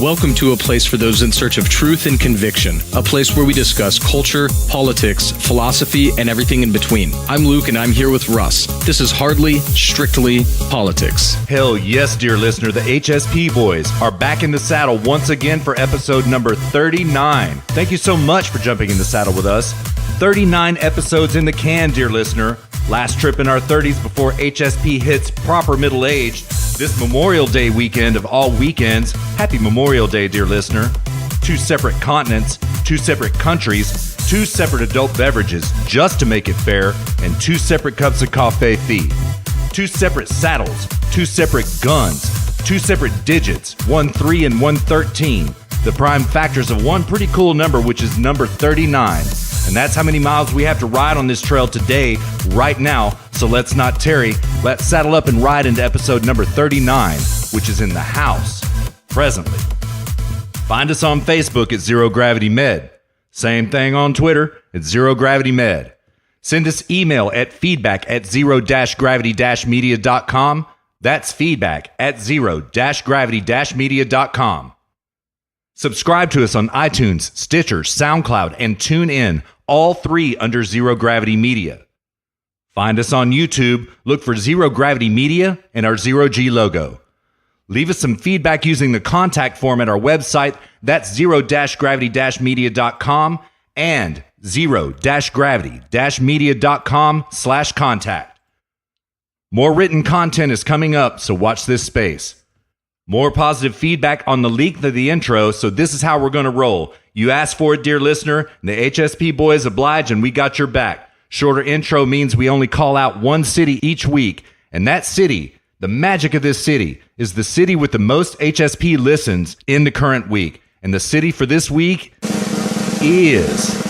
Welcome to a place for those in search of truth and conviction, a place where we discuss culture, politics, philosophy, and everything in between. I'm Luke, and I'm here with Russ. This is Hardly Strictly Politics. Hell yes, dear listener, the HSP boys are back in the saddle once again for episode number 39. Thank you so much for jumping in the saddle with us. 39 episodes in the can, dear listener. Last trip in our 30s before HSP hits proper middle age. This Memorial Day weekend of all weekends. Happy Memorial Day, dear listener. 2 separate continents, 2 separate countries, 2 separate adult beverages, just to make it fair, and 2 separate cups of coffee fee. 2 separate saddles, 2 separate guns, 2 separate digits, 1 3 and 1 13. The prime factors of one pretty cool number, which is number 39. And that's how many miles we have to ride on this trail today, right now. So let's not tarry. Let's saddle up and ride into episode number 39, which is in the house, presently. Find us on Facebook at Zero Gravity Med. Same thing on Twitter at Zero Gravity Med. Send us email at feedback@zero-gravity-media.com. That's feedback at zero-gravity-media.com. Subscribe to us on iTunes, Stitcher, SoundCloud, and TuneIn, all 3 under Zero Gravity Media. Find us on YouTube, look for Zero Gravity Media and our Zero G logo. Leave us some feedback using the contact form at our website, that's zero-gravity-media.com and zero-gravity-media.com/contact. More written content is coming up, so watch this space. More positive feedback on the leak of the intro, so this is how we're going to roll. You asked for it, dear listener, and the HSP boys oblige, and we got your back. Shorter intro means we only call out one city each week, and that city, the magic of this city, is the city with the most HSP listens in the current week. And the city for this week is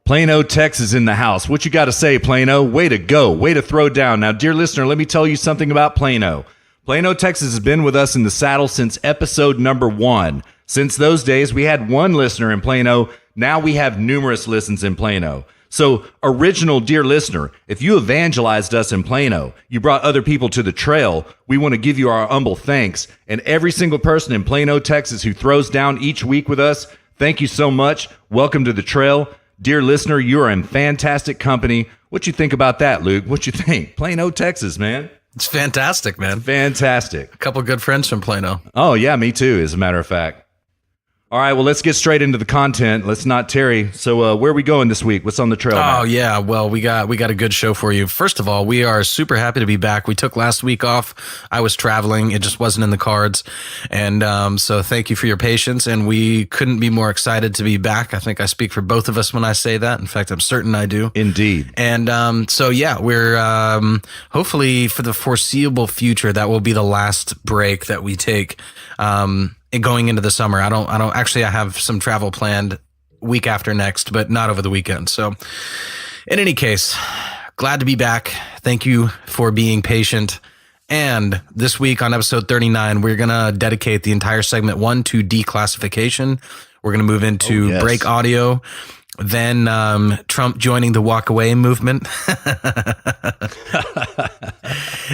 Plano, Texas in the house. What you got to say, Plano? Way to go. Way to throw down. Now, dear listener, let me tell you something about Plano. Plano, Texas has been with us in the saddle since episode number 1. Since those days, we had 1 listener in Plano. Now we have numerous listens in Plano. So, original dear listener, if you evangelized us in Plano, you brought other people to the trail, we want to give you our humble thanks. And every single person in Plano, Texas who throws down each week with us, thank you so much. Welcome to the trail. Dear listener, you are in fantastic company. What you think about that, Luke? What you think? Plano, Texas, man. It's fantastic, man. Fantastic. A couple good friends from Plano. Oh, yeah, me too, as a matter of fact. All right, well, let's get straight into the content. Let's not tarry. So where are we going this week? What's on the trail? Oh, yeah. Well, we got a good show for you. First of all, we are super happy to be back. We took last week off. I was traveling. It just wasn't in the cards. And so thank you for your patience. And we couldn't be more excited to be back. I think I speak for both of us when I say that. In fact, I'm certain I do. Indeed. And so, yeah, we're hopefully for the foreseeable future, that will be the last break that we take. Going into the summer. I have some travel planned week after next, but not over the weekend. So in any case, glad to be back. Thank you for being patient. And this week on episode 39, we're going to dedicate the entire segment 1 to declassification. We're going to move into break audio. Then Trump joining the walk away movement.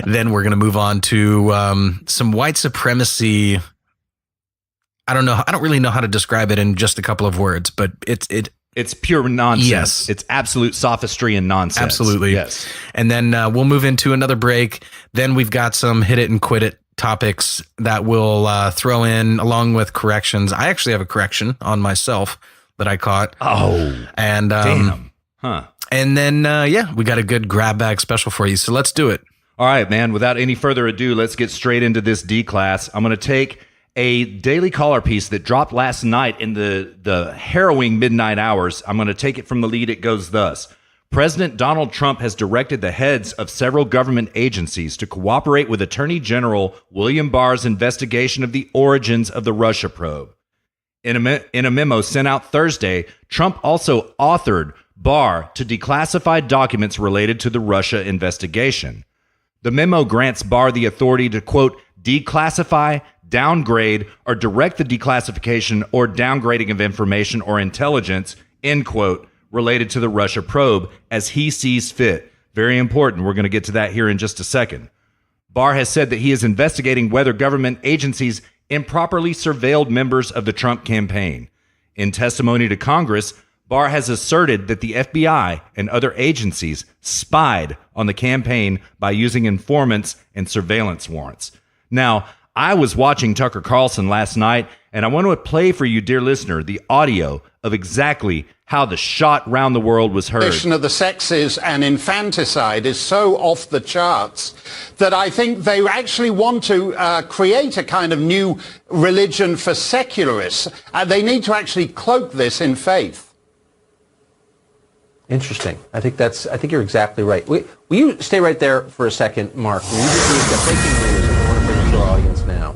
Then we're going to move on to some white supremacy. I don't really know how to describe it in just a couple of words, but it's pure nonsense. Yes. It's absolute sophistry and nonsense. Absolutely. Yes. And then we'll move into another break. Then we've got some hit it and quit it topics that we'll throw in along with corrections. I actually have a correction on myself that I caught. Oh, and damn. Huh. And then, we got a good grab bag special for you. So let's do it. All right, man. Without any further ado, let's get straight into this D-class. I'm going to take a Daily Caller piece that dropped last night in the harrowing midnight hours. I'm going to take it from the lead. It goes thus. President Donald Trump has directed the heads of several government agencies to cooperate with Attorney General William Barr's investigation of the origins of the Russia probe. In a memo sent out Thursday, Trump also authored Barr to declassify documents related to the Russia investigation. The memo grants Barr the authority to, quote, declassify, downgrade, or direct the declassification or downgrading of information or intelligence, end quote, related to the Russia probe as he sees fit. Very important. We're going to get to that here in just a second. Barr has said that he is investigating whether government agencies improperly surveilled members of the Trump campaign. In testimony to Congress, Barr has asserted that the FBI and other agencies spied on the campaign by using informants and surveillance warrants. Now, I was watching Tucker Carlson last night, and I want to play for you, dear listener, the audio of exactly how the shot round the world was heard. Of the sexes and infanticide is so off the charts that I think they actually want to create a kind of new religion for secularists. They need to actually cloak this in faith. Interesting. I think you're exactly right. Will you stay right there for a second, Mark? We just got breaking news, and I want to bring it to our audience now.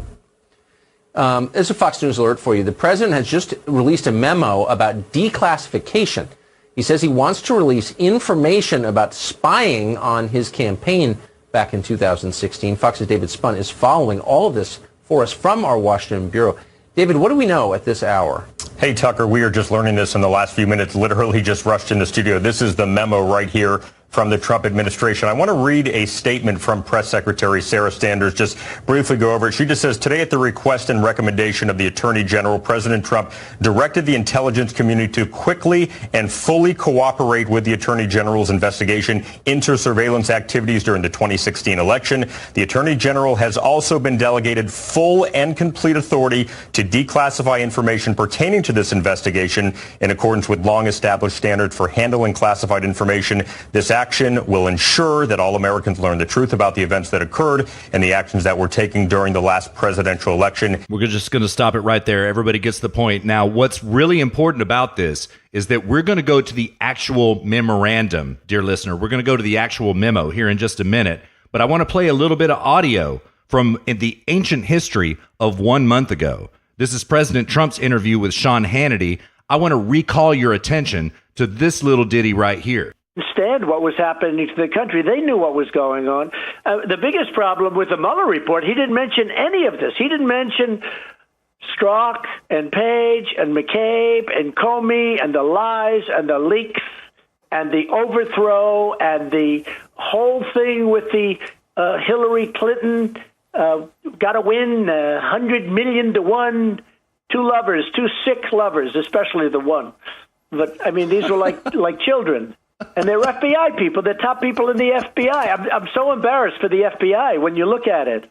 This is a Fox News alert for you. The president has just released a memo about declassification. He says he wants to release information about spying on his campaign back in 2016. Fox's David Spun is following all of this for us from our Washington bureau. David, what do we know at this hour? Hey, Tucker, we are just learning this in the last few minutes, literally just rushed in the studio. This is the memo right here from the Trump administration. I want to read a statement from Press Secretary Sarah Sanders, just briefly go over it. She just says, today at the request and recommendation of the Attorney General, President Trump directed the intelligence community to quickly and fully cooperate with the Attorney General's investigation into surveillance activities during the 2016 election. The Attorney General has also been delegated full and complete authority to declassify information pertaining to this investigation in accordance with long-established standards for handling classified information. This action will ensure that all Americans learn the truth about the events that occurred and the actions that were taken during the last presidential election. We're just going to stop it right there. Everybody gets the point. Now, what's really important about this is that we're going to go to the actual memorandum, dear listener. We're going to go to the actual memo here in just a minute. But I want to play a little bit of audio from the ancient history of 1 month ago. This is President Trump's interview with Sean Hannity. I want to recall your attention to this little ditty right here. Understand what was happening to the country. They knew what was going on. The biggest problem with the Mueller report, he didn't mention any of this. He didn't mention Strzok and Page and McCabe and Comey and the lies and the leaks and the overthrow and the whole thing with the Hillary Clinton got to win 100 million to 1, two lovers, two sick lovers, especially the one. But I mean, these were like children. And they're FBI people. They're top people in the FBI. I'm so embarrassed for the FBI when you look at it.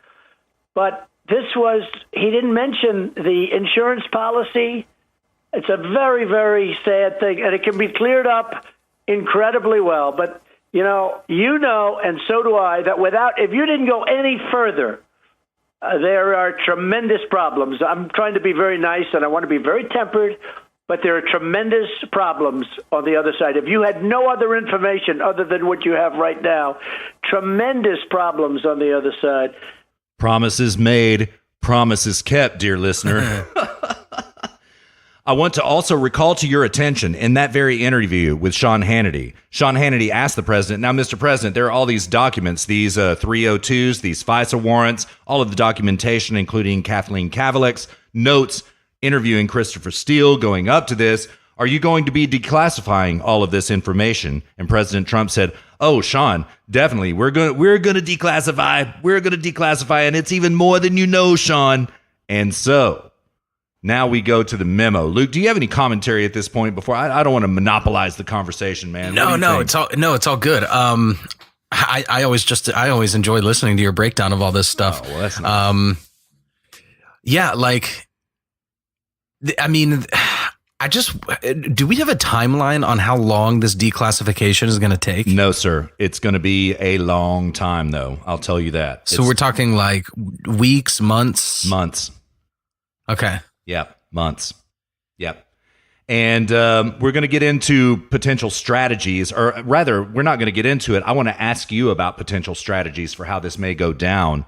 But he didn't mention the insurance policy. It's a very, very sad thing, and it can be cleared up incredibly well. But, you know, and so do I, that if you didn't go any further, there are tremendous problems. I'm trying to be very nice, and I want to be very tempered. But there are tremendous problems on the other side. If you had no other information other than what you have right now, tremendous problems on the other side. Promises made, promises kept, dear listener. I want to also recall to your attention in that very interview with Sean Hannity. Sean Hannity asked the president, now, Mr. President, there are all these documents, these 302s, these FISA warrants, all of the documentation, including Kathleen Kavalick's notes, interviewing Christopher Steele going up to this. Are you going to be declassifying all of this information? And President Trump said, oh, Sean, definitely. We're going to declassify. We're going to declassify. And it's even more than you know, Sean. And so now we go to the memo. Luke, do you have any commentary at this point before I don't want to monopolize the conversation, man? No, it's all good. I always enjoy listening to your breakdown of all this stuff. Oh, well, that's nice. Yeah, like, I mean, do we have a timeline on how long this declassification is going to take? No, sir. It's going to be a long time, though. I'll tell you that. So we're talking like weeks, months? Months. Okay. Yep. Months. Yep. And we're going to get into potential strategies, or rather, we're not going to get into it. I want to ask you about potential strategies for how this may go down.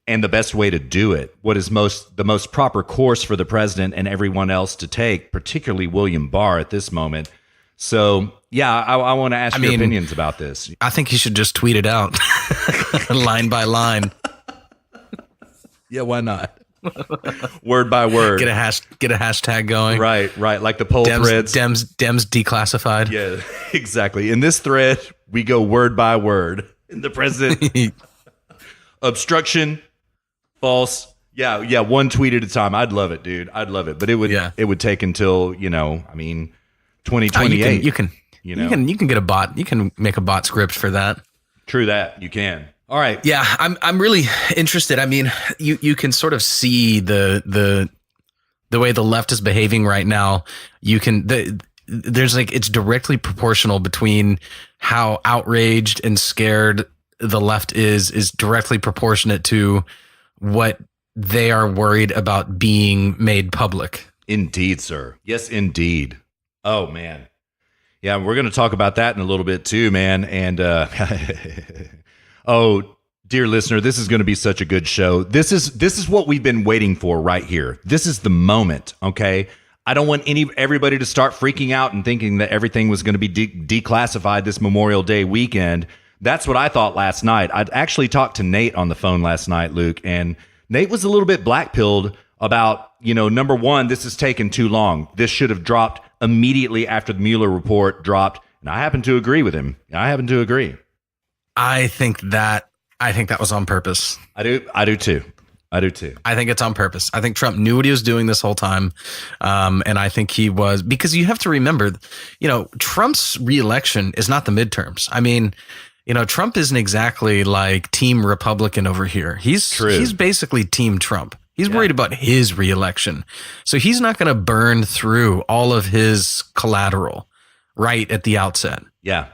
And the best way to do it, what is the most proper course for the president and everyone else to take, particularly William Barr at this moment. So, yeah, I want to ask your opinions about this. I think he should just tweet it out, line by line. Yeah, why not? Word by word. Get a hashtag going. Right. Like the poll threads. Dems declassified. Yeah, exactly. In this thread, we go word by word. And the president... Obstruction, false. Yeah, one tweet at a time. I'd love it, dude. I'd love it. But it would take until, 2028. You can get a bot. You can make a bot script for that. True that. You can. All right. Yeah, I'm really interested. I mean, you can sort of see the way the left is behaving right now. There's it's directly proportional between how outraged and scared the left is directly proportionate to what they are worried about being made public. Indeed, sir. Yes, indeed. Oh, man. Yeah, we're going to talk about that in a little bit too, man. And, oh, dear listener, this is going to be such a good show. This is what we've been waiting for right here. This is the moment, okay? I don't want everybody to start freaking out and thinking that everything was going to be declassified this Memorial Day weekend. That's what I thought last night. I'd actually talked to Nate on the phone last night, Luke, and Nate was a little bit black-pilled about, number one, this has taken too long. This should have dropped immediately after the Mueller report dropped, and I happen to agree with him. I think that was on purpose. I do too. I think it's on purpose. I think Trump knew what he was doing this whole time. And I think he was, because you have to remember, Trump's reelection is not the midterms. I mean, Trump isn't exactly like Team Republican over here. He's basically Team Trump. He's worried about his reelection. So he's not going to burn through all of his collateral right at the outset. Yeah.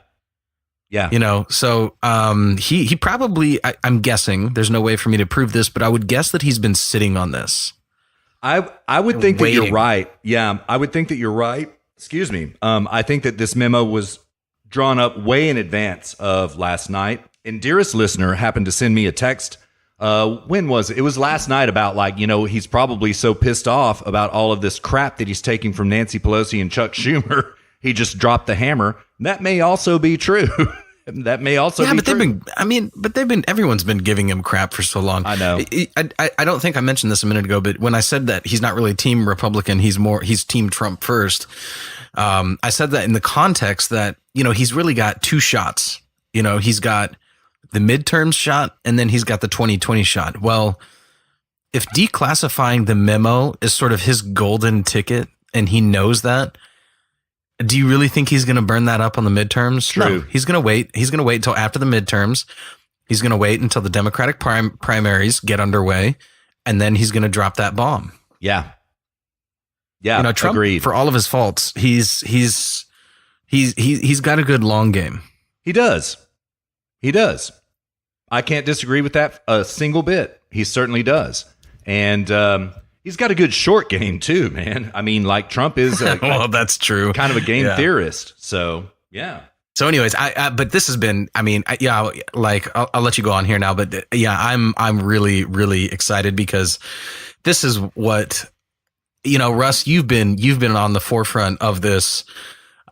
So he probably, I'm guessing, there's no way for me to prove this, but I would guess that he's been sitting on this. I would think that you're right. Yeah, I would think that you're right. Excuse me. I think that this memo was drawn up way in advance of last night. And dearest listener happened to send me a text. When was it? It was last night about he's probably so pissed off about all of this crap that he's taking from Nancy Pelosi and Chuck Schumer. He just dropped the hammer. That may also be true. That may also be true. Everyone's been giving him crap for so long. I know. I don't think I mentioned this a minute ago, but when I said that he's not really Team Republican, he's Team Trump first. I said that in the context that, he's really got two shots. He's got the midterm shot and then he's got the 2020 shot. Well, if declassifying the memo is sort of his golden ticket and he knows that, do you really think he's going to burn that up on the midterms? True. No, he's going to wait. He's going to wait until after the midterms. He's going to wait until the Democratic primaries get underway, and then he's going to drop that bomb. Yeah. Trump, agreed. For all of his faults, he's got a good long game. He does. I can't disagree with that a single bit. He certainly does. And he's got a good short game too, man. I mean, Trump is well, that's true. Kind of a game theorist. So, yeah. So anyways, but this has been, I'll let you go on here now, but I'm really, really excited because this is what, Russ, you've been on the forefront of this,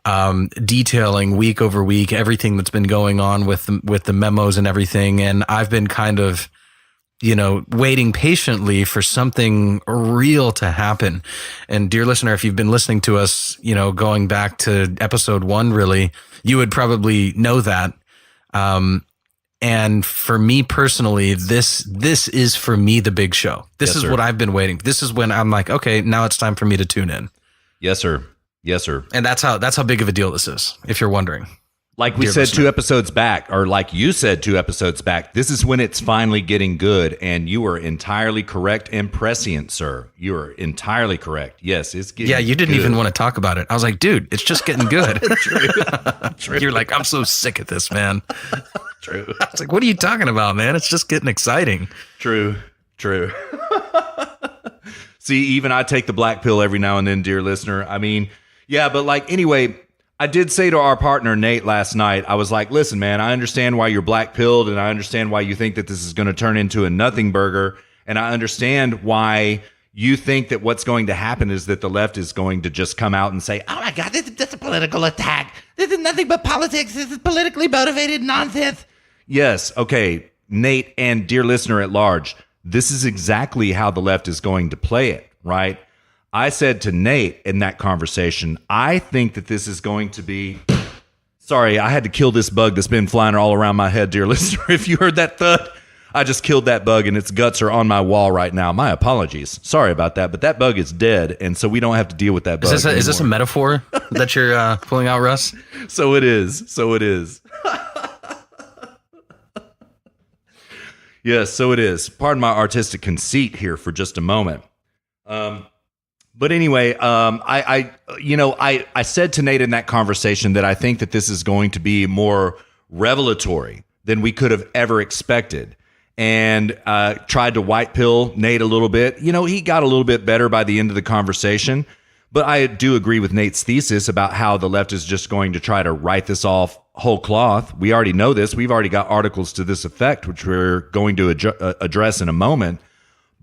detailing week over week, everything that's been going on with the memos and everything. And I've been kind of, waiting patiently for something real to happen. And dear listener, if you've been listening to us, going back to episode 1, really, you would probably know that. And for me personally, this is for me the big show. This is what I've been waiting. This is when I'm like, okay, now it's time for me to tune in. Yes, sir. And that's how big of a deal this is, if you're wondering. Like we said 2 episodes back, or like you said 2 episodes back, this is when it's finally getting good, and you are entirely correct and prescient, sir. You are entirely correct. Yes, it's getting you didn't good. even want to talk about it. I was like, dude, it's just getting good. True. You're like, I'm so sick of this, man. True. I was like, what are you talking about, man? It's just getting exciting. True. See, even I take the black pill every now and then, dear listener. I mean, yeah, but anyway, I did say to our partner, Nate, last night, I was like, listen, man, I understand why you're black-pilled, and I understand why you think that this is going to turn into a nothing burger, and I understand why you think that what's going to happen is that the left is going to just come out and say, oh, my God, this is just a political attack. This is nothing but politics. This is politically motivated nonsense. Yes, okay, Nate and dear listener at large, this is exactly how the left is going to play it, right? I said to Nate in that conversation, I think that this is going to be... Sorry, I had to kill this bug that's been flying all around my head, dear listener. If you heard that thud, I just killed that bug and its guts are on my wall right now. My apologies. Sorry about that, but that bug is dead, and so we don't have to deal with that bug. Is this a metaphor that you're pulling out, Russ? So it is. Yes, so it is. Pardon my artistic conceit here for just a moment. But anyway, I said to Nate in that conversation that I think that this is going to be more revelatory than we could have ever expected, and tried to white pill Nate a little bit. He got a little bit better by the end of the conversation, but I do agree with Nate's thesis about how the left is just going to try to write this off whole cloth. We already know this. We've already got articles to this effect, which we're going to address in a moment.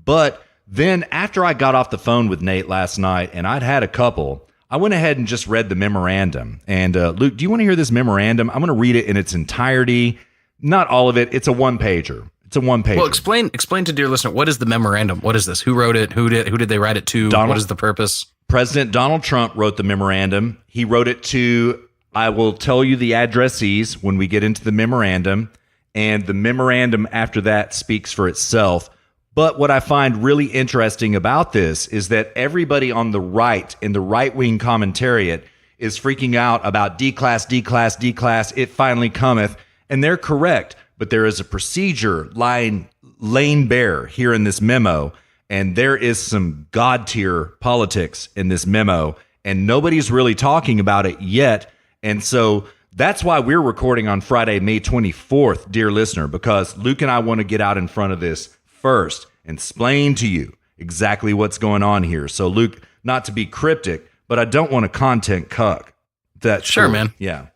But then after I got off the phone with Nate last night, and I'd had a couple, I went ahead and just read the memorandum. And Luke, do you want to hear this memorandum? I'm going to read it in its entirety. Not all of it. It's a one-pager. Well, explain to dear listener, what is the memorandum? What is this? Who wrote it? Who did they write it to? What is the purpose? President Donald Trump wrote the memorandum. He wrote it to, I will tell you the addressees when we get into the memorandum, and the memorandum after that speaks for itself. But what I find really interesting about this is that everybody on the right, in the right-wing commentariat, is freaking out about declass, it finally cometh. And they're correct, but there is a procedure laying bare here in this memo, and there is some God-tier politics in this memo, and nobody's really talking about it yet. And so that's why we're recording on Friday, May 24th, dear listener, because Luke and I want to get out in front of this first and explain to you exactly what's going on here. So, Luke, not to be cryptic, but I don't want to content cuck. That's sure, man. Yeah.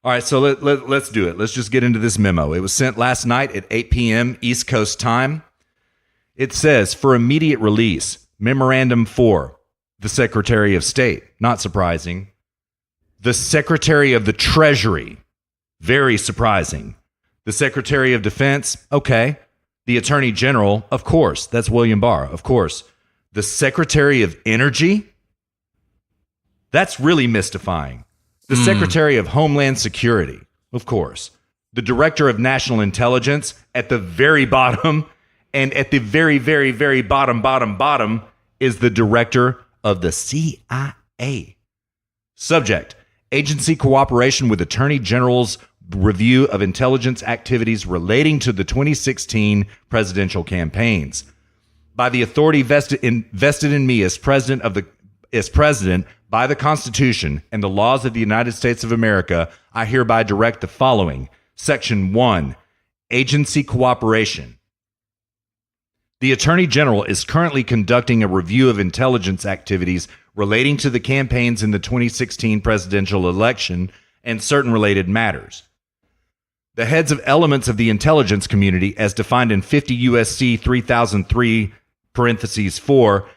All right, so let's do it. Let's just get into this memo. It was sent last night at 8 p.m. East Coast time. It says, for immediate release, Memorandum 4, the Secretary of State. Not surprising. The Secretary of the Treasury. Very surprising. The Secretary of Defense. Okay. The Attorney General. Of course. That's William Barr. Of course. The Secretary of Energy. That's really mystifying. The Secretary of Homeland Security. Of course. The Director of National Intelligence at the very bottom. And at the very, very, very bottom is the Director of the CIA. Subject, agency cooperation with Attorney General's review of intelligence activities relating to the 2016 presidential campaigns. By the authority vested in me as president by the Constitution and the laws of the United States of America, I hereby direct the following. Section 1, agency cooperation. The Attorney General is currently conducting a review of intelligence activities relating to the campaigns in the 2016 presidential election and certain related matters. The heads of elements of the intelligence community, as defined in 50 U.S.C. 3003, parentheses 4,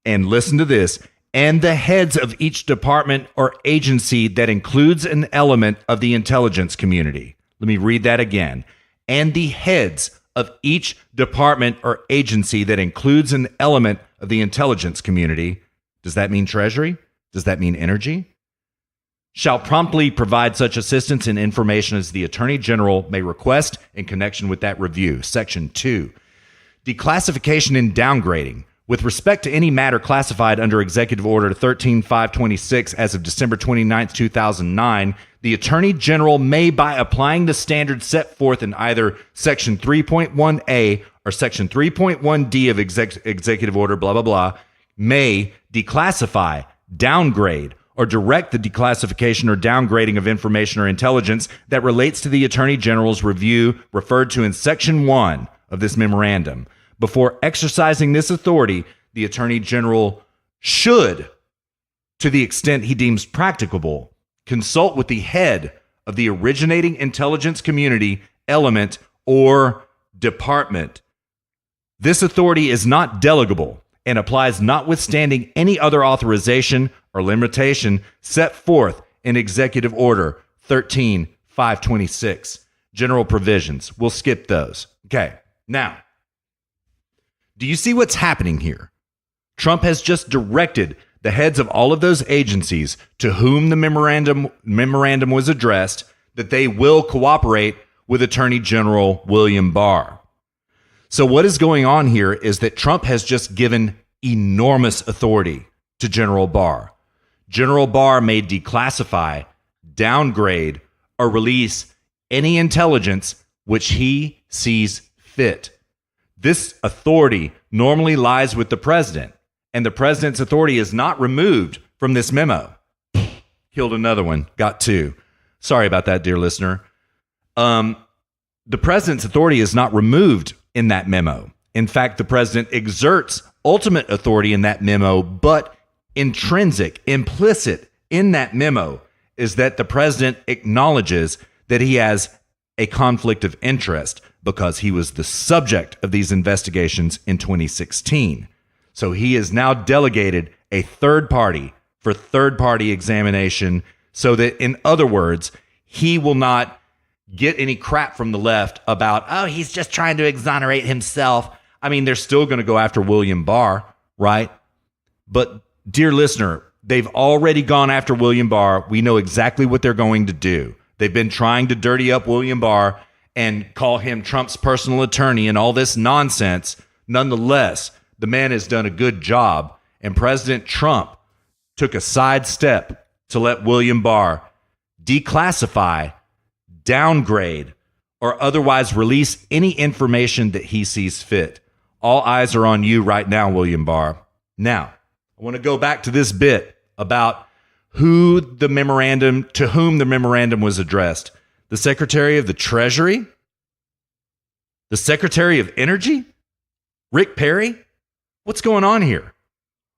and listen to this, and the heads of each department or agency that includes an element of the intelligence community. Let me read that again. And the heads of each department or agency that includes an element of the intelligence community. Does that mean Treasury? Does that mean energy? Shall promptly provide such assistance and information as the Attorney General may request in connection with that review. Section 2, declassification and downgrading. With respect to any matter classified under Executive Order 13-526 as of December 29, 2009, the Attorney General may, by applying the standards set forth in either Section 3.1A or Section 3.1D of Executive Order, blah, blah, blah, may declassify, downgrade, or direct the declassification or downgrading of information or intelligence that relates to the Attorney General's review referred to in Section 1 of this memorandum. Before exercising this authority, the Attorney General should, to the extent he deems practicable, consult with the head of the originating intelligence community, element, or department. This authority is not delegable and applies notwithstanding any other authorization or limitation set forth in Executive Order 13-526. General provisions. We'll skip those. Okay, now, do you see what's happening here? Trump has just directed the heads of all of those agencies to whom the memorandum was addressed that they will cooperate with Attorney General William Barr. So what is going on here is that Trump has just given enormous authority to General Barr. General Barr may declassify, downgrade, or release any intelligence which he sees fit. This authority normally lies with the president, and the president's authority is not removed from this memo. Killed another one, got two. Sorry about that, dear listener. The president's authority is not removed in that memo. In fact, the president exerts ultimate authority in that memo, but intrinsic, implicit in that memo is that the president acknowledges that he has a conflict of interest because he was the subject of these investigations in 2016. So he has now delegated a third party for third party examination so that, in other words, he will not get any crap from the left about, oh, he's just trying to exonerate himself. I mean, they're still going to go after William Barr, right? But, dear listener, they've already gone after William Barr. We know exactly what they're going to do. They've been trying to dirty up William Barr and call him Trump's personal attorney and all this nonsense. Nonetheless, the man has done a good job, and President Trump took a side step to let William Barr declassify, downgrade, or otherwise release any information that he sees fit. All eyes are on you right now, William Barr. Now, I want to go back to this bit about to whom the memorandum was addressed. The Secretary of the Treasury? The Secretary of Energy? Rick Perry? What's going on here?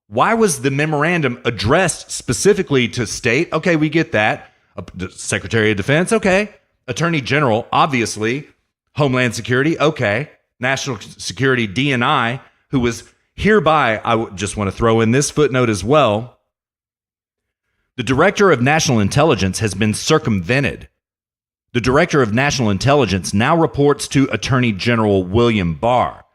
Why was the memorandum addressed specifically to state? Okay, we get that. Secretary of Defense, okay. Attorney General, obviously. Homeland Security, okay. National Security, DNI, who was hereby, I just want to throw in this footnote as well. The Director of National Intelligence has been circumvented. The Director of National Intelligence now reports to Attorney General William Barr.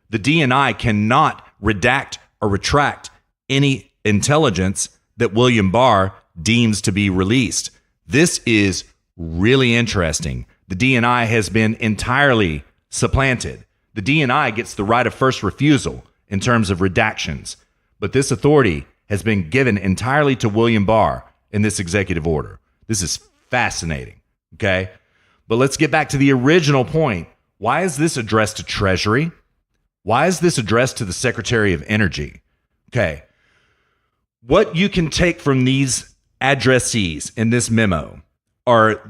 The DNI cannot redact or retract any intelligence that William Barr deems to be released. This is really interesting. The DNI has been entirely supplanted. The DNI gets the right of first refusal in terms of redactions, but this authority has been given entirely to William Barr in this executive order. This is fascinating, okay? But let's get back to the original point. Why is this addressed to Treasury? Why is this addressed to the Secretary of Energy? Okay. What you can take from these addressees in this memo are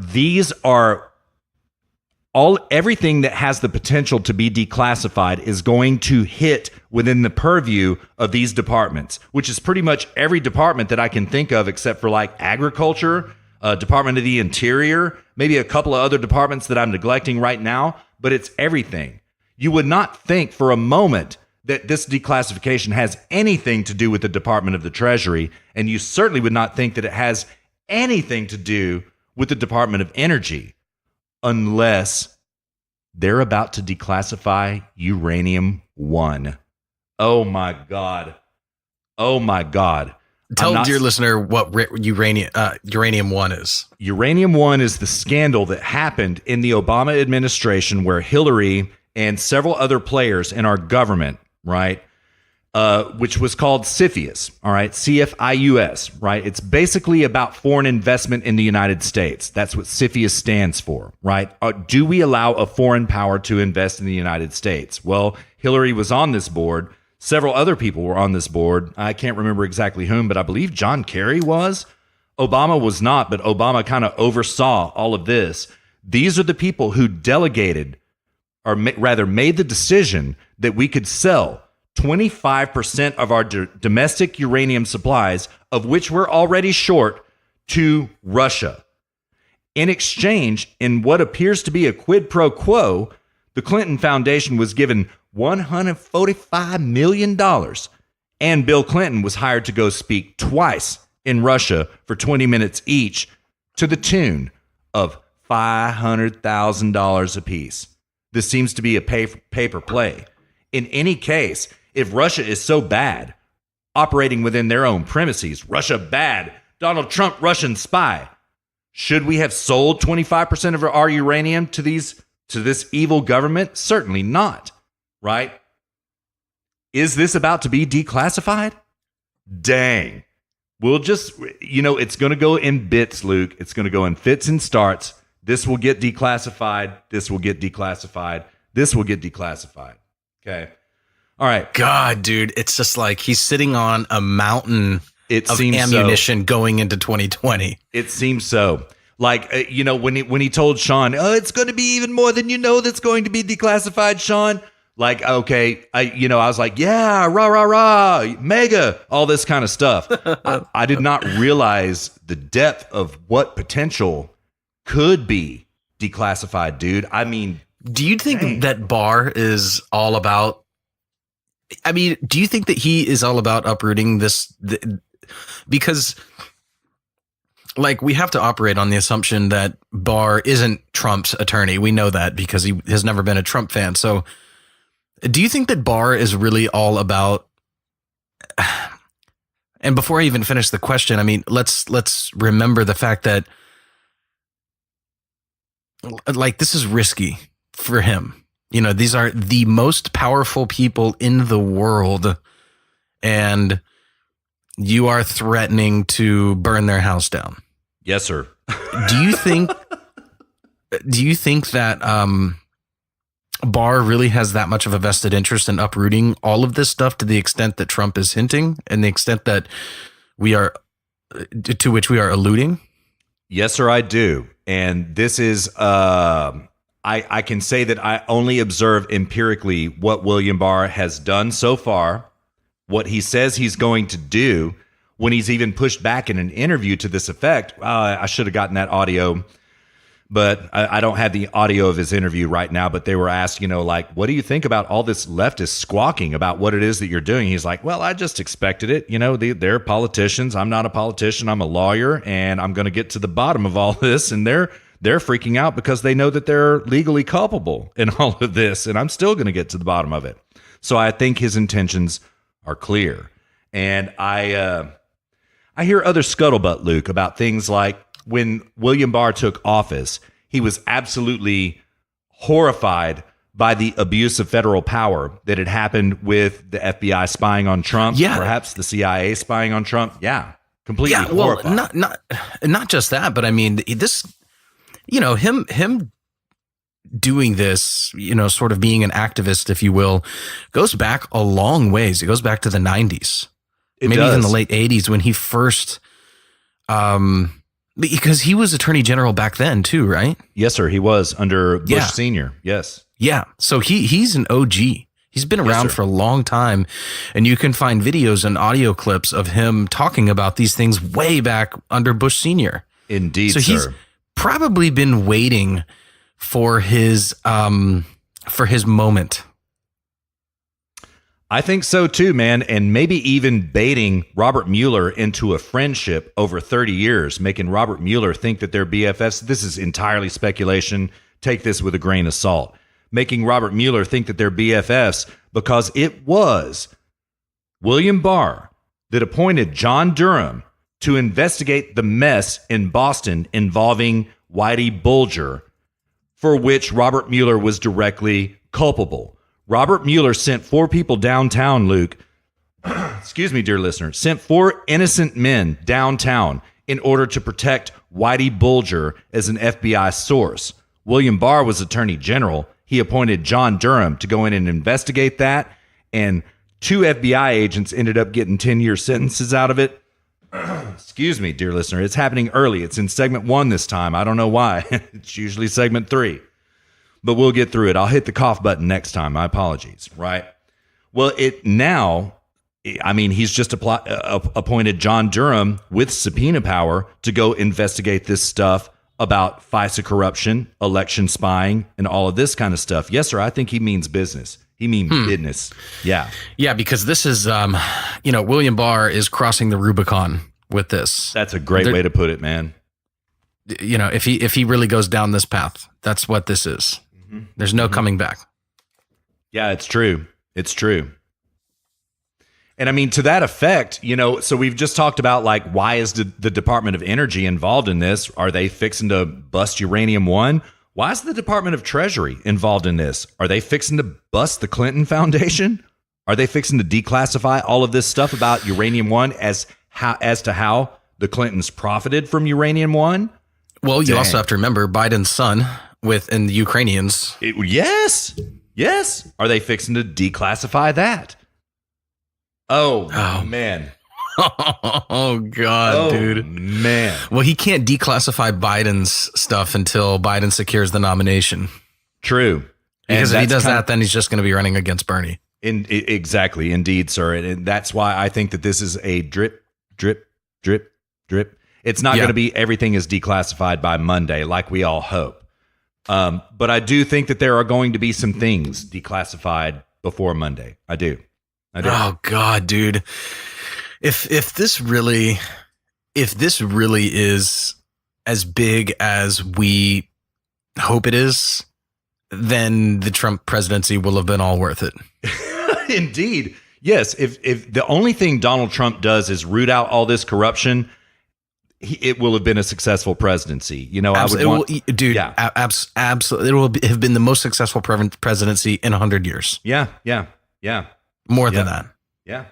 everything that has the potential to be declassified is going to hit within the purview of these departments, which is pretty much every department that I can think of except for like agriculture, Department of the Interior, maybe a couple of other departments that I'm neglecting right now, but it's everything. You would not think for a moment that this declassification has anything to do with the Department of the Treasury, and you certainly would not think that it has anything to do with the Department of Energy, unless they're about to declassify uranium-1. Oh my God. Oh my God. Tell dear listener what uranium-1 is. Uranium-1 is the scandal that happened in the Obama administration where Hillary and several other players in our government, right, which was called CFIUS, all right, CFIUS, right? It's basically about foreign investment in the United States. That's what CFIUS stands for, right? Do we allow a foreign power to invest in the United States? Well, Hillary was on this board. Several other people were on this board. I can't remember exactly whom, but I believe John Kerry was. Obama was not, but Obama kind of oversaw all of this. These are the people who delegated, or rather made the decision that we could sell 25% of our domestic uranium supplies, of which we're already short, to Russia. In exchange, in what appears to be a quid pro quo, the Clinton Foundation was given $145 million, and Bill Clinton was hired to go speak twice in Russia for 20 minutes each to the tune of $500,000 apiece. This seems to be a paper play. In any case, if Russia is so bad, operating within their own premises, Russia bad, Donald Trump Russian spy, Should we have sold 25% of our uranium to this evil government? Certainly not, right? Is this about to be declassified? Dang. We'll just, it's going to go in bits, Luke. It's going to go in fits and starts. This will get declassified. This will get declassified. This will get declassified. Okay. All right. God, dude, it's just like he's sitting on a mountain of ammunition going into 2020. It seems so. Like, when he told Sean, it's going to be even more than that's going to be declassified, Sean. Like, okay, I was like, yeah, rah, rah, rah, mega, all this kind of stuff. I did not realize the depth of what potential could be declassified, dude. I mean, do you think that Barr is all about, do you think that he is all about uprooting this? Because, like, we have to operate on the assumption that Barr isn't Trump's attorney. We know that because he has never been a Trump fan. So do you think that Barr is really all about, and before I even finish the question, let's remember the fact that, like, this is risky for him. These are the most powerful people in the world, and you are threatening to burn their house down. Yes, sir. Do you think that Barr really has that much of a vested interest in uprooting all of this stuff to the extent that Trump is hinting and the extent that to which we are alluding? Yes, sir, I do. And this is, I can say that I only observe empirically what William Barr has done so far, what he says he's going to do, when he's even pushed back in an interview to this effect. I should have gotten that audio, but I don't have the audio of his interview right now. But they were asked, what do you think about all this leftist squawking about what it is that you're doing? He's like, well, I just expected it. They're politicians. I'm not a politician. I'm a lawyer, and I'm going to get to the bottom of all this. And they're freaking out because they know that they're legally culpable in all of this, and I'm still going to get to the bottom of it. So I think his intentions are clear. And I hear other scuttlebutt, Luke, about things like when William Barr took office, he was absolutely horrified by the abuse of federal power that had happened with the FBI spying on Trump, perhaps the CIA spying on Trump. Yeah, completely horrified. Not just that, but this, him doing this, sort of being an activist, if you will, goes back a long ways. It goes back to the 90s. Maybe even the late 80s when he first, because he was attorney general back then too, right? Yes, sir. He was under Bush Sr. Yes. Yeah. So he's an OG. He's been around for a long time, and you can find videos and audio clips of him talking about these things way back under Bush Sr. Indeed, so sir. He's probably been waiting for his moment. I think so too, man. And maybe even baiting Robert Mueller into a friendship over 30 years, making Robert Mueller think that they're BFFs. This is entirely speculation. Take this with a grain of salt. Making Robert Mueller think that they're BFFs because it was William Barr that appointed John Durham to investigate the mess in Boston involving Whitey Bulger, for which Robert Mueller was directly culpable. Robert Mueller sent 4 people downtown, Luke. Excuse me, dear listener. Sent 4 innocent men downtown in order to protect Whitey Bulger as an FBI source. William Barr was Attorney General. He appointed John Durham to go in and investigate that. And 2 FBI agents ended up getting 10-year sentences out of it. Excuse me, dear listener. It's happening early. It's in segment 1 this time. I don't know why. It's usually segment 3. But we'll get through it. I'll hit the cough button next time. My apologies, right? Well, he's just appointed John Durham with subpoena power to go investigate this stuff about FISA corruption, election spying, and all of this kind of stuff. Yes, sir, I think he means business. He means business. Yeah. Yeah, because this is, William Barr is crossing the Rubicon with this. That's a great way to put it, man. If he really goes down this path, that's what this is. There's no coming back. Yeah, it's true. It's true. And I mean, to that effect, so we've just talked about like, why is the Department of Energy involved in this? Are they fixing to bust Uranium One? Why is the Department of Treasury involved in this? Are they fixing to bust the Clinton Foundation? Are they fixing to declassify all of this stuff about Uranium One as to how the Clintons profited from Uranium One? Well, you also have to remember Biden's son and the Ukrainians. Yes. Are they fixing to declassify that? Oh. Man. Oh, God, dude. Man. Well, he can't declassify Biden's stuff until Biden secures the nomination. True. Because if he does that, then he's just going to be running against Bernie. Exactly. Indeed, sir. And that's why I think that this is a drip, drip, drip, drip. It's not going to be everything is declassified by Monday like we all hope. But I do think that there are going to be some things declassified before Monday. I do. Oh, God, dude. If this really is as big as we hope it is, then the Trump presidency will have been all worth it. Indeed. Yes. If the only thing Donald Trump does is root out all this corruption, it will have been a successful presidency. Absolutely. Absolutely. It will have been the most successful presidency in 100 years. Yeah. More than that. Yeah.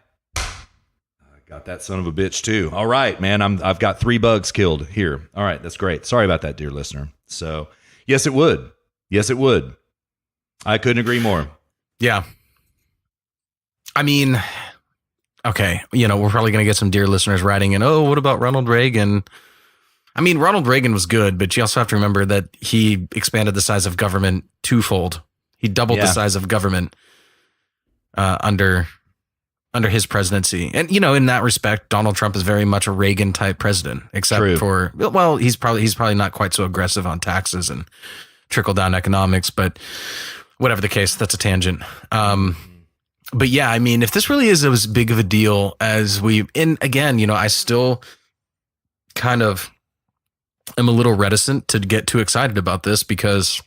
Got that son of a bitch too. All right, man. I've got 3 bugs killed here. All right, that's great. Sorry about that, dear listener. So, yes, it would. I couldn't agree more. Yeah. I mean, okay, we're probably going to get some dear listeners writing in, oh, what about Ronald Reagan? I mean, Ronald Reagan was good, but you also have to remember that he expanded the size of government twofold. He doubled the size of government under his presidency. And, in that respect, Donald Trump is very much a Reagan type president, except for, well, he's probably not quite so aggressive on taxes and trickle down economics, but whatever the case, that's a tangent. But yeah, I mean, if this really is as big of a deal as I still kind of am a little reticent to get too excited about this because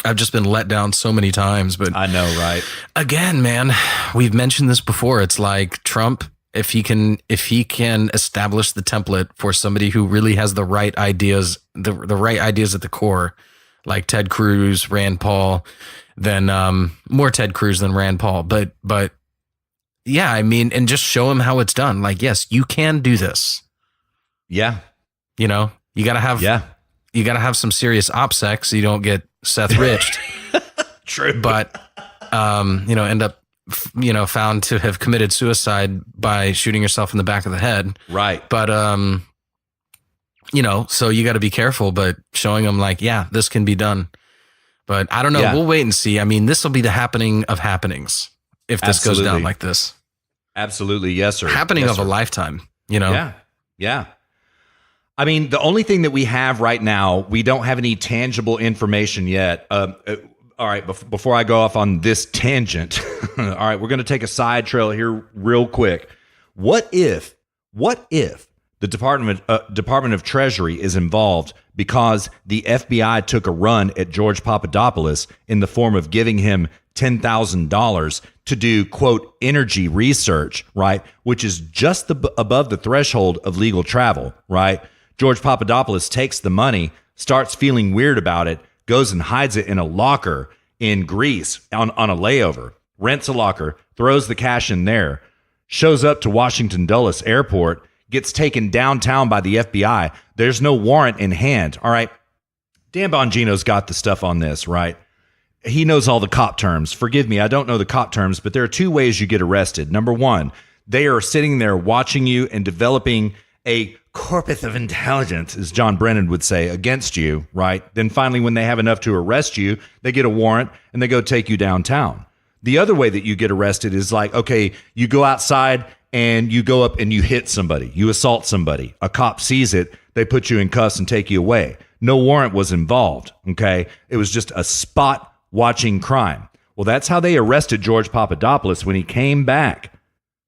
I've just been let down so many times. But I know, right? Again, man, we've mentioned this before. It's like Trump, if he can establish the template for somebody who really has the right ideas, the right ideas at the core, like Ted Cruz, Rand Paul, then more Ted Cruz than Rand Paul. But yeah, I mean, and just show him how it's done. Like, yes, you can do this. Yeah. You gotta have some serious OPSEC so you don't get Seth Riched. True. But, end up, found to have committed suicide by shooting yourself in the back of the head. Right. But, so you got to be careful, but showing them like, yeah, this can be done. But I don't know. Yeah. We'll wait and see. I mean, this will be the happening of happenings if this goes down like this. Absolutely. Yes, sir. Happening yes, of sir. a lifetime, Yeah. Yeah. I mean, the only thing that we have right now, we don't have any tangible information yet. All right, before I go off on this tangent, all right, we're going to take a side trail here real quick. What if the Department of Treasury is involved because the FBI took a run at George Papadopoulos in the form of giving him $10,000 to do, quote, energy research, right, which is just above the threshold of legal travel, right? George Papadopoulos takes the money, starts feeling weird about it, goes and hides it in a locker in Greece on a layover, rents a locker, throws the cash in there, shows up to Washington Dulles Airport, gets taken downtown by the FBI. There's no warrant in hand. All right. Dan Bongino's got the stuff on this, right? He knows all the cop terms. Forgive me, I don't know the cop terms, but there are 2 ways you get arrested. Number 1, they are sitting there watching you and developing a corpus of intelligence, as John Brennan would say, against you, right? Then finally, when they have enough to arrest you, they get a warrant and they go take you downtown. The other way that you get arrested is like, okay, you go outside and you go up and you hit somebody, you assault somebody. A cop sees it, they put you in cuffs and take you away. No warrant was involved, okay? It was just a spot watching crime. Well, that's how they arrested George Papadopoulos when he came back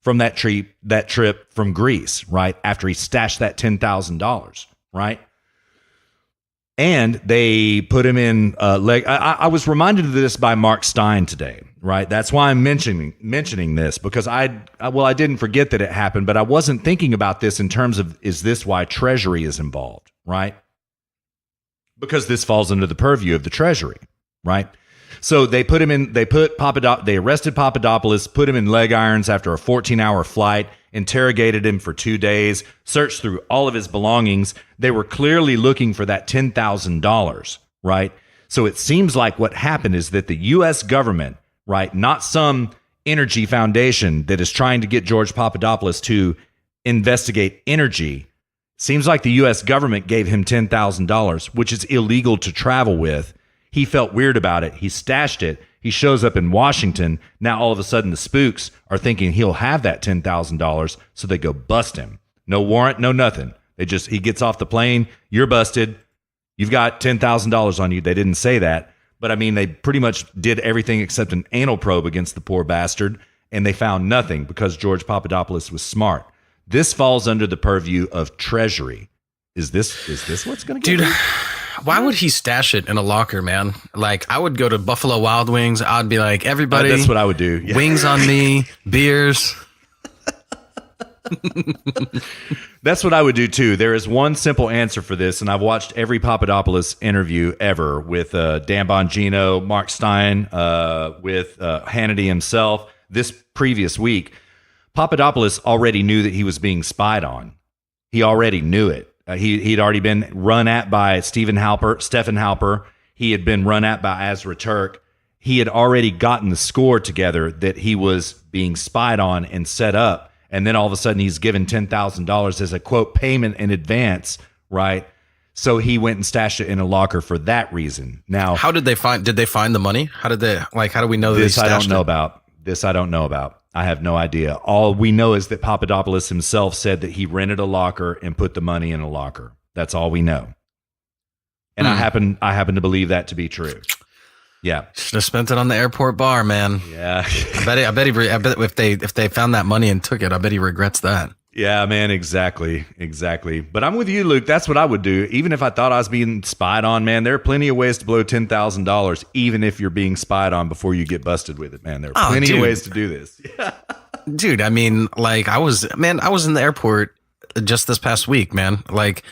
from that trip from Greece, right? After he stashed that $10,000, right? And they put him in leg. I was reminded of this by Mark Stein today, right? That's why I'm mentioning this, because I didn't forget that it happened, but I wasn't thinking about this in terms of, is this why Treasury is involved, right? Because this falls under the purview of the Treasury, right? So they arrested Papadopoulos, put him in leg irons after a 14-hour flight, interrogated him for 2 days, searched through all of his belongings. They were clearly looking for that $10,000, right? So it seems like what happened is that the U.S. government, right, not some energy foundation that is trying to get George Papadopoulos to investigate energy, seems like the U.S. government gave him $10,000, which is illegal to travel with. He felt weird about it. He stashed it. He shows up in Washington. Now, all of a sudden, the spooks are thinking he'll have that $10,000, so they go bust him. No warrant, no nothing. He gets off the plane. You're busted. You've got $10,000 on you. They didn't say that, but I mean, they pretty much did everything except an anal probe against the poor bastard, and they found nothing because George Papadopoulos was smart. This falls under the purview of Treasury. Is this what's going to get? Dude, why would he stash it in a locker, man? Like, I would go to Buffalo Wild Wings. I'd be like, everybody. That's what I would do. Yeah. Wings on me, beers. That's what I would do too. There is one simple answer for this, and I've watched every Papadopoulos interview ever with Dan Bongino, Mark Stein, with Hannity himself this previous week. Papadopoulos already knew that he was being spied on. He already knew it. He'd already been run at by Stephen Halper. He had been run at by Azra Turk. He had already gotten the score together that he was being spied on and set up. And then all of a sudden he's given $10,000 as a quote payment in advance, right? So he went and stashed it in a locker for that reason. Now, did they find the money? How do we know that this? They I don't stashed know it? about. This I don't know about. I have no idea. All we know is that Papadopoulos himself said that he rented a locker and put the money in a locker. That's all we know. And I happen to believe that to be true. Yeah. Should have spent it on the airport bar, man. Yeah. I bet if they found that money and took it, I bet he regrets that. Yeah, man, exactly. But I'm with you, Luke. That's what I would do. Even if I thought I was being spied on, man, there are plenty of ways to blow $10,000, even if you're being spied on before you get busted with it, man. There are plenty of ways to do this. Dude, I mean, like, I was in the airport just this past week, man. Like,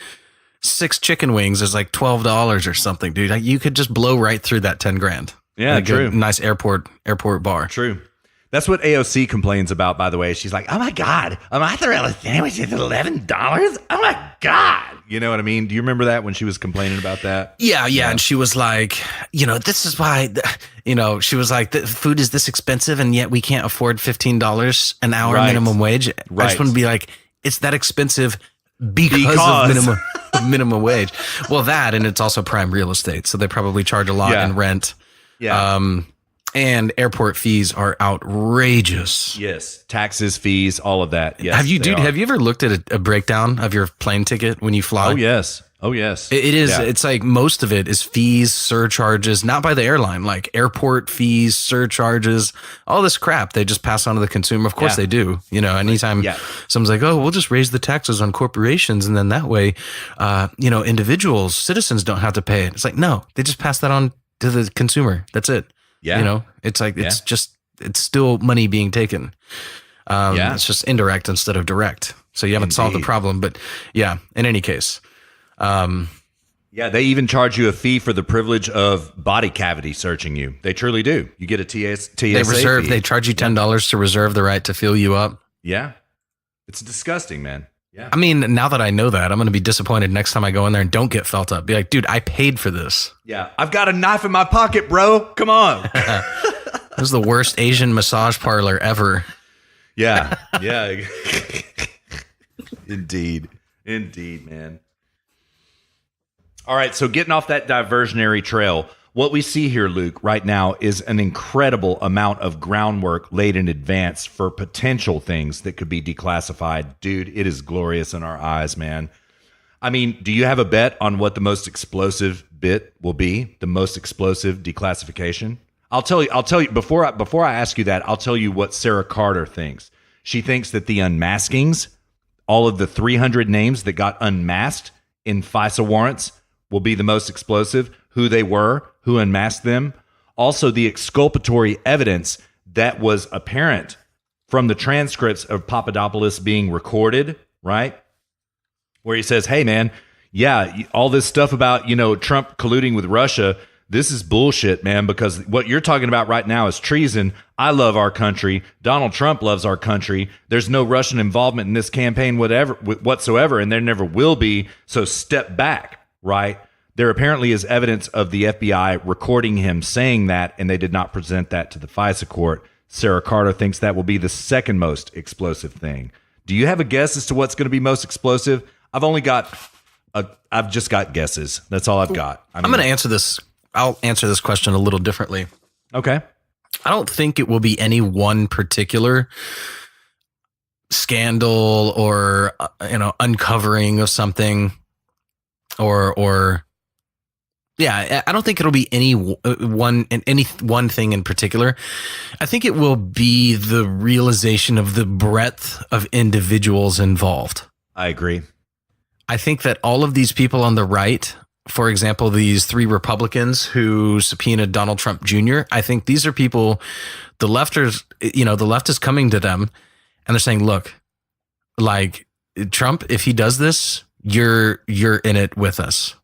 6 chicken wings is like $12 or something, dude. Like, you could just blow right through that 10 grand. Yeah, like true. A nice airport bar. True. That's what AOC complains about, by the way. She's like, oh my God, a mozzarella sandwich is $11? Oh my God. You know what I mean? Do you remember that when she was complaining about that? Yeah. And she was like, this is why, she was like, the food is this expensive and yet we can't afford $15 an hour minimum wage. Right. I just want to be like, it's that expensive because of minimum wage. Well, that, and it's also prime real estate. So they probably charge a lot in rent. Yeah. And airport fees are outrageous. Yes. Taxes, fees, all of that. Yes. Have you ever looked at a breakdown of your plane ticket when you fly? Oh, yes. It is. Yeah. It's like most of it is fees, surcharges, not by the airline, like airport fees, surcharges, all this crap. They just pass on to the consumer. Of course they do. Anytime someone's like, oh, we'll just raise the taxes on corporations. And then that way, individuals, citizens don't have to pay it. It's like, no, they just pass that on to the consumer. That's it. Yeah. It's like, it's still money being taken. It's just indirect instead of direct. So you haven't solved the problem, but in any case. They even charge you a fee for the privilege of body cavity searching you. They truly do. You get a TSA fee. They charge you $10 to reserve the right to fill you up. Yeah. It's disgusting, man. Yeah. I mean, now that I know that, I'm going to be disappointed next time I go in there and don't get felt up. Be like, dude, I paid for this. Yeah. I've got a knife in my pocket, bro. Come on. This is the worst Asian massage parlor ever. Yeah. Yeah. Indeed, man. All right. So getting off that diversionary trail, what we see here, Luke, right now is an incredible amount of groundwork laid in advance for potential things that could be declassified. Dude, it is glorious in our eyes, man. I mean, do you have a bet on what the most explosive bit will be? The most explosive declassification? I'll tell you before I ask you that, I'll tell you what Sarah Carter thinks. She thinks that the unmaskings, all of the 300 names that got unmasked in FISA warrants, will be the most explosive, who they were, who unmasked them. Also, the exculpatory evidence that was apparent from the transcripts of Papadopoulos being recorded, right? Where he says, hey, man, yeah, all this stuff about, Trump colluding with Russia, this is bullshit, man, because what you're talking about right now is treason. I love our country. Donald Trump loves our country. There's no Russian involvement in this campaign whatsoever, and there never will be. So step back, right? There apparently is evidence of the FBI recording him saying that, and they did not present that to the FISA court. Sarah Carter thinks that will be the second most explosive thing. Do you have a guess as to what's going to be most explosive? I've just got guesses. That's all I've got. I'm going to answer this. I'll answer this question a little differently. Okay. I don't think it will be any one particular scandal or uncovering of something or yeah, I don't think it'll be any one thing in particular. I think it will be the realization of the breadth of individuals involved. I agree. I think that all of these people on the right, for example, these 3 Republicans who subpoenaed Donald Trump Jr., I think these are people, the left is coming to them and they're saying, look, like Trump, if he does this, you're in it with us.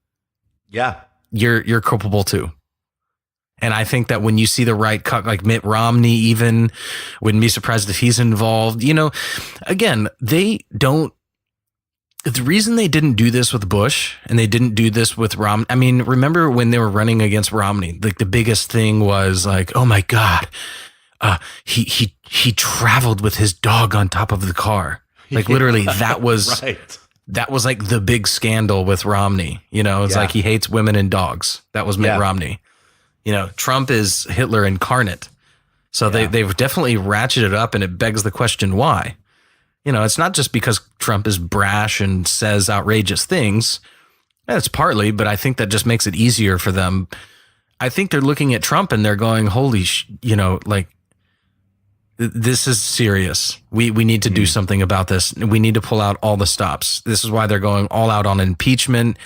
Yeah. You're culpable too. And I think that when you see the right, like Mitt Romney, even wouldn't be surprised if he's involved. Again, they don't. The reason they didn't do this with Bush and they didn't do this with Romney. I mean, remember when they were running against Romney? Like the biggest thing was like, oh my God, he traveled with his dog on top of the car. Like literally, that was right. That was like the big scandal with Romney. It's like he hates women and dogs. That was Mitt Romney. Trump is Hitler incarnate. So they've definitely ratcheted up, and it begs the question why. It's not just because Trump is brash and says outrageous things. That's partly, but I think that just makes it easier for them. I think they're looking at Trump and they're going, holy, this is serious. We need to do something about this. We need to pull out all the stops. This is why they're going all out on impeachment.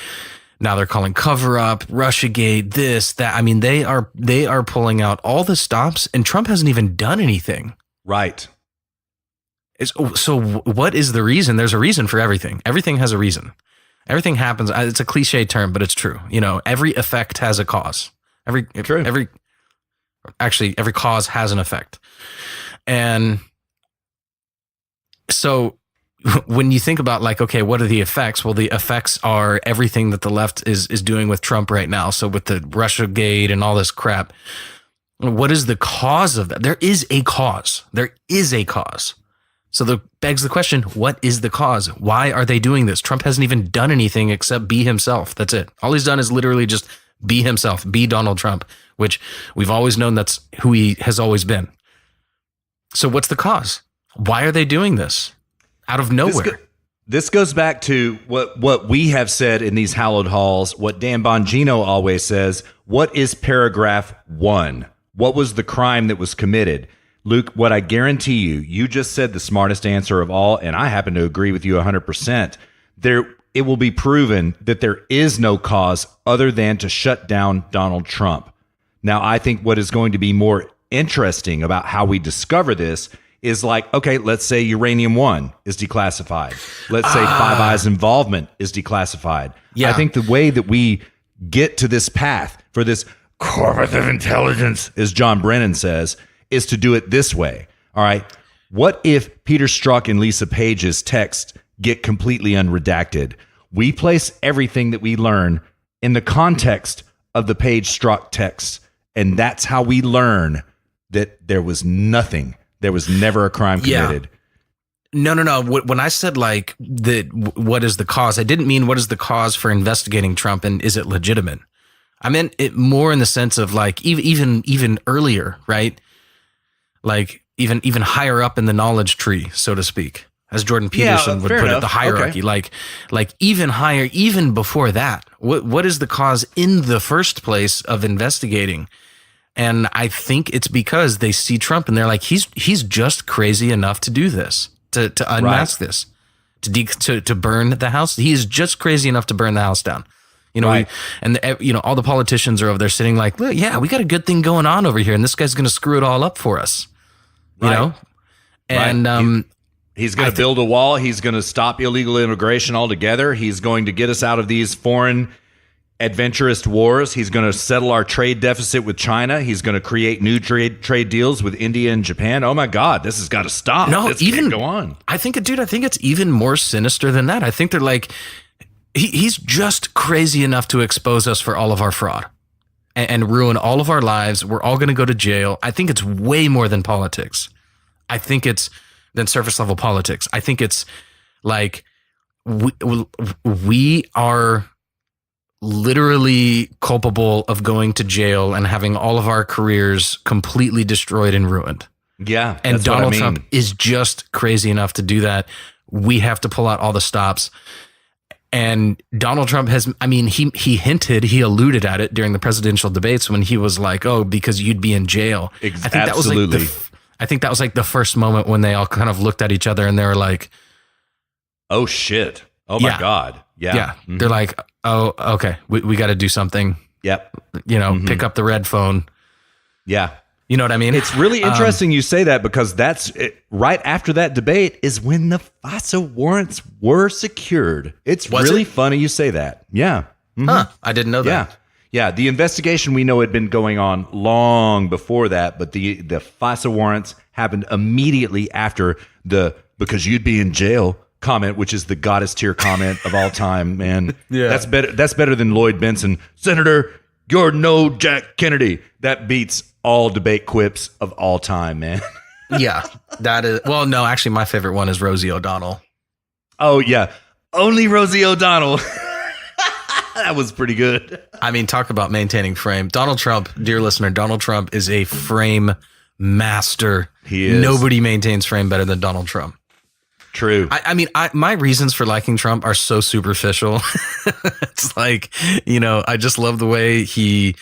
Now they're calling cover up, Russiagate, this, that. I mean, they are pulling out all the stops, and Trump hasn't even done anything. Right. So what is the reason? There's a reason for everything. Everything has a reason. Everything happens. It's a cliche term, but it's true. Every effect has a cause. Every cause has an effect. And so when you think about like, okay, what are the effects? Well, the effects are everything that the left is doing with Trump right now. So with the Russiagate and all this crap, what is the cause of that? There is a cause. So that begs the question, what is the cause? Why are they doing this? Trump hasn't even done anything except be himself. That's it. All he's done is literally just be himself, be Donald Trump, which we've always known that's who he has always been. So what's the cause? Why are they doing this out of nowhere? This goes back to what we have said in these hallowed halls, what Dan Bongino always says. What is paragraph 1? What was the crime that was committed? Luke, what I guarantee you just said the smartest answer of all, and I happen to agree with you 100%. It will be proven that there is no cause other than to shut down Donald Trump. Now, I think what is going to be more interesting about how we discover this is like, okay, let's say Uranium One is declassified. Let's say Five Eyes involvement is declassified. Yeah. I think the way that we get to this path for this corpus of intelligence, as John Brennan says, is to do it this way. All right. What if Peter Strzok and Lisa Page's texts get completely unredacted? We place everything that we learn in the context of the Page-Strzok texts, and that's how we learn that there was nothing. There was never a crime committed. No. When I said like what is the cause, I didn't mean what is the cause for investigating Trump and is it legitimate? I meant it more in the sense of like even earlier, right? Like even higher up in the knowledge tree, so to speak, as Jordan Peterson would put it, the hierarchy, like even higher, even before that. What is the cause in the first place of investigating? And I think it's because they see Trump and they're like, he's just crazy enough to do this, to unmask this, to burn the house. He is just crazy enough to burn the house down. You know, Right. all the politicians are over there sitting like, look, yeah, we got a good thing going on over here, and this guy's going to screw it all up for us. You Right. know, and he's going to build a wall. He's going to stop illegal immigration altogether. He's going to get us out of these foreign adventurous wars. He's going to settle our trade deficit with China. He's going to create new trade deals with India and Japan. Oh my God, this has got to stop. No, this even can't go on. I think it's even more sinister than that. I think they're like, he's just crazy enough to expose us for all of our fraud and ruin all of our lives. We're all going to go to jail. I think it's way more than politics. I think it's than surface level politics. I think it's like we are literally culpable of going to jail and having all of our careers completely destroyed and ruined. Yeah. And that's what I Donald mean. Trump is just crazy enough to do that. We have to pull out all the stops. And Donald Trump has, I mean, he alluded at it during the presidential debates when he was like, oh, because you'd be in jail. I think that was Absolutely. like the first moment when they all kind of looked at each other and they were like, Oh shit. Oh my Yeah. God. Yeah. yeah, Mhm. they're like, oh, okay, we got to do something, Yep. pick up the red phone. Yeah. You know what I mean? It's really interesting you say that because that's right after that debate is when the FISA warrants were secured. It's Was really it? funny you say that. Yeah. Huh, I didn't know Yeah. that. Yeah. The investigation we know had been going on long before that, but the FISA warrants happened immediately after the because you'd be in jail comment, which is the goddess tier comment of all time, man. Yeah. That's better than Lloyd Benson. Senator, you're no Jack Kennedy. That beats all debate quips of all time, man. Yeah, that is. Well, no, actually, my favorite one is Rosie O'Donnell. Oh yeah. Only Rosie O'Donnell. That was pretty good. I mean, talk about maintaining frame. Donald Trump, dear listener, Donald Trump is a frame master. He is. Nobody maintains frame better than Donald Trump. True. I mean, my reasons for liking Trump are so superficial. It's like, I just love the way his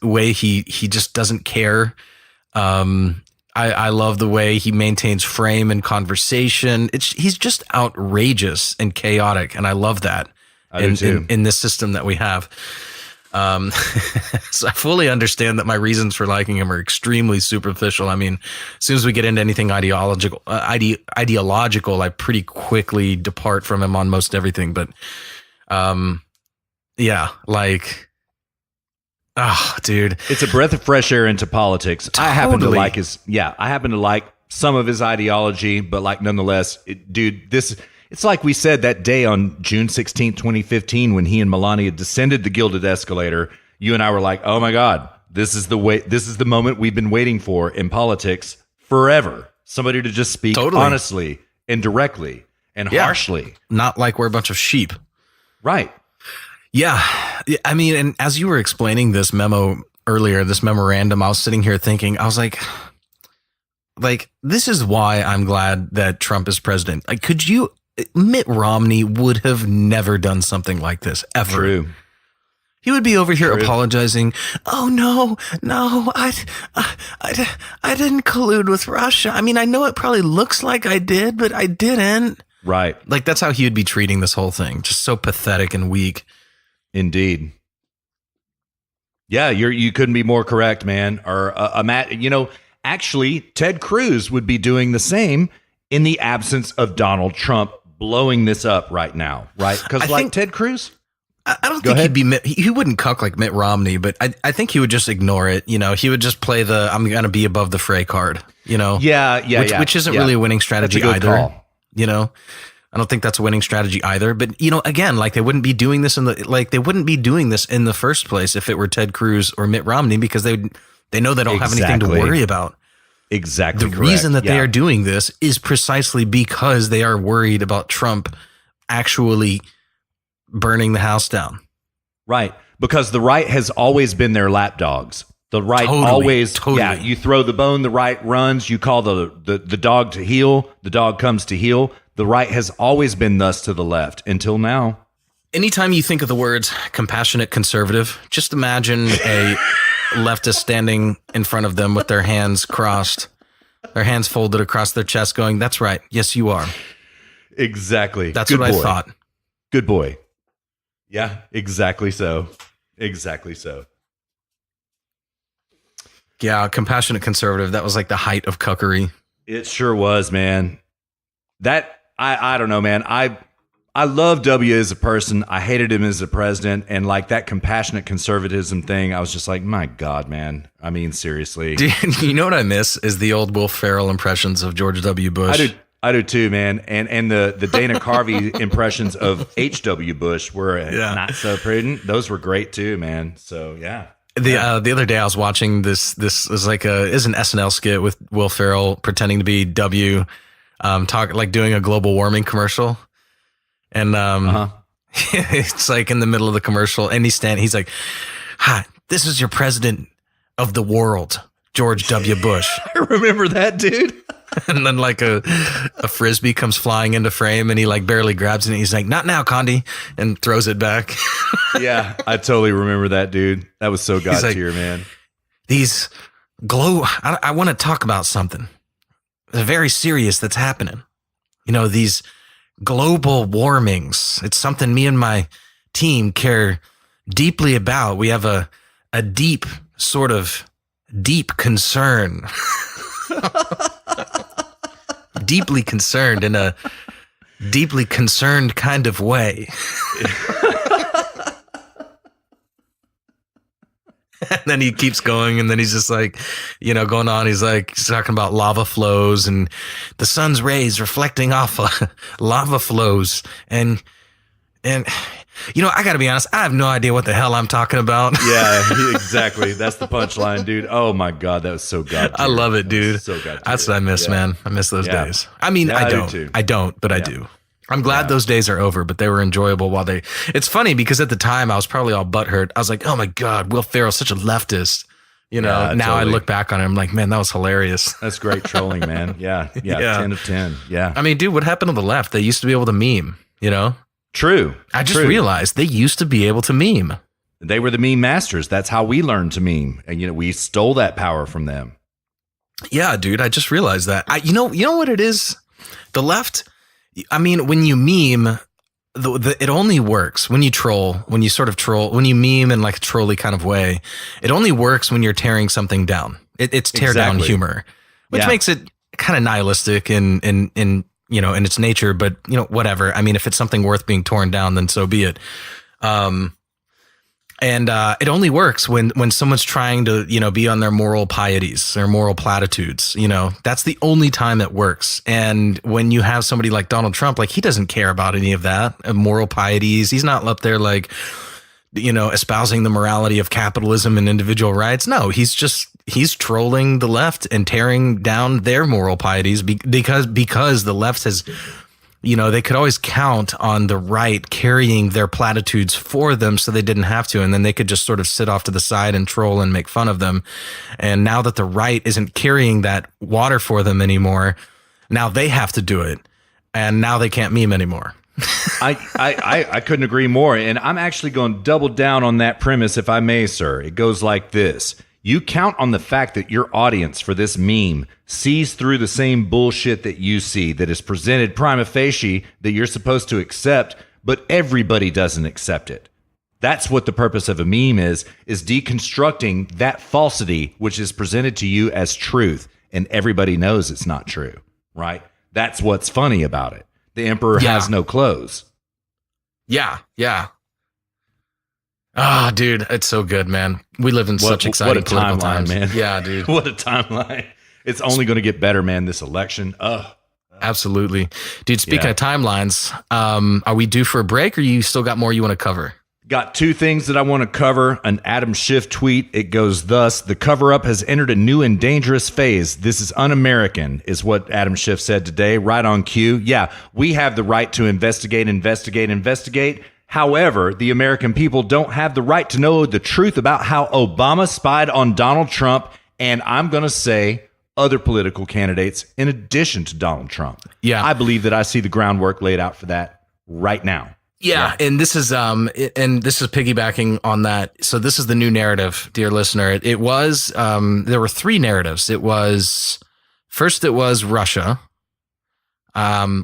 way he just doesn't care. I love the way he maintains frame and conversation. He's just outrageous and chaotic, and I love that. I do too. In this system that we have. So I fully understand that my reasons for liking him are extremely superficial. I mean, as soon as we get into anything ideological, I pretty quickly depart from him on most everything. But, yeah, like, dude, It's a breath of fresh air into politics. I happen to Totally. like I happen to like some of his ideology, but like nonetheless, it's like we said that day on June 16th, 2015, when he and Melania descended the gilded escalator. You and I were like, oh my God, this is the moment we've been waiting for in politics forever. Somebody to just speak Totally. honestly and directly and Yeah. harshly. not like we're a bunch of sheep. Right. Yeah. I mean, and as you were explaining this memo earlier, this memorandum, I was sitting here thinking, I was like, this is why I'm glad that Trump is president. Like, Mitt Romney would have never done something like this ever. True. He would be over here True. apologizing. Oh no, I didn't collude with Russia. I mean, I know it probably looks like I did, but I didn't. Right. Like, that's how he would be treating this whole thing. Just so pathetic and weak. Indeed. Yeah, you couldn't be more correct, man. Or actually, Ted Cruz would be doing the same in the absence of Donald Trump blowing this up right now, right? Because I like think- Ted Cruz, I don't Go think ahead. he wouldn't cuck like Mitt Romney, but I think he would just ignore it. He would just play the I'm going to be above the fray card, which isn't really a winning strategy That's a good either. call. I don't think that's a winning strategy either. But again, like they wouldn't be doing this in the first place if it were Ted Cruz or Mitt Romney, because they know they don't have anything to Exactly. worry about. Exactly. The correct. reason that they Yeah. are doing this is precisely because they are worried about Trump actually burning the house down. Right. Because the right has always been their lapdogs. The right Totally. yeah, you throw the bone, the right runs, you call the dog to heel, the dog comes to heel. The right has always been thus to the left until now. Anytime you think of the words compassionate conservative, just imagine a leftist standing in front of them with their hands crossed, their hands folded across their chest going, that's right. Yes, you are. Exactly. That's Good what boy. I thought. Good boy. Yeah, exactly so. Exactly so. Yeah, compassionate conservative. That was like the height of cuckery. It sure was, man. That I don't know, man. I love W as a person. I hated him as a president, and like that compassionate conservatism thing, I was just like, my God, man. I mean, seriously. Dude, you know what I miss is the old Will Ferrell impressions of George W. Bush. I do too, man. And the Dana Carvey impressions of H.W. Bush were not so prudent. Those were great too, man. So yeah. The other day I was watching this is like an SNL skit with Will Ferrell pretending to be W, doing a global warming commercial. And it's like in the middle of the commercial, and he's like, "Hi, this is your president of the world, George W. Bush." I remember that, dude. And then like a frisbee comes flying into frame, and he like barely grabs it, and he's like, "Not now, Condi," and throws it back. Yeah, I totally remember that, dude. That was so God tier, man. These I want to talk about something very serious that's happening. You know, these global warmings. It's something me and my team care deeply about. We have a deep concern. Deeply concerned in a deeply concerned kind of way. And then he keeps going, and then he's just like, going on. He's talking about lava flows and the sun's rays reflecting off lava flows. And I got to be honest, I have no idea what the hell I'm talking about. Yeah, exactly. That's the punchline, dude. Oh my God, that was so God tier. I love it, dude. So God tier. That's what I miss, man. I miss those days. I mean, I don't, but I do. I'm glad those days are over, but they were enjoyable while it's funny because at the time I was probably all butthurt. I was like, oh my God, Will Ferrell's such a leftist. Now totally. I look back on it, I'm like, man, that was hilarious. That's great trolling, man. Yeah. 10 of 10. Yeah. I mean, dude, what happened to the left? They used to be able to meme, True. I just realized they used to be able to meme. They were the meme masters. That's how we learned to meme. And, we stole that power from them. Yeah, dude, I just realized that. You know what it is? The left, I mean, when you meme, it only works when you troll, when you meme in like a trolly kind of way. It only works when you're tearing something down. It's tear down humor, which makes it kind of nihilistic in its nature, but whatever. I mean, if it's something worth being torn down, then so be it. And it only works when someone's trying to, be on their moral pieties, their moral platitudes, that's the only time it works. And when you have somebody like Donald Trump, like he doesn't care about any of that moral pieties. He's not up there like, espousing the morality of capitalism and individual rights. No, he's trolling the left and tearing down their moral pieties because the left has, they could always count on the right carrying their platitudes for them so they didn't have to. And then they could just sort of sit off to the side and troll and make fun of them. And now that the right isn't carrying that water for them anymore, now they have to do it. And now they can't meme anymore. I couldn't agree more. And I'm actually going to double down on that premise, if I may, sir. It goes like this. You count on the fact that your audience for this meme sees through the same bullshit that you see, that is presented prima facie, that you're supposed to accept, but everybody doesn't accept it. That's what the purpose of a meme is deconstructing that falsity which is presented to you as truth, and everybody knows it's not true, right? That's what's funny about it. The emperor has no clothes. Yeah. Ah, dude, it's so good, man. We live in such exciting political times, man. Yeah, dude. What a timeline. It's only going to get better, man, this election. Absolutely. Dude, speaking of timelines, are we due for a break, or you still got more you want to cover? Got two things that I want to cover. An Adam Schiff tweet. It goes thus: the cover-up has entered a new and dangerous phase. This is un-American, is what Adam Schiff said today, right on cue. Yeah, we have the right to investigate. However, the American people don't have the right to know the truth about how Obama spied on Donald Trump, and I'm going to say other political candidates in addition to Donald Trump. Yeah. I believe that I see the groundwork laid out for that right now. Yeah, and this is piggybacking on that. So this is the new narrative, dear listener. It was there were three narratives. It was Russia.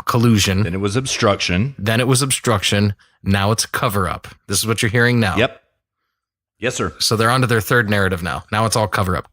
collusion. Then it was obstruction. Then it was obstruction. Now it's cover up. This is what you're hearing now. Yep. Yes, sir. So they're on to their third narrative now. Now it's all cover up,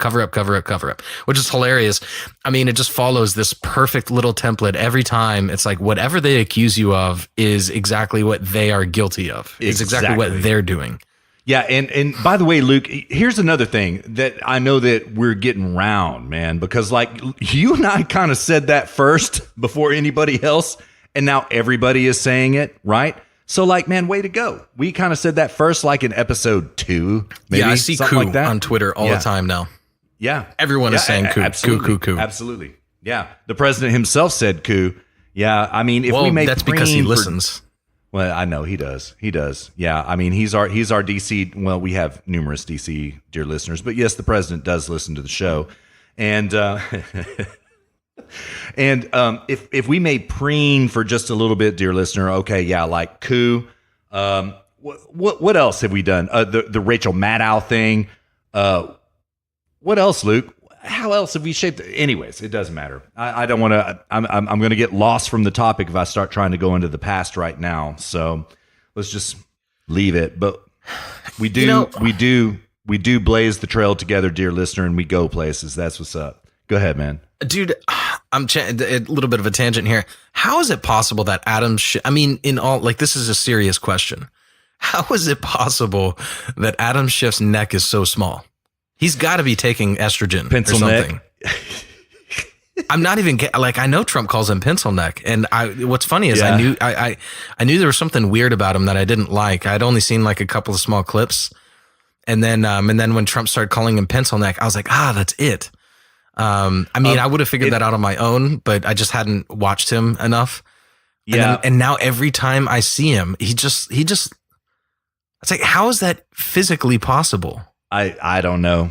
which is hilarious. I mean, it just follows this perfect little template every time. It's like whatever they accuse you of is exactly what they are guilty of. It's exactly what they're doing. Yeah, and by the way, Luke, here's another thing that I know that we're getting round, man, because like you and I kind of said that first before anybody else, and now everybody is saying it, right? So like, man, way to go. We kind of said that first, like in episode 2, maybe. Yeah, I see something coup like that on Twitter all the time now. Yeah. Everyone is saying coup, absolutely, coup. Absolutely. Yeah. The president himself said coup. Yeah. I mean, if we may that's because he listens. Well, I know he does. He does. Yeah. I mean, he's our DC. Well, we have numerous DC dear listeners, but yes, the president does listen to the show. And, and if we may preen for just a little bit, dear listener, okay, yeah, like coup. What else have we done? The Rachel Maddow thing. What else, Luke? How else have we shaped it? Anyways, it doesn't matter. I don't want to. I'm going to get lost from the topic if I start trying to go into the past right now. So let's just leave it. But we do blaze the trail together, dear listener, and we go places. That's what's up. Go ahead, man. Dude, a little bit of a tangent here. How is it possible that Adam this is a serious question. How is it possible that Adam Schiff's neck is so small? He's got to be taking estrogen pencil or something. Neck. I'm not even I know Trump calls him pencil neck, and what's funny is I knew there was something weird about him that I didn't like. I'd only seen like a couple of small clips, and then when Trump started calling him pencil neck, I was like, that's it. I would have figured that out on my own, but I just hadn't watched him enough. Yeah. And now every time I see him, he just, it's like, how is that physically possible? I don't know.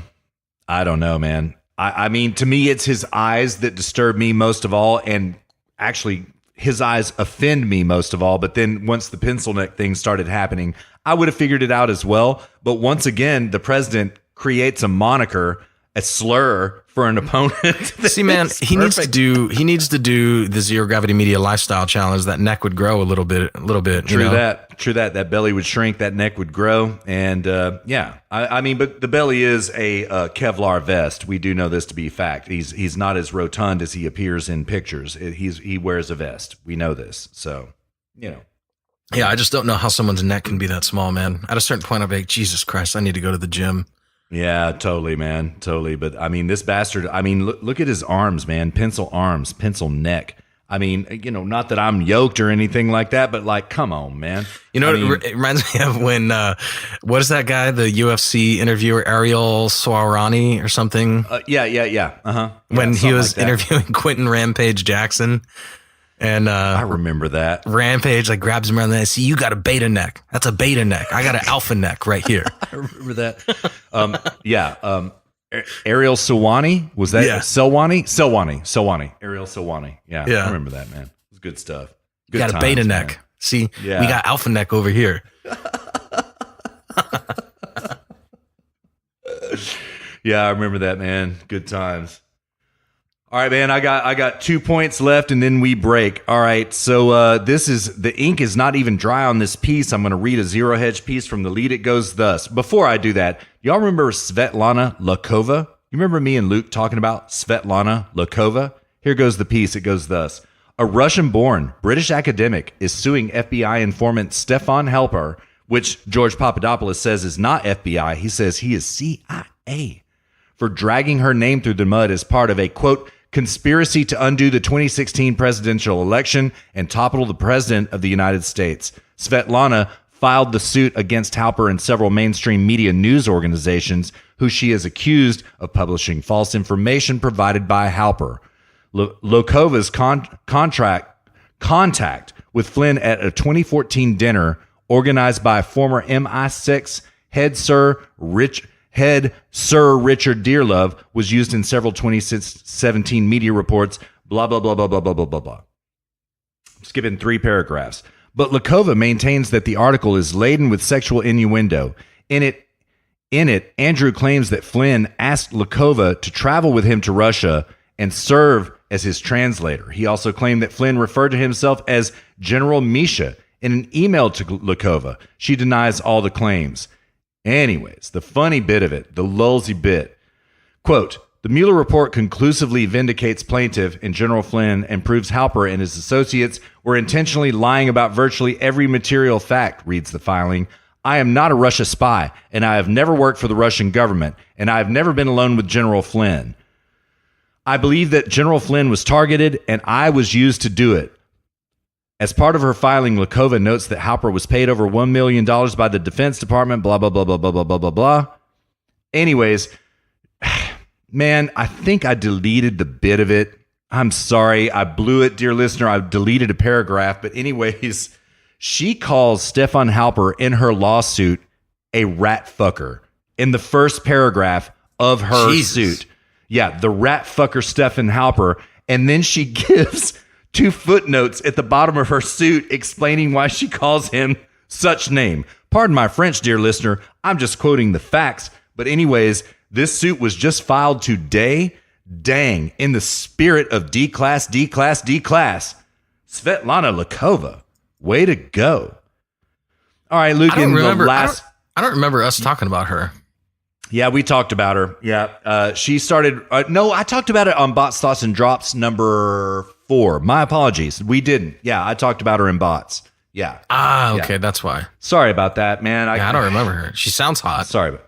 I don't know, man. I mean, to me, it's his eyes that disturb me most of all. And actually, his eyes offend me most of all. But then once the pencil neck thing started happening, I would have figured it out as well. But once again, the president creates a moniker, a slur for an opponent. See, man, he needs to do the zero gravity media lifestyle challenge. That neck would grow a little bit. True that. That belly would shrink. That neck would grow. And I mean, but the belly is a Kevlar vest. We do know this to be fact. He's not as rotund as he appears in pictures. He wears a vest. We know this. So, Yeah, I just don't know how someone's neck can be that small, man. At a certain point, I'll be like, Jesus Christ, I need to go to the gym. Yeah, totally, man. Totally. But I mean, this bastard, look at his arms, man. Pencil arms, pencil neck. I mean, not that I'm yoked or anything like that, but like, come on, man. It reminds me of when, what is that guy, the UFC interviewer, Ariel Swarani or something? Yeah. Uh-huh. When he was interviewing Quentin Rampage Jackson. And I remember that. Rampage grabs him around the neck. See, you got a beta neck. That's a beta neck. I got an alpha neck right here. I remember that. Ariel Sawani, was that? Yeah. Selwani. Ariel Sawani. Yeah. I remember that, man. It was good stuff. Good you got times, a beta man. neck. See, we got alpha neck over here. Yeah, I remember that, man. Good times. All right, man, I got 2 points left and then we break. All right, so the ink is not even dry on this piece. I'm going to read a Zero Hedge piece from the lead. It goes thus. Before I do that, y'all remember Svetlana Lakova? You remember me and Luke talking about Svetlana Lakova? Here goes the piece. It goes thus. A Russian-born British academic is suing FBI informant Stefan Halper, which George Papadopoulos says is not FBI. He says he is CIA, for dragging her name through the mud as part of a, quote, conspiracy to undo the 2016 presidential election and topple the president of the United States. Svetlana filed the suit against Halper and several mainstream media news organizations who she is accused of publishing false information provided by Halper. Lokova's contact with Flynn at a 2014 dinner organized by former MI6 head Sir Richard Dearlove was used in several 2017 media reports, blah, blah, blah, blah, blah, blah, blah, blah, blah. Skipping 3 paragraphs. But Lakova maintains that the article is laden with sexual innuendo. In it, Andrew claims that Flynn asked Lakova to travel with him to Russia and serve as his translator. He also claimed that Flynn referred to himself as General Misha in an email to Lakova. She denies all the claims. Anyways, the funny bit of it, the lulsy bit, quote, the Mueller report conclusively vindicates plaintiff and General Flynn and proves Halper and his associates were intentionally lying about virtually every material fact, reads the filing. I am not a Russia spy, and I have never worked for the Russian government, and I have never been alone with General Flynn. I believe that General Flynn was targeted, and I was used to do it. As part of her filing, Lakova notes that Halper was paid over $1 million by the Defense Department, blah, blah, blah, blah, blah, blah, blah, blah, blah. Anyways, man, I think I deleted the bit of it. I'm sorry. I blew it, dear listener. I deleted a paragraph. But anyways, she calls Stefan Halper in her lawsuit a rat fucker in the first paragraph of her suit. Yeah, the rat fucker Stefan Halper. And then she gives 2 footnotes at the bottom of her suit explaining why she calls him such name. Pardon my French, dear listener. I'm just quoting the facts. But anyways, this suit was just filed today. Dang, in the spirit of D-class. Svetlana Lakova, way to go. All right, Luke, I don't remember us talking about her. Yeah, we talked about her. Yeah, she started. No, I talked about it on Bots, Thoughts, and Drops number 4. My apologies. We didn't. Yeah, I talked about her in Bots. Yeah. Okay, that's why. Sorry about that, man. I don't remember her. She sounds hot. Sorry, but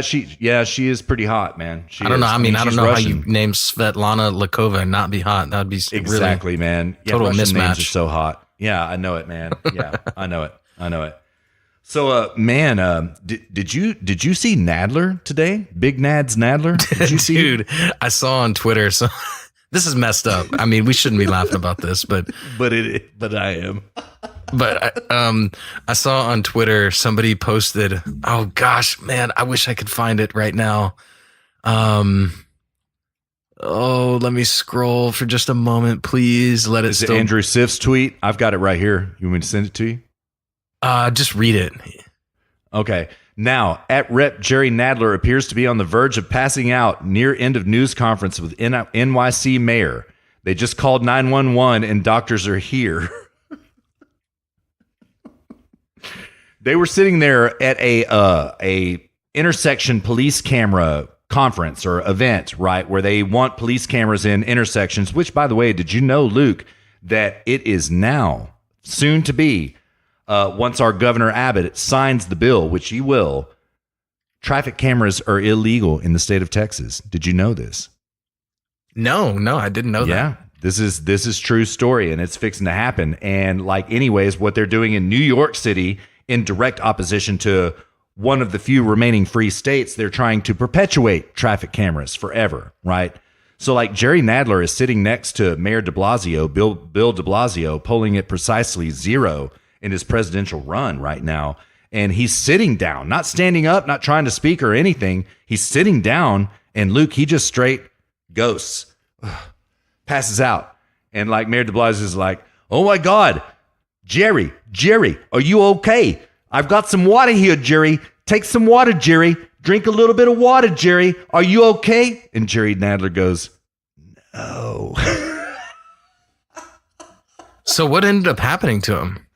she is pretty hot, man. I don't know. I mean, I don't know Russian. How you name Svetlana Lakova and not be hot. That would be exactly, really man. Yeah, total Russian mismatch. Names are so hot. Yeah, I know it, man. Yeah, I know it. So, man, did you see Nadler today? Big Nads Nadler? Did you see? Dude, I saw on Twitter. So this is messed up. I mean, we shouldn't be laughing about this, but I am. But I saw on Twitter somebody posted. Oh gosh, man, I wish I could find it right now. Let me scroll for just a moment, please. Is it Andrew Siff's tweet? I've got it right here. You want me to send it to you? Just read it. Okay. Now, at Rep. Jerry Nadler appears to be on the verge of passing out near end of news conference with NYC mayor. They just called 911 and doctors are here. They were sitting there at a intersection police camera conference or event, right, where they want police cameras in intersections, which, by the way, did you know, Luke, that it is now soon to be, once our Governor Abbott signs the bill, which he will, traffic cameras are illegal in the state of Texas. Did you know this? No, I didn't know that. Yeah, this is true story, and it's fixing to happen. And anyways, what they're doing in New York City, in direct opposition to one of the few remaining free states, they're trying to perpetuate traffic cameras forever, right? So Jerry Nadler is sitting next to Mayor de Blasio, Bill de Blasio, polling at precisely 0 in his presidential run right now. And he's sitting down, not standing up, not trying to speak or anything. He's sitting down, and Luke, he just straight ghosts, passes out. And Mayor de Blasio is like, oh my God, Jerry, are you okay? I've got some water here, Jerry. Take some water, Jerry. Drink a little bit of water, Jerry. Are you okay? And Jerry Nadler goes, no. So what ended up happening to him?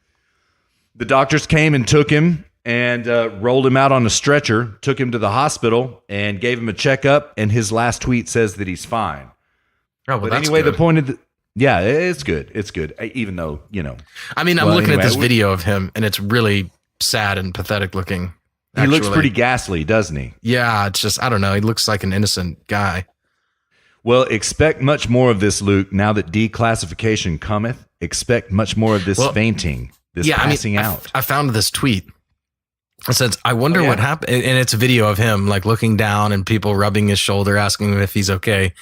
The doctors came and took him and rolled him out on a stretcher, took him to the hospital and gave him a checkup. And his last tweet says that he's fine. Oh, well, but anyway, the point of yeah, it's good. It's good. Even though, I mean, I'm looking at this video of him and it's really sad and pathetic looking. He looks pretty ghastly, doesn't he? Yeah, it's just, I don't know. He looks like an innocent guy. Well, expect much more of this, Luke. Now that declassification cometh, expect much more of this fainting, this passing out. I found this tweet. It says, I wonder what happened. And it's a video of him looking down and people rubbing his shoulder, asking him if he's okay.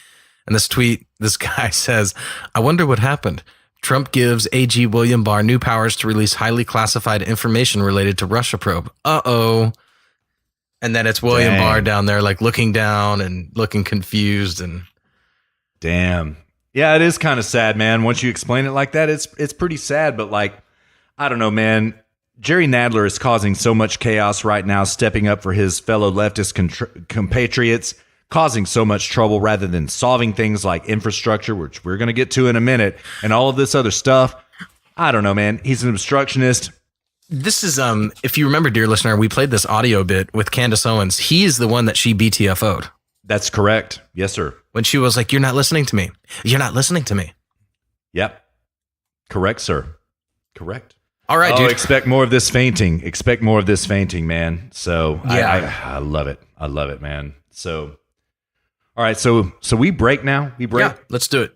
And this tweet, this guy says, I wonder what happened. Trump gives AG William Barr new powers to release highly classified information related to Russia probe. Uh-oh. And then it's William Barr down there looking down and looking confused. And damn. Yeah, it is kind of sad, man. Once you explain it like that, it's pretty sad. But I don't know, man. Jerry Nadler is causing so much chaos right now, stepping up for his fellow leftist compatriots, causing so much trouble rather than solving things like infrastructure, which we're going to get to in a minute, and all of this other stuff. I don't know, man. He's an obstructionist. This is, if you remember, dear listener, we played this audio bit with Candace Owens. He is the one that she BTFO'd. That's correct. Yes, sir. When she was like, "You're not listening to me. You're not listening to me." Yep. Correct, sir. Correct. All right, dude. Expect more of this fainting. Expect more of this fainting, man. So Yeah. I love it. I love it, man. So, all right. So we break now. We break. Yeah, let's do it.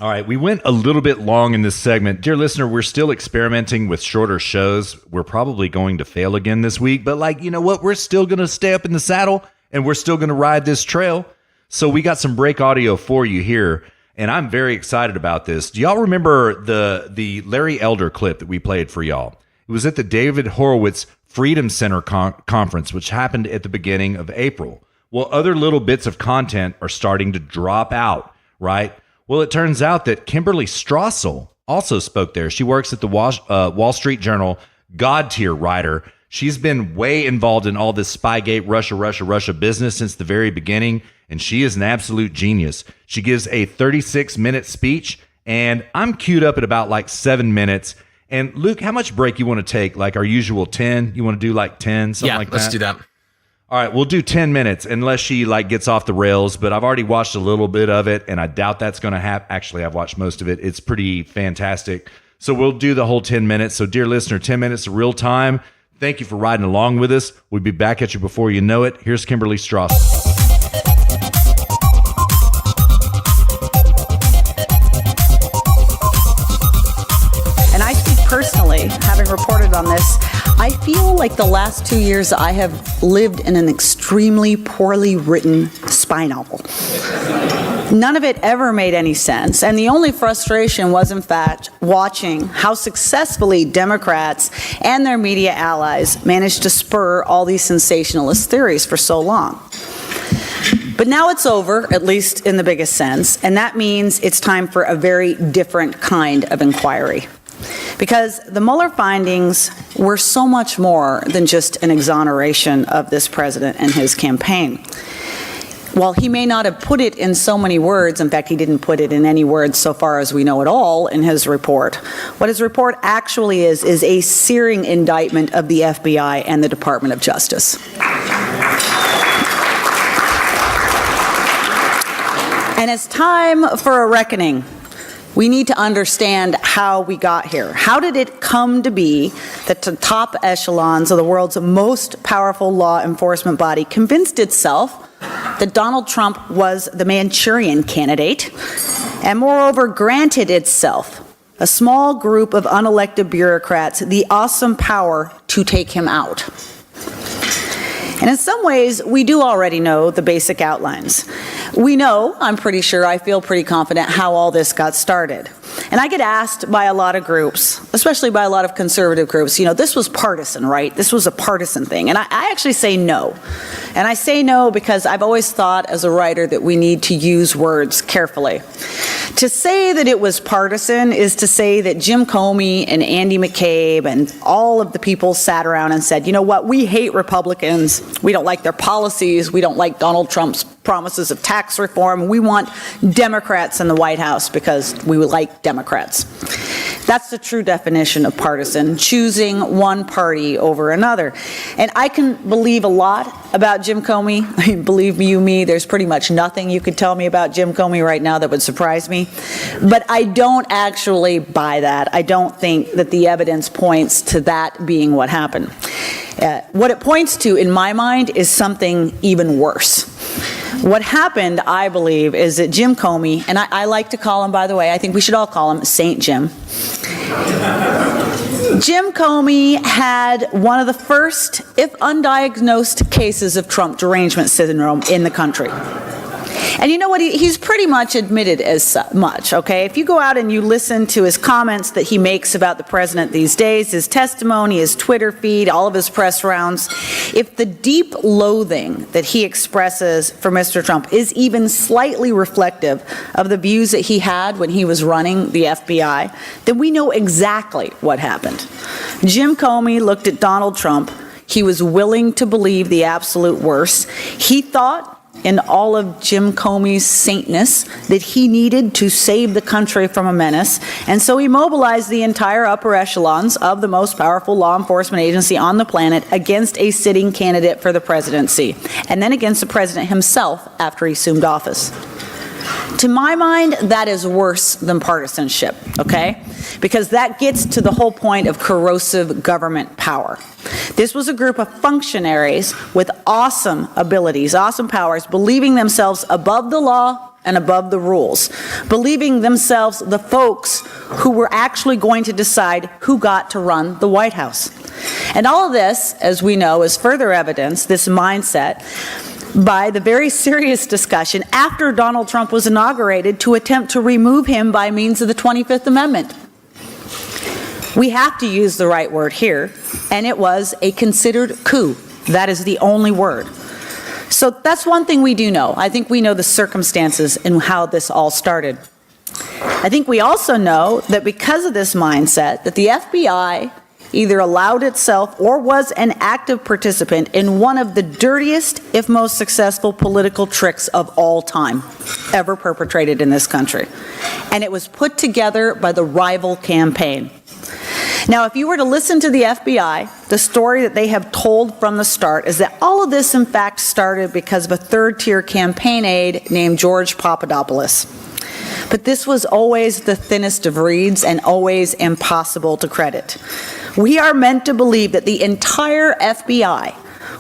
All right. We went a little bit long in this segment. Dear listener, we're still experimenting with shorter shows. We're probably going to fail again this week, but like, you know what? We're still going to stay up in the saddle and we're still going to ride this trail. So we got some break audio for you here, and I'm very excited about this. Do y'all remember the Larry Elder clip that we played for y'all? It was at the David Horowitz Freedom Center conference, which happened at the beginning of April. Well, other little bits of content are starting to drop out, right? Well, it turns out that Kimberly Strassel also spoke there. She works at the Wall Street Journal, God tier writer. She's been way involved in all this Spygate, Russia business since the very beginning, and she is an absolute genius. She gives a 36-minute speech, and I'm queued up at about like 7 minutes. And Luke, how much break you want to take? Like our usual 10? You want to do like 10, something like that? Let's do that. All right, we'll do 10 minutes unless she like gets off the rails, but I've already watched a little bit of it, and I doubt that's going to happen. Actually, I've watched most of it. It's pretty fantastic. So we'll do the whole 10 minutes. So dear listener, 10 minutes of real time. Thank you for riding along with us. We'll be back at you before you know it. Here's Kimberly Strassel. And I speak personally, having reported on this, I feel like the last 2 years I have lived in an extremely poorly written spy novel. None of it ever made any sense, and the only frustration was, in fact, watching how successfully Democrats and their media allies managed to spur all these sensationalist theories for so long. But now it's over, at least in the biggest sense, and that means it's time for a very different kind of inquiry. Because the Mueller findings were so much more than just an exoneration of this president and his campaign. While he may not have put it in so many words, in fact, he didn't put it in any words so far as we know at all in his report, what his report actually is a searing indictment of the FBI and the Department of Justice. And it's time for a reckoning. We need to understand how we got here. How did it come to be that the top echelons of the world's most powerful law enforcement body convinced itself that Donald Trump was the Manchurian candidate, and moreover granted itself, a small group of unelected bureaucrats, the awesome power to take him out? And in some ways, we do already know the basic outlines. We know, I'm pretty sure, I feel pretty confident how all this got started. And I get asked by a lot of groups, especially by a lot of conservative groups, this was partisan, right? This was a partisan thing. And I actually say no. And I say no because I've always thought as a writer that we need to use words carefully. To say that it was partisan is to say that Jim Comey and Andy McCabe and all of the people sat around and said, you know what, we hate Republicans. We don't like their policies. We don't like Donald Trump's promises of tax reform. We want Democrats in the White House because we like Democrats. That's the true definition of partisan, choosing one party over another. And I can believe a lot about Jim Comey. I mean, believe you me, there's pretty much nothing you could tell me about Jim Comey right now that would surprise me. But I don't actually buy that. I don't think that the evidence points to that being what happened. What it points to, in my mind, is something even worse. What happened, I believe, is that Jim Comey, and I like to call him, by the way, I think we should all call him Saint Jim. Jim Comey had one of the first, if undiagnosed, cases of Trump derangement syndrome in the country. And you know what? He's pretty much admitted as much, okay? If you go out and you listen to his comments that he makes about the president these days, his testimony, his Twitter feed, all of his press rounds, if the deep loathing that he expresses for Mr. Trump is even slightly reflective of the views that he had when he was running the FBI, then we know exactly what happened. Jim Comey looked at Donald Trump. He was willing to believe the absolute worst. He thought in all of Jim Comey's saintness that he needed to save the country from a menace, and so he mobilized the entire upper echelons of the most powerful law enforcement agency on the planet against a sitting candidate for the presidency, and then against the president himself after he assumed office. To my mind, that is worse than partisanship, okay? Because that gets to the whole point of corrosive government power. This was a group of functionaries with awesome abilities, awesome powers, believing themselves above the law and above the rules, believing themselves the folks who were actually going to decide who got to run the White House. And all of this, as we know, is further evidence, this mindset, by the very serious discussion after Donald Trump was inaugurated to attempt to remove him by means of the 25th Amendment. We have to use the right word here, and it was a considered coup. That is the only word. So that's one thing we do know. I think we know the circumstances and how this all started. I think we also know that because of this mindset, that the FBI either allowed itself or was an active participant in one of the dirtiest, if most successful, political tricks of all time ever perpetrated in this country. And it was put together by the rival campaign. Now, if you were to listen to the FBI, the story that they have told from the start is that all of this, in fact, started because of a third-tier campaign aide named George Papadopoulos. But this was always the thinnest of reeds and always impossible to credit. We are meant to believe that the entire FBI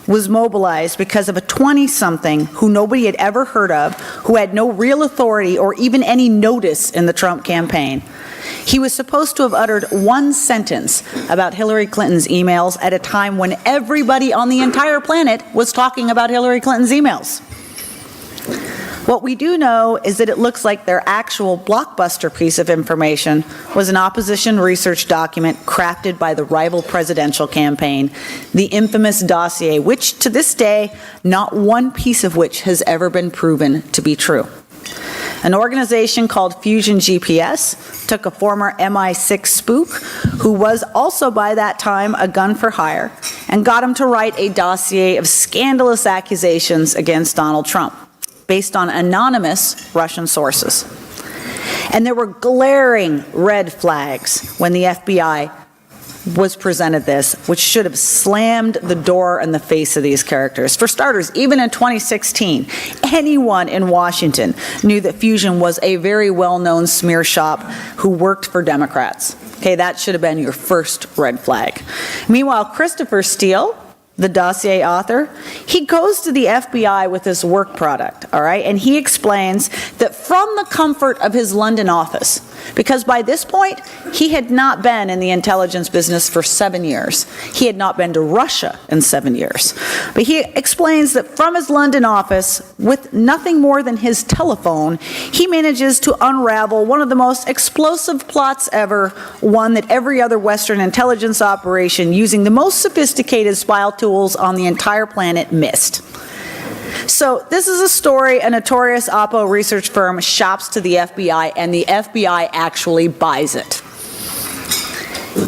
was mobilized because of a 20-something who nobody had ever heard of, who had no real authority or even any notice in the Trump campaign. He was supposed to have uttered one sentence about Hillary Clinton's emails at a time when everybody on the entire planet was talking about Hillary Clinton's emails. What we do know is that it looks like their actual blockbuster piece of information was an opposition research document crafted by the rival presidential campaign, the infamous dossier, which to this day, not one piece of which has ever been proven to be true. An organization called Fusion GPS took a former MI6 spook, who was also by that time a gun for hire, and got him to write a dossier of scandalous accusations against Donald Trump, based on anonymous Russian sources. And there were glaring red flags when the FBI was presented this, which should have slammed the door in the face of these characters. For starters, even in 2016, anyone in Washington knew that Fusion was a very well-known smear shop who worked for Democrats. Okay, that should have been your first red flag. Meanwhile, Christopher Steele, the dossier author, he goes to the FBI with this work product, all right? And he explains that from the comfort of his London office, because by this point, he had not been in the intelligence business for 7 years. He had not been to Russia in 7 years. But he explains that from his London office, with nothing more than his telephone, he manages to unravel one of the most explosive plots ever, one that every other Western intelligence operation using the most sophisticated spy tools on the entire planet missed. So this is a story a notorious Oppo research firm shops to the FBI, and the FBI actually buys it.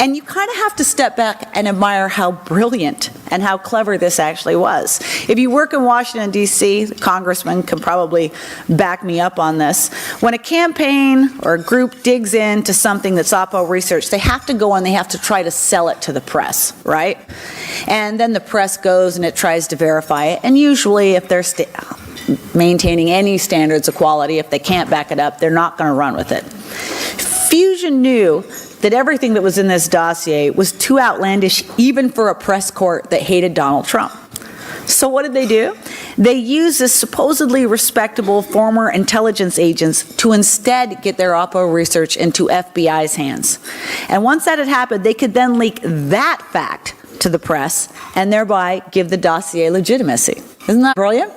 And you kind of have to step back and admire how brilliant and how clever this actually was. If you work in Washington, D.C., the congressman can probably back me up on this. When a campaign or a group digs into something that's Oppo research, they have to go and they have to try to sell it to the press, right? And then the press goes and it tries to verify it. And usually if they're maintaining any standards of quality, if they can't back it up, they're not going to run with it. Fusion knew that everything that was in this dossier was too outlandish even for a press court that hated Donald Trump. So what did they do? They used this supposedly respectable former intelligence agents to instead get their Oppo research into FBI's hands. And once that had happened, they could then leak that fact to the press and thereby give the dossier legitimacy. Isn't that brilliant?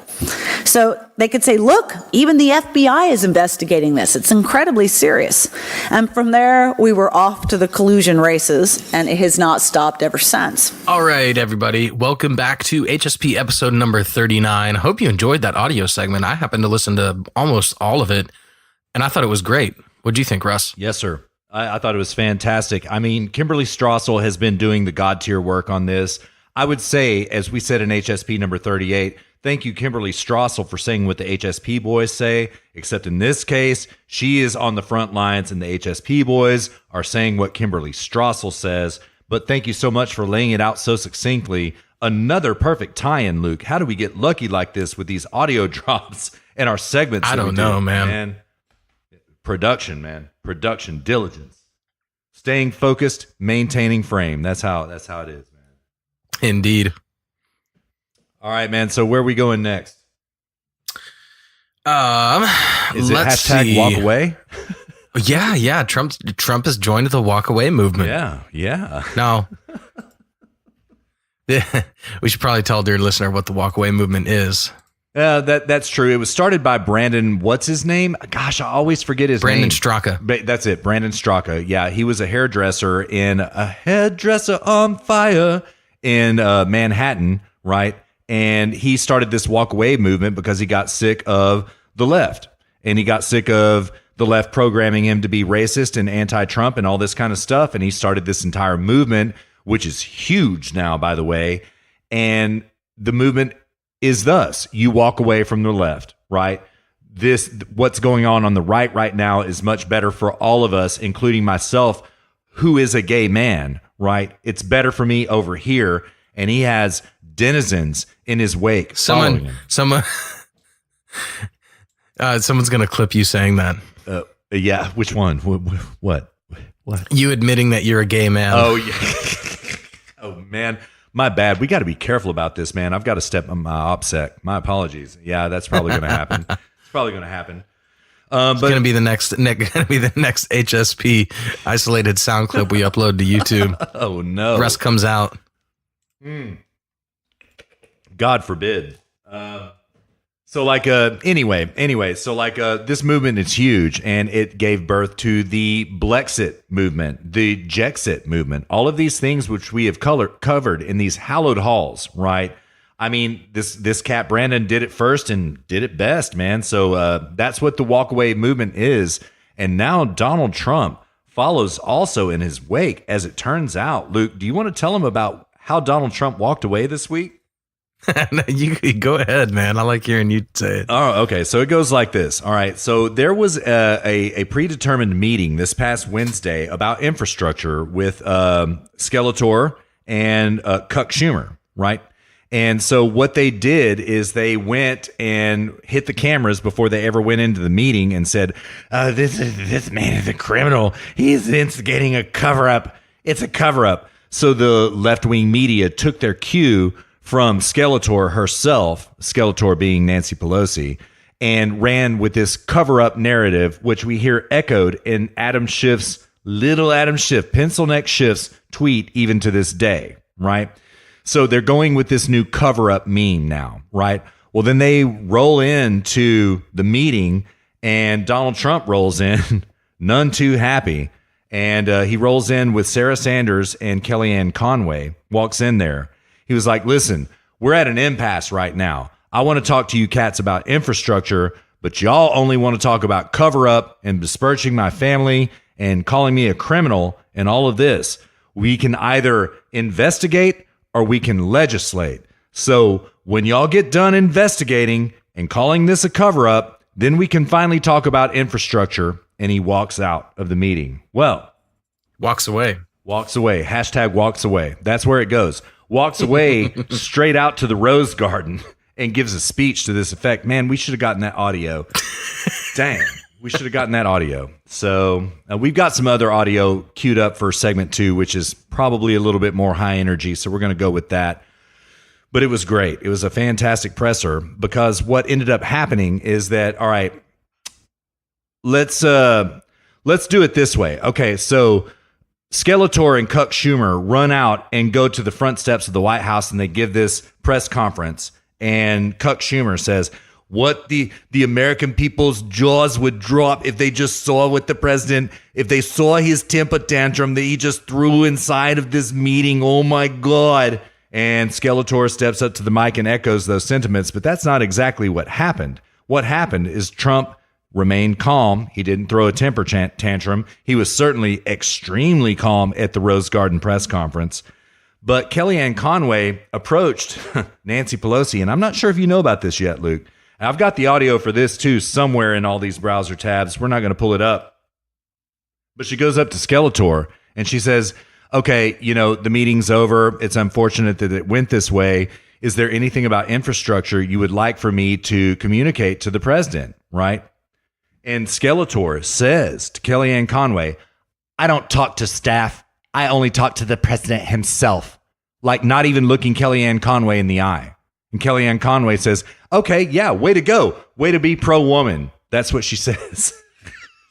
So they could say, look, even the FBI is investigating this. It's incredibly serious. And from there, we were off to the collusion races, and it has not stopped ever since. All right, everybody. Welcome back to HSP episode number 39. I hope you enjoyed that audio segment. I happened to listen to almost all of it, and I thought it was great. What do you think, Russ? Yes, sir. I thought it was fantastic. I mean, Kimberly Strassel has been doing the God tier work on this. I would say, as we said in HSP number 38, Thank you, Kimberly Strassel, for saying what the HSP boys say, except in this case, she is on the front lines and the HSP boys are saying what Kimberly Strassel says. But thank you so much for laying it out so succinctly. Another perfect tie-in, Luke. How do we get lucky like this with these audio drops and our segments? I don't know, man. Production, man. Production, diligence. Staying focused, maintaining frame. That's how it is, man. Indeed. All right, man. So where are we going next? Is it Let's hashtag see. walk away? Yeah. Trump has joined the walk away movement. Yeah. No. We should probably tell dear listener what the walk away movement is. That's true. It was started by Brandon. What's his name? Gosh, I always forget his Brandon name. Straka. That's it. Brandon Straka. Yeah, he was a hairdresser in A Hairdresser on Fire in Manhattan, right? And he started this walk away movement because he got sick of the left, and he got sick of the left programming him to be racist and anti-Trump and all this kind of stuff. And he started this entire movement, which is huge now, by the way. And the movement is thus: you walk away from the left, right? What's going on the right now is much better for all of us, including myself, who is a gay man, right? It's better for me over here. And he has denizens in his wake. Someone's going to clip you saying that. Yeah. Which one? What? You admitting that you're a gay man. Oh, yeah. Oh, man. My bad. We got to be careful about this, man. I've got to step on my OPSEC. My apologies. Yeah, that's probably going to happen. It's probably going to happen. It's going to be the next HSP isolated sound clip we upload to YouTube. Oh, no. Rest comes out. God forbid. So this movement is huge, and it gave birth to the Blexit movement, the Jexit movement, all of these things which we have covered in these hallowed halls, right? I mean, this cat Brandon did it first and did it best, man. So that's what the walkaway movement is. And now Donald Trump follows also in his wake, as it turns out. Luke, do you want to tell him about how Donald Trump walked away this week? You go ahead, man. I like hearing you say it. Oh, okay. So it goes like this. All right. So there was a predetermined meeting this past Wednesday about infrastructure with Skeletor and Cuck Schumer, right? And so what they did is they went and hit the cameras before they ever went into the meeting and said, this man is a criminal. He's instigating a cover-up. It's a cover-up. So the left-wing media took their cue from Skeletor herself, Skeletor being Nancy Pelosi, and ran with this cover-up narrative, which we hear echoed in little Adam Schiff, pencil neck Schiff's tweet even to this day, right? So they're going with this new cover-up meme now, right? Well, then they roll into the meeting, and Donald Trump rolls in, none too happy. And he rolls in with Sarah Sanders and Kellyanne Conway, walks in there. He was like, listen, we're at an impasse right now. I want to talk to you cats about infrastructure, but y'all only want to talk about cover up and besmirching my family and calling me a criminal and all of this. We can either investigate or we can legislate. So when y'all get done investigating and calling this a cover up, then we can finally talk about infrastructure. And he walks out of the meeting. Well, walks away. Hashtag walks away. That's where it goes. Walks away straight out to the Rose Garden and gives a speech to this effect. Man, we should have gotten that audio. Dang, we should have gotten that audio. So we've got some other audio queued up for segment 2, which is probably a little bit more high energy. So we're going to go with that. But it was great. It was a fantastic presser, because what ended up happening is that, all right, let's do it this way. Okay, so Skeletor and Cuck Schumer run out and go to the front steps of the White House, and they give this press conference. And Cuck Schumer says, what the American people's jaws would drop if they just saw what the president, if they saw his temper tantrum that he just threw inside of this meeting. Oh my God. And Skeletor steps up to the mic and echoes those sentiments, but that's not exactly what happened. What happened is Trump remained calm. He didn't throw a temper tantrum. He was certainly extremely calm at the Rose Garden press conference. But Kellyanne Conway approached Nancy Pelosi, and I'm not sure if you know about this yet, Luke. I've got the audio for this too somewhere in all these browser tabs. We're not going to pull it up. But she goes up to Skeletor and she says, okay, the meeting's over. It's unfortunate that it went this way. Is there anything about infrastructure you would like for me to communicate to the president, right? And Skeletor says to Kellyanne Conway, I don't talk to staff. I only talk to the president himself. Like not even looking Kellyanne Conway in the eye. And Kellyanne Conway says, okay, yeah, way to go. Way to be pro-woman. That's what she says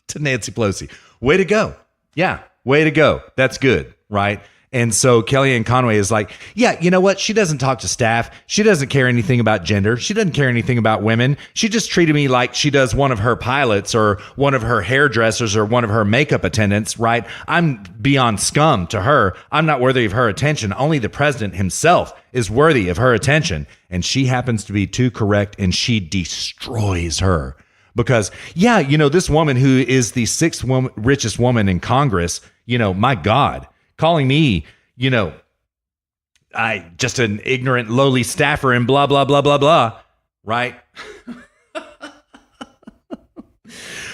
to Nancy Pelosi. Way to go. Yeah, way to go. That's good, right? And so Kellyanne Conway is like, yeah, you know what? She doesn't talk to staff. She doesn't care anything about gender. She doesn't care anything about women. She just treated me like she does one of her pilots or one of her hairdressers or one of her makeup attendants, right? I'm beyond scum to her. I'm not worthy of her attention. Only the president himself is worthy of her attention. And she happens to be too correct, and she destroys her. Because, yeah, this woman who is the sixth richest woman in Congress, my God, calling me, I just an ignorant, lowly staffer and blah, blah, blah, blah, blah, right?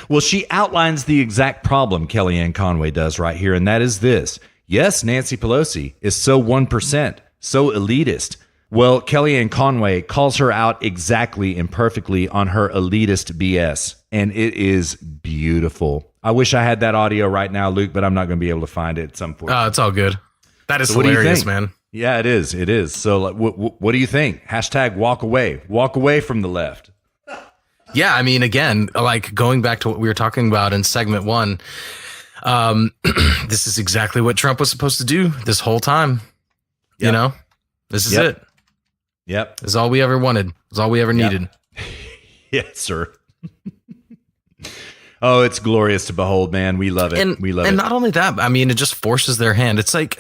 Well, she outlines the exact problem Kellyanne Conway does right here, and that is this. Yes, Nancy Pelosi is so 1%, so elitist. Well, Kellyanne Conway calls her out exactly and perfectly on her elitist BS, and it is beautiful. I wish I had that audio right now, Luke, but I'm not going to be able to find it at some point. Oh, it's all good. That is hilarious, man. Yeah, it is. It is. So like, what do you think? Hashtag walk away. Walk away from the left. Yeah, I mean, again, like going back to what we were talking about in segment 1, this is exactly what Trump was supposed to do this whole time. Yep. This is it. Yep. This is all we ever wanted. It's all we ever needed. Yes, sir. Oh, it's glorious to behold, man. We love it. We love it. And not only that, I mean, it just forces their hand. It's like,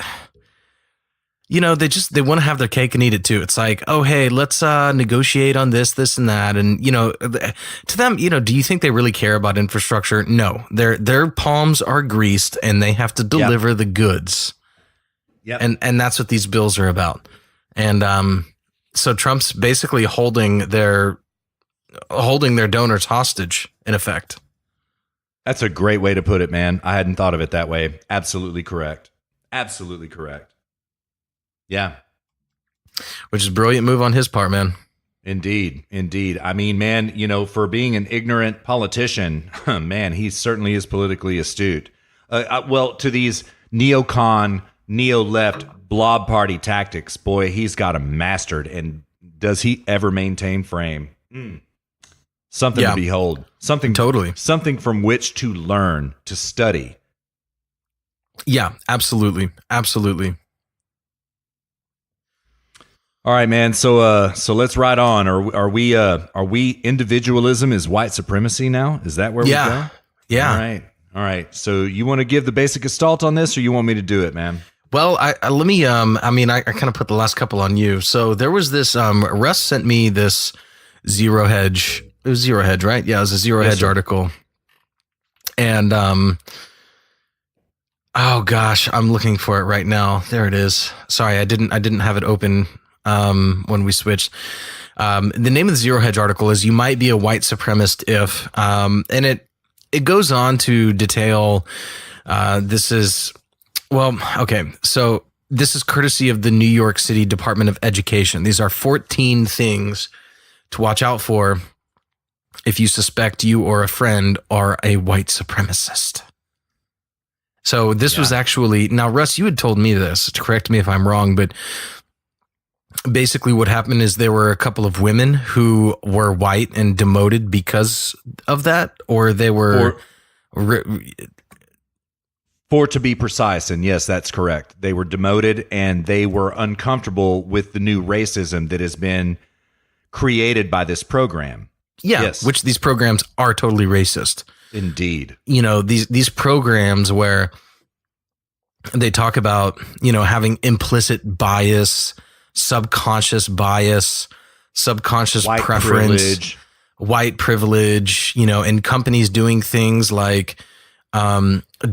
they want to have their cake and eat it too. It's like, oh, hey, let's negotiate on this and that. And, to them, do you think they really care about infrastructure? No, their palms are greased and they have to deliver the goods. Yep. And that's what these bills are about. And, so Trump's basically holding their donors hostage, in effect. That's a great way to put it, man. I hadn't thought of it that way. Absolutely correct. Absolutely correct. Yeah. Which is a brilliant move on his part, man. Indeed. Indeed. I mean, man, for being an ignorant politician, man, he certainly is politically astute. Well, to these neocon, neo-left blob party tactics, boy, he's got them mastered. And does he ever maintain frame? Something to behold. Something from which to learn, to study. Yeah, absolutely. Absolutely. All right, man. So let's ride on. Are we individualism is white supremacy now? Is that where we go? Yeah. All right. So you want to give the basic gestalt on this, or you want me to do it, man? Well, I kind of put the last couple on you. So there was this, Russ sent me this Zero Hedge. It was Zero Hedge, right? Yeah, it was a Zero Hedge article. And, oh gosh, I'm looking for it right now. There it is. Sorry, I didn't have it open, when we switched. The name of the Zero Hedge article is "You Might Be a White Supremacist If," and it goes on to detail, so this is courtesy of the New York City Department of Education. These are 14 things to watch out for if you suspect you or a friend are a white supremacist. So this was actually, now Russ, you had told me this, to correct me if I'm wrong, but basically what happened is there were a couple of women who were white and demoted because of that, or they were... For to be precise, and yes, that's correct. They were demoted and they were uncomfortable with the new racism that has been created by this program. Yeah, yes. Which these programs are totally racist. Indeed. These programs where they talk about, having implicit bias, subconscious bias, subconscious white preference, white privilege, and companies doing things like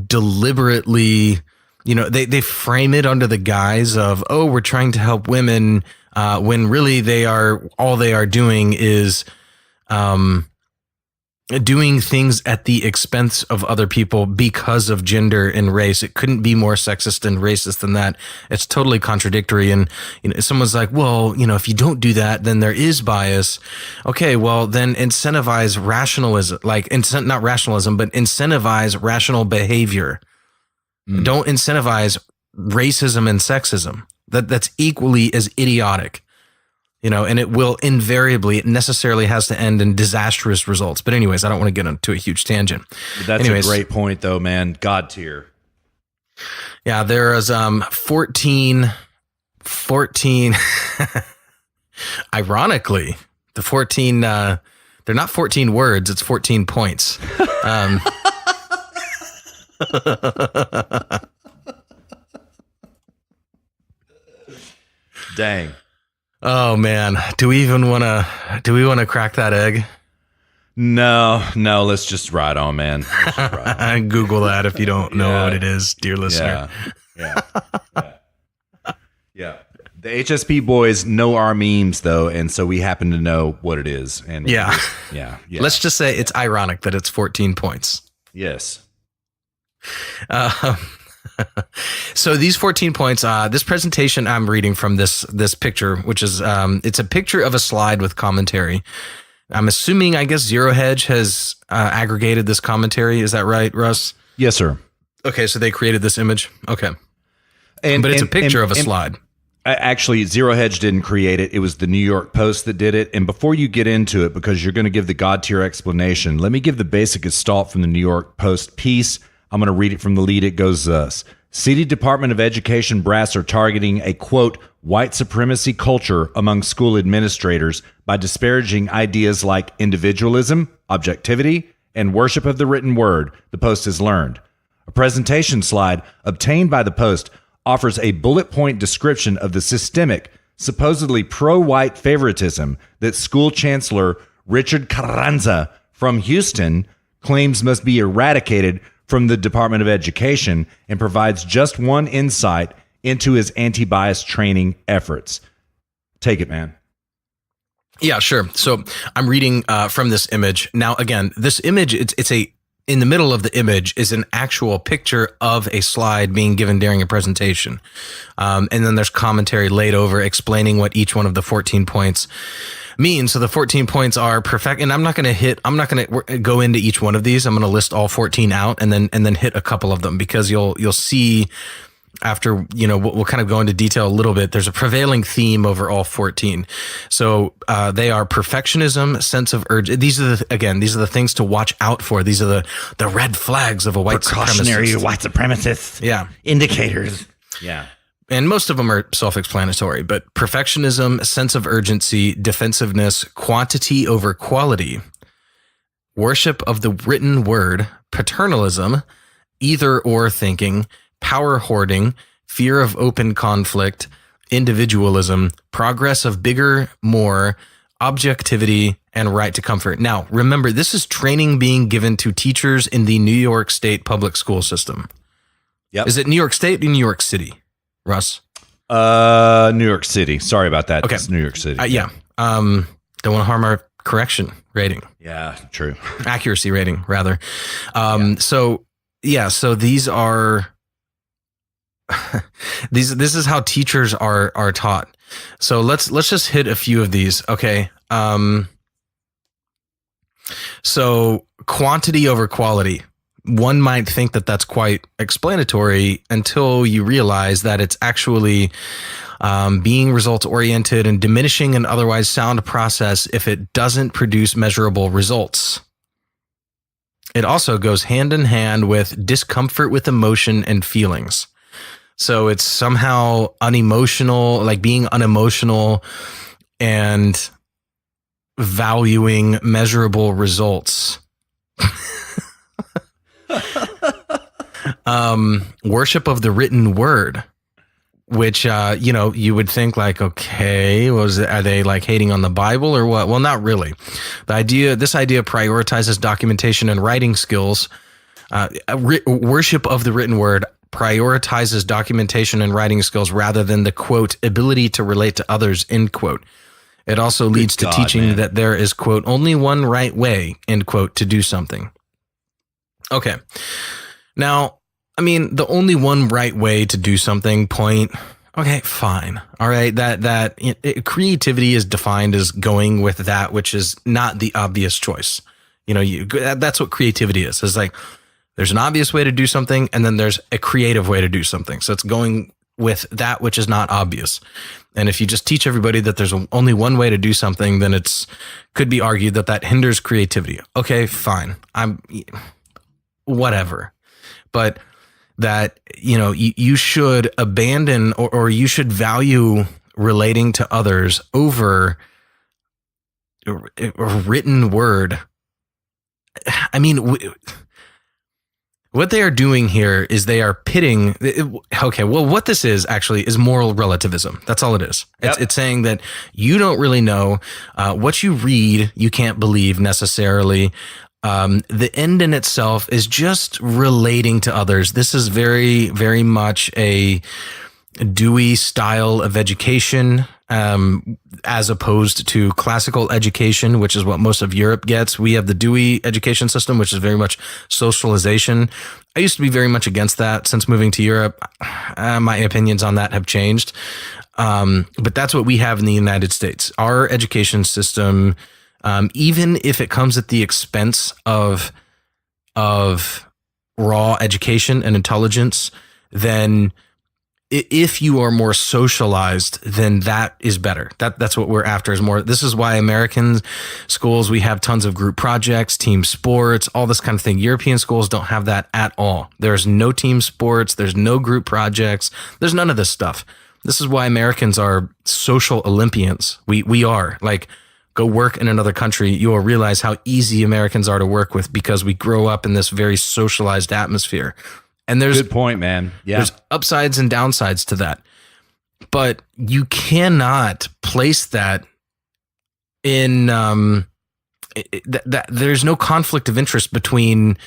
deliberately they frame it under the guise of, oh, we're trying to help women, when really all they are doing is doing things at the expense of other people because of gender and race. It couldn't be more sexist and racist than that. It's totally contradictory. And someone's like, well, if you don't do that, then there is bias. Okay, well, then incentivize rationalism, not rationalism, but incentivize rational behavior. Don't incentivize racism and sexism. That's equally as idiotic. And it will invariably, it necessarily has to end in disastrous results. But anyways, I don't want to get into a huge tangent. That's a great point, though, man. God tier. Yeah, there is 14. Ironically, the 14, they're not 14 words, it's 14 points. Dang. Oh man, do we want to crack that egg? No, let's just ride on, man. Google that if you don't know what it is, dear listener. Yeah. The HSP boys know our memes though, and so we happen to know what it is. And yeah. Let's just say it's ironic that it's 14 points. Yes. So these 14 points, this presentation I'm reading from this picture, which is, it's a picture of a slide with commentary. I'm assuming, I guess Zero Hedge has aggregated this commentary. Is that right, Russ? Yes, sir. Okay, so they created this image. Okay. But it's a picture of a slide. Actually, Zero Hedge didn't create it. It was the New York Post that did it. And before you get into it, because you're going to give the God tier explanation, let me give the basic gestalt from the New York Post piece. I'm going to read it from the lead. It goes thus. City Department of Education brass are targeting a, quote, white supremacy culture among school administrators by disparaging ideas like individualism, objectivity, and worship of the written word, the Post has learned. A presentation slide obtained by the Post offers a bullet point description of the systemic, supposedly pro-white favoritism that school chancellor Richard Carranza from Houston claims must be eradicated from the Department of Education, and provides just one insight into his anti-bias training efforts. Take it, man. Yeah, sure. So I'm reading from this image. Now, again, this image, it's in the middle of the image is an actual picture of a slide being given during a presentation. And then there's commentary laid over explaining what each one of the 14 points mean. So the 14 points are perfect. And I'm not going to go into each one of these. I'm going to list all 14 out and then hit a couple of them, because you'll see after, we'll kind of go into detail a little bit. There's a prevailing theme over all 14. So they are perfectionism, sense of urgency. These are the things to watch out for. These are the red flags of a white supremacist. White supremacist. Yeah. Indicators. Yeah. And most of them are self-explanatory, but perfectionism, sense of urgency, defensiveness, quantity over quality, worship of the written word, paternalism, either or thinking, power hoarding, fear of open conflict, individualism, progress of bigger, more, objectivity, and right to comfort. Now, remember, this is training being given to teachers in the New York State public school system. Yep. Is it New York State or New York City, Russ? New York City. Sorry about that. Okay. It's New York City. Yeah. Don't want to harm our correction rating. Yeah, true. Accuracy rating, rather. So these are... this is how teachers are taught. So let's just hit a few of these. Okay. So quantity over quality. One might think that that's quite explanatory until you realize that it's actually being results oriented and diminishing an otherwise sound process if it doesn't produce measurable results. It also goes hand in hand with discomfort with emotion and feelings. So it's somehow unemotional, like being unemotional and valuing measurable results. Worship of the written word, which, you would think like, okay, are they like hating on the Bible or what? Well, not really. This idea prioritizes documentation and writing skills. Worship of the written word prioritizes documentation and writing skills rather than the, quote, ability to relate to others, end quote. It also leads to teaching that there is, quote, only one right way, end quote, to do something. Okay. Now, I mean, the only one right way to do something point. Okay, fine. All right. Creativity is defined as going with that which is not the obvious choice. That's what creativity is. It's like there's an obvious way to do something, and then there's a creative way to do something. So it's going with that which is not obvious. And if you just teach everybody that there's only one way to do something, then could be argued that hinders creativity. Okay, fine. Whatever. But that, you should abandon or you should value relating to others over a written word. I mean, what they are doing here is they are pitting. Okay, well, what this is actually is moral relativism. That's all it is. Yep. It's saying that you don't really know what you read. You can't believe necessarily. The end in itself is just relating to others. This is very, very much a Dewey style of education, as opposed to classical education, which is what most of Europe gets. We have the Dewey education system, which is very much socialization. I used to be very much against that. Since moving to Europe, my opinions on that have changed. But that's what we have in the United States. Our education system, even if it comes at the expense of raw education and intelligence, then if you are more socialized, then that is better. That's what we're after is more. This is why American schools, we have tons of group projects, team sports, all this kind of thing. European schools don't have that at all. There's no team sports. There's no group projects. There's none of this stuff. This is why Americans are social Olympians. We are like, go work in another country. You will realize how easy Americans are to work with because we grow up in this very socialized atmosphere. And there's good point, man. Yeah. There's upsides and downsides to that. But you cannot place that in that there's no conflict of interest between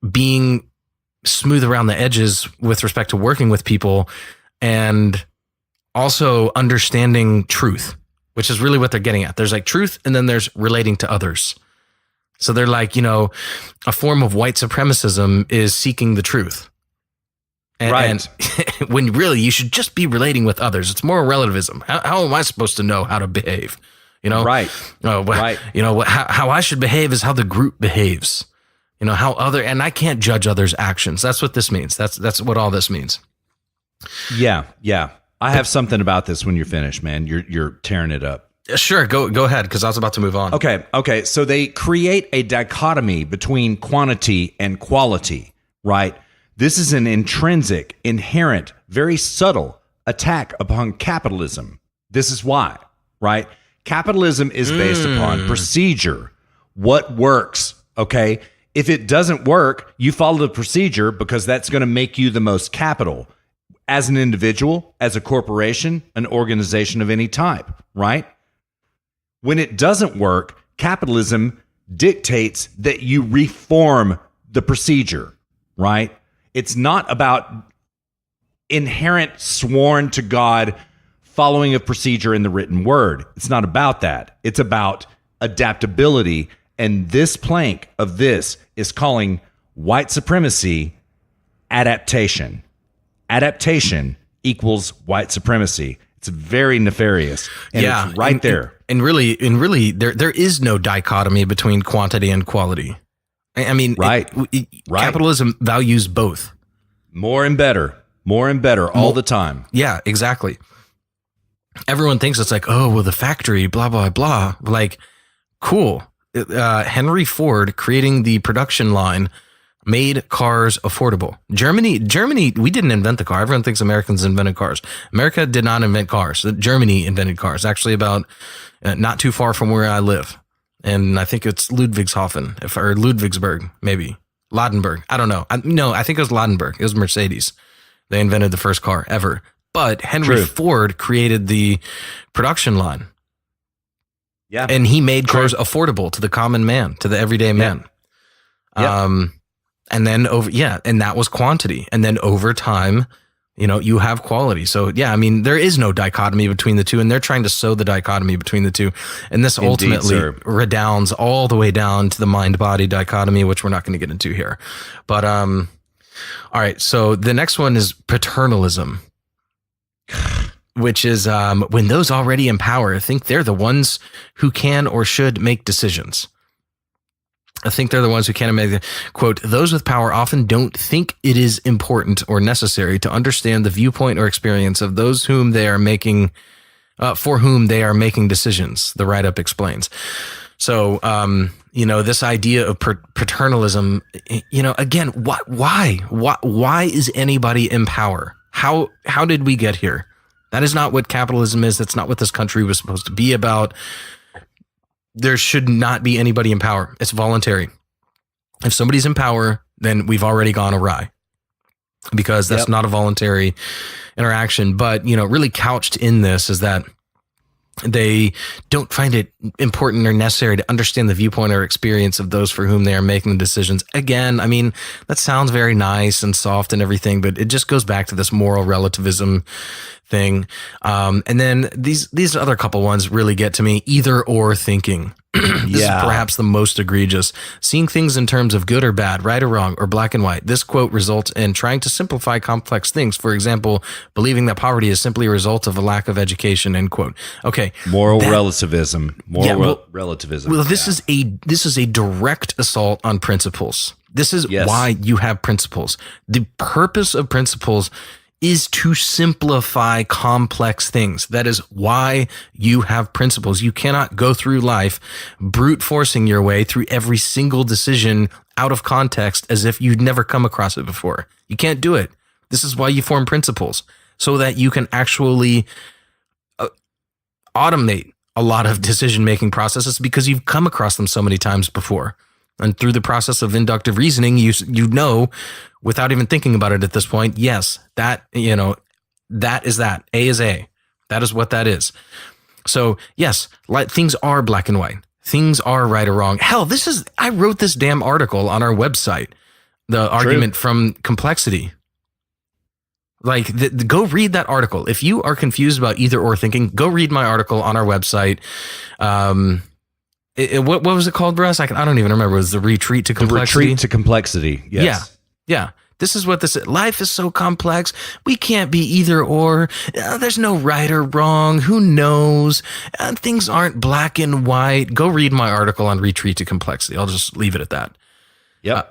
being smooth around the edges with respect to working with people and also understanding truth, which is really what they're getting at. There's like truth, and then there's relating to others. So they're like, a form of white supremacism is seeking the truth. And when really you should just be relating with others. It's moral relativism. How am I supposed to know how to behave? Right. Right. How I should behave is how the group behaves. And I can't judge others' actions. That's what this means. That's what all this means. Yeah. I have something about this when you're finished, man. You're tearing it up. Sure, go ahead, because I was about to move on. Okay. So they create a dichotomy between quantity and quality, right? This is an intrinsic, inherent, very subtle attack upon capitalism. This is why, right? Capitalism is based upon procedure, what works, okay? If it doesn't work, you follow the procedure because that's going to make you the most capital as an individual, as a corporation, an organization of any type, right? When it doesn't work, capitalism dictates that you reform the procedure, right? It's not about inherent sworn to God following a procedure in the written word. It's not about that. It's about adaptability. And this plank of this is calling white supremacy adaptation. Adaptation equals white supremacy. It's very nefarious. And it's right there. And really, there is no dichotomy between quantity and quality. I mean, right. Capitalism values both. More and better all the time. Yeah, exactly. Everyone thinks it's like, oh, well, the factory, blah, blah, blah. Like, cool. Henry Ford creating the production line made cars affordable. Germany, we didn't invent the car. Everyone thinks Americans invented cars. America did not invent cars. Germany invented cars, actually about not too far from where I live. And I think it's Ludwigshafen, or Ludwigsburg, maybe. Ladenburg. I don't know. I think it was Ladenburg. It was Mercedes. They invented the first car ever. But Henry Ford created the production line. Yeah. And he made cars affordable to the common man, to the everyday man. Yeah. And then and that was quantity. And then over time, you have quality. So yeah, I mean, there is no dichotomy between the two, and they're trying to sow the dichotomy between the two. And this ultimately redounds all the way down to the mind-body dichotomy, which we're not going to get into here. But all right, so the next one is paternalism, which is when those already in power think they're the ones who can or should make decisions. I think they're the ones who can make the quote, those with power often don't think it is important or necessary to understand the viewpoint or experience of those whom they are making, for whom they are making decisions, the write-up explains. So, this idea of paternalism, again, why is anybody in power? How did we get here? That is not what capitalism is. That's not what this country was supposed to be about. There should not be anybody in power. It's voluntary. If somebody's in power, then we've already gone awry, because that's not a voluntary interaction. But, really couched in this is that they don't find it important or necessary to understand the viewpoint or experience of those for whom they are making the decisions. Again, I mean, that sounds very nice and soft and everything, but it just goes back to this moral relativism thing. And then these other couple ones really get to me. Either or thinking. This is perhaps the most egregious. Seeing things in terms of good or bad, right or wrong, or black and white. This quote results in trying to simplify complex things. For example, believing that poverty is simply a result of a lack of education, end quote. Okay. Moral relativism. Relativism. Well, this is a direct assault on principles. This is why you have principles. The purpose of principles is to simplify complex things. That is why you have principles. You cannot go through life brute forcing your way through every single decision out of context as if you'd never come across it before. You can't do it. This is why you form principles, so that you can actually automate a lot of decision-making processes, because you've come across them so many times before. And through the process of inductive reasoning, you know, without even thinking about it at this point, yes, that is that. A is A. That is what that is. So yes, things are black and white. Things are right or wrong. Hell, I wrote this damn article on our website, the argument from complexity. Go read that article. If you are confused about either or thinking, go read my article on our website. What was it called, Russ? I don't even remember. It was the retreat to complexity. The retreat to complexity. Yes. Yeah. This is what this is. Life is so complex. We can't be either or. There's no right or wrong. Who knows? Things aren't black and white. Go read my article on retreat to complexity. I'll just leave it at that. Yep.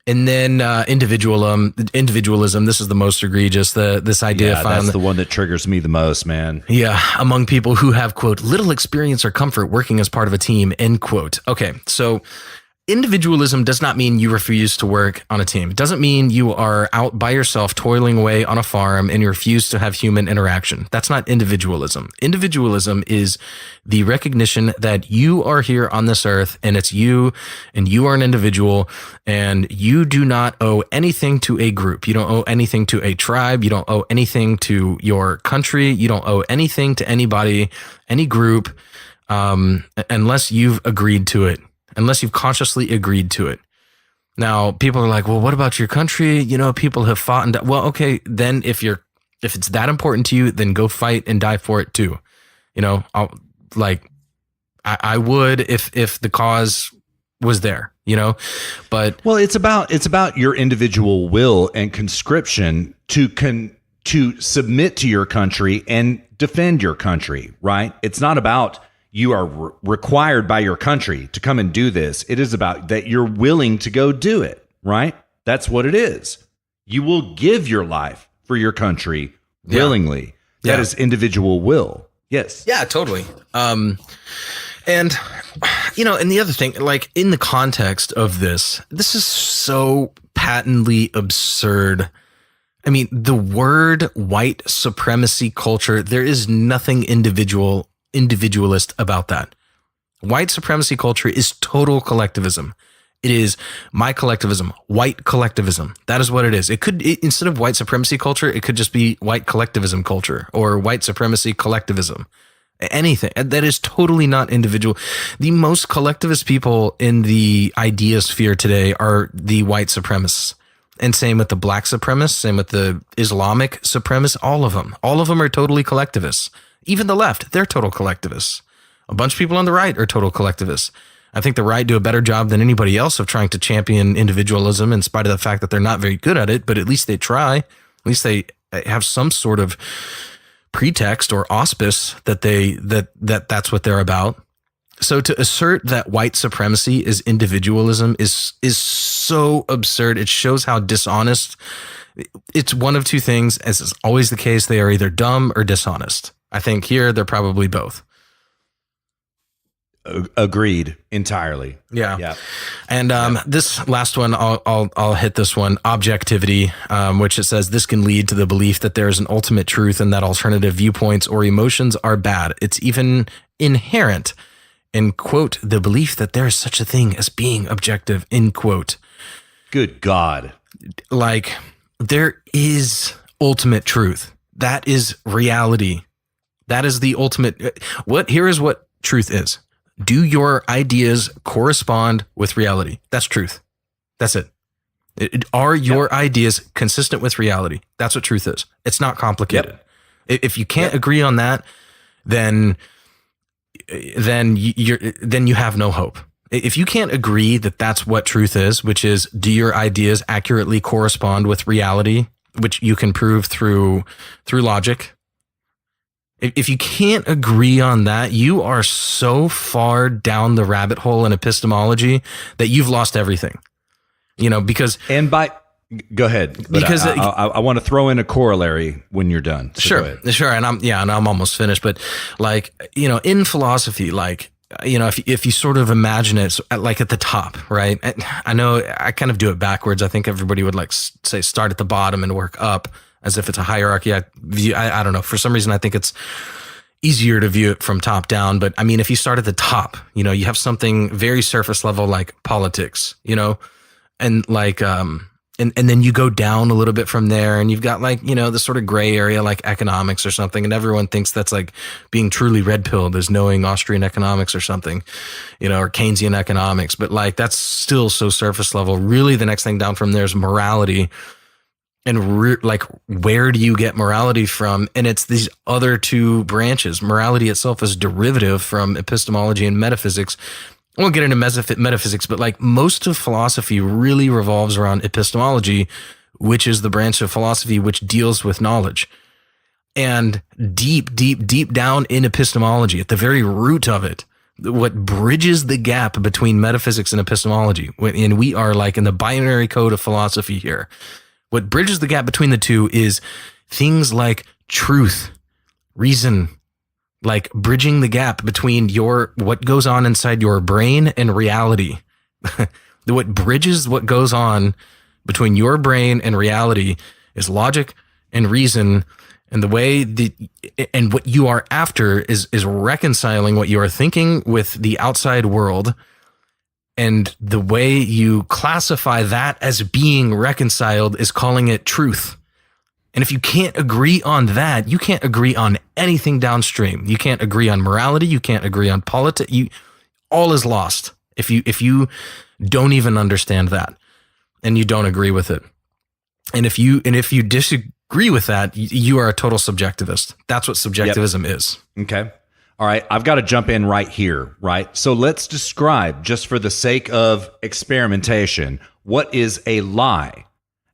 And then individualism. This is the most egregious. This idea. Yeah, that's the one that triggers me the most, man. Yeah, among people who have, quote, little experience or comfort working as part of a team, end quote. Okay, so individualism does not mean you refuse to work on a team. It doesn't mean you are out by yourself toiling away on a farm and you refuse to have human interaction. That's not individualism. Individualism is the recognition that you are here on this earth and it's you and you are an individual and you do not owe anything to a group. You don't owe anything to a tribe. You don't owe anything to your country. You don't owe anything to anybody, any group, unless you've agreed to it. Unless you've consciously agreed to it. Now, people are like, well, what about your country? You know, people have fought and died. Well, okay, then if it's that important to you, then go fight and die for it too. You know, I would if the cause was there, you know, but. Well, it's about your individual will and conscription to submit to your country and defend your country, right? It's not about you are required by your country to come and do this. It is about that you're willing to go do it, right? That's what it is. You will give your life for your country willingly. That is individual will. Yes. Yeah, totally. And, you know, and the other thing, like in the context of this is so patently absurd. I mean, the word white supremacy culture, there is nothing individualist about that. White supremacy culture is total collectivism. It is my collectivism, white collectivism. That is what it is. Instead of white supremacy culture, it could just be white collectivism culture or white supremacy collectivism. anything. That is totally not individual. The most collectivist people in the idea sphere today are the white supremacists. And same with the black supremacists, same with the Islamic supremacists, all of them. All of them are totally collectivists. Even the left, they're total collectivists. A bunch of people on the right are total collectivists. I think the right do a better job than anybody else of trying to champion individualism in spite of the fact that they're not very good at it, but at least they try. At least they have some sort of pretext or auspice that that's what they're about. So to assert that white supremacy is individualism is so absurd. It shows how dishonest. It's one of two things, as is always the case. They are either dumb or dishonest. I think here they're probably both. Agreed entirely. Yeah. And this last one, I'll hit this one. Objectivity, which it says this can lead to the belief that there is an ultimate truth and that alternative viewpoints or emotions are bad. It's even inherent in, quote, the belief that there is such a thing as being objective, end quote. Good God. Like, there is ultimate truth. That is reality. That is the ultimate. Here is what truth is. Do your ideas correspond with reality? That's truth. That's it. Are your ideas consistent with reality? That's what truth is. It's not complicated. If you can't agree on that, then you have no hope. If you can't agree that that's what truth is, which is, do your ideas accurately correspond with reality, which you can prove through logic. If you can't agree on that, you are so far down the rabbit hole in epistemology that you've lost everything. Because go ahead. Because I want to throw in a corollary when you're done. So sure. And I'm almost finished. But in philosophy, if you sort of imagine it like at the top, right? I know I kind of do it backwards. I think everybody would say start at the bottom and work up, as if it's a hierarchy. I don't know. For some reason, I think it's easier to view it from top down. But I mean, if you start at the top, you have something very surface level like politics, and and then you go down a little bit from there, and you've got the sort of gray area like economics or something. And everyone thinks that's like being truly red pilled is knowing Austrian economics or something, or Keynesian economics. But that's still so surface level. Really, the next thing down from there is morality. And where do you get morality from? And it's these other two branches. Morality itself is derivative from epistemology and metaphysics. I won't get into metaphysics, but most of philosophy really revolves around epistemology, which is the branch of philosophy which deals with knowledge. And deep, deep, deep down in epistemology, at the very root of it, what bridges the gap between metaphysics and epistemology, and we are in the binary code of philosophy here. What bridges the gap between the two is things like truth, reason, bridging the gap between what goes on inside your brain and reality. What bridges what goes on between your brain and reality is logic and reason, and the way and what you are after is reconciling what you are thinking with the outside world. And the way you classify that as being reconciled is calling it truth. And if you can't agree on that, you can't agree on anything downstream. You can't agree on morality. You can't agree on politics. All is lost if you don't even understand that, and you don't agree with it. And if you disagree with that, you are a total subjectivist. That's what subjectivism is. Okay. All right, I've got to jump in right here, right? So let's describe, just for the sake of experimentation, what is a lie?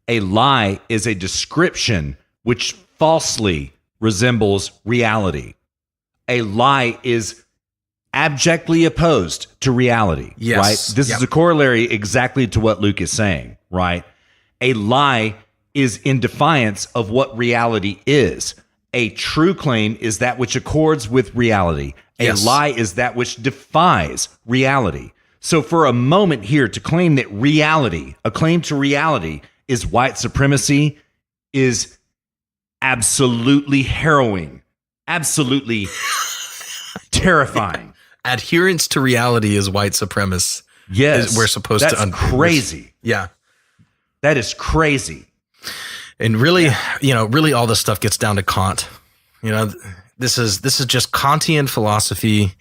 A lie is a description which falsely resembles reality. A lie is abjectly opposed to reality, right? This is a corollary exactly to what Luke is saying, right? A lie is in defiance of what reality is. A true claim is that which accords with reality. A lie is that which defies reality. So for a moment here to claim that a claim to reality is white supremacy is absolutely harrowing, absolutely terrifying. Adherence to reality is white supremacist. Yes. We're supposed to. That's crazy. Yeah. That is crazy. And really, really all this stuff gets down to Kant. this is just Kantian philosophy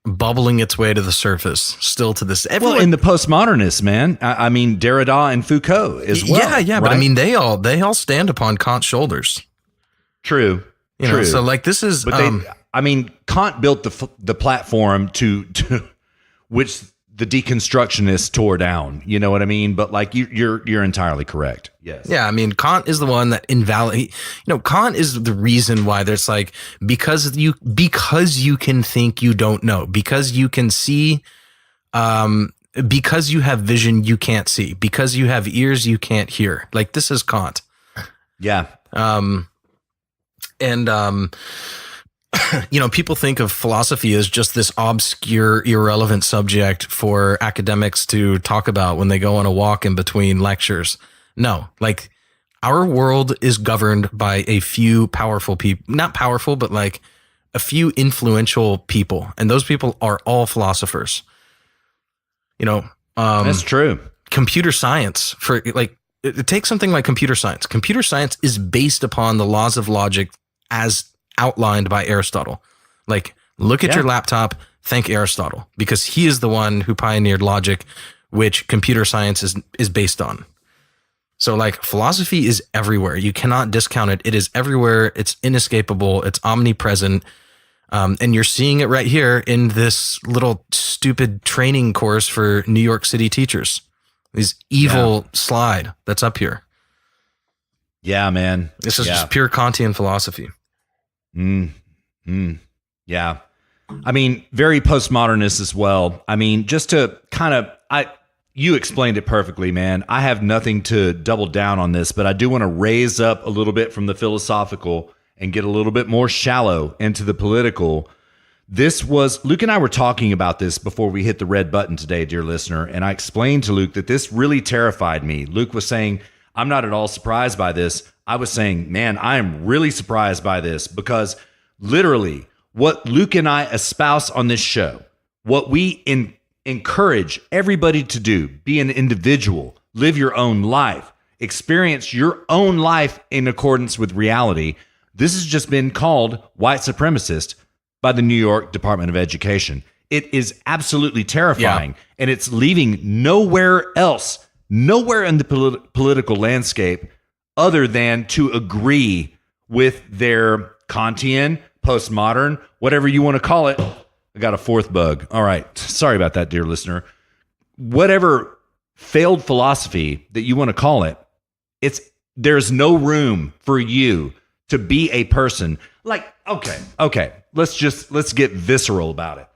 bubbling its way to the surface still to this. Well, in the postmodernists, man, I mean, Derrida and Foucault as well. Yeah, right? but I mean, they all stand upon Kant's shoulders. True. You know, so like this is, but Kant built the platform to which the deconstructionists tore down. You know what I mean? But like you're entirely correct. Yes. Yeah, I mean, Kant is the one that Kant is the reason why there's like because you can think you don't know, because you can see, because you have vision you can't see, because you have ears you can't hear. Like this is Kant. Yeah. People think of philosophy as just this obscure, irrelevant subject for academics to talk about when they go on a walk in between lectures. No, like our world is governed by a few powerful people, not powerful, but like a few influential people. And those people are all philosophers. That's true. Computer science it takes something like computer science. Computer science is based upon the laws of logic as outlined by Aristotle. Like, look at your laptop, thank Aristotle, because he is the one who pioneered logic, which computer science is based on. So like philosophy is everywhere. You cannot discount it. It is everywhere. It's inescapable. It's omnipresent. And you're seeing it right here in this little stupid training course for New York City teachers. This evil slide that's up here. Yeah, man. This is just pure Kantian philosophy. Yeah. I mean, very postmodernist as well. I mean, just to kind of, you explained it perfectly, man. I have nothing to double down on this, but I do want to raise up a little bit from the philosophical and get a little bit more shallow into the political. Luke and I were talking about this before we hit the red button today, dear listener, and I explained to Luke that this really terrified me. Luke was saying, I'm not at all surprised by this. I was saying, man, I am really surprised by this because literally what Luke and I espouse on this show, what we encourage everybody to do, be an individual, live your own life, experience your own life in accordance with reality. This has just been called white supremacist by the New York Department of Education. It is absolutely terrifying, and it's leaving nowhere in the political landscape other than to agree with their Kantian, postmodern, whatever you want to call it. I got a fourth bug. All right. Sorry about that, dear listener. Whatever failed philosophy that you want to call it, there's no room for you to be a person. Like, okay. Let's get visceral about it.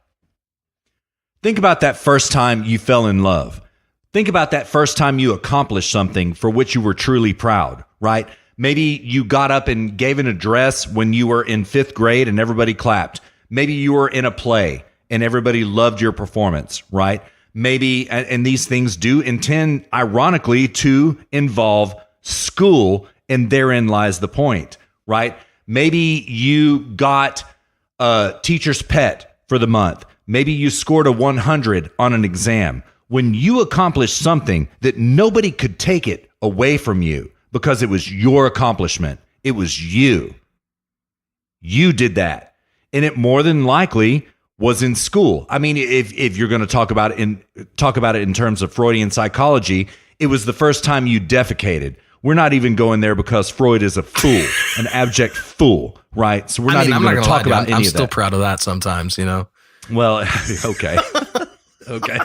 Think about that first time you fell in love. Think about that first time you accomplished something for which you were truly proud, right? Maybe you got up and gave an address when you were in 5th grade and everybody clapped. Maybe you were in a play and everybody loved your performance, right? Maybe, and these things do intend, ironically, to involve school, and therein lies the point, right? Maybe you got a teacher's pet for the month. Maybe you scored a 100 on an exam. When you accomplished something that nobody could take it away from you because it was your accomplishment, it was you. You did that. And it more than likely was in school. I mean, if you're going to talk about it in terms of Freudian psychology, it was the first time you defecated. We're not even going there because Freud is a fool, an abject fool, right? So we're not even going to talk about any of that. I'm still proud of that sometimes, you know? Well, okay. Okay.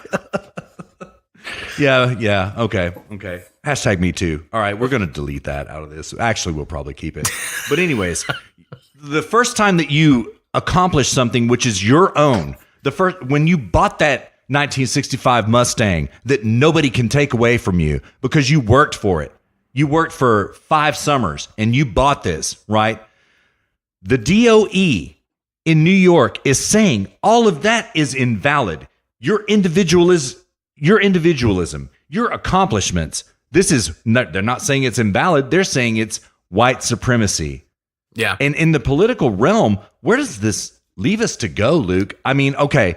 Yeah. Okay. Hashtag me too. All right. We're going to delete that out of this. Actually, we'll probably keep it. But anyways, the first time that you accomplished something which is your own, when you bought that 1965 Mustang that nobody can take away from you because you worked for it. You worked for 5 summers and you bought this, right? The DOE in New York is saying all of that is invalid. Your individualism, your accomplishments. They're not saying it's invalid. They're saying it's white supremacy. Yeah. And in the political realm, where does this leave us to go, Luke? I mean, okay,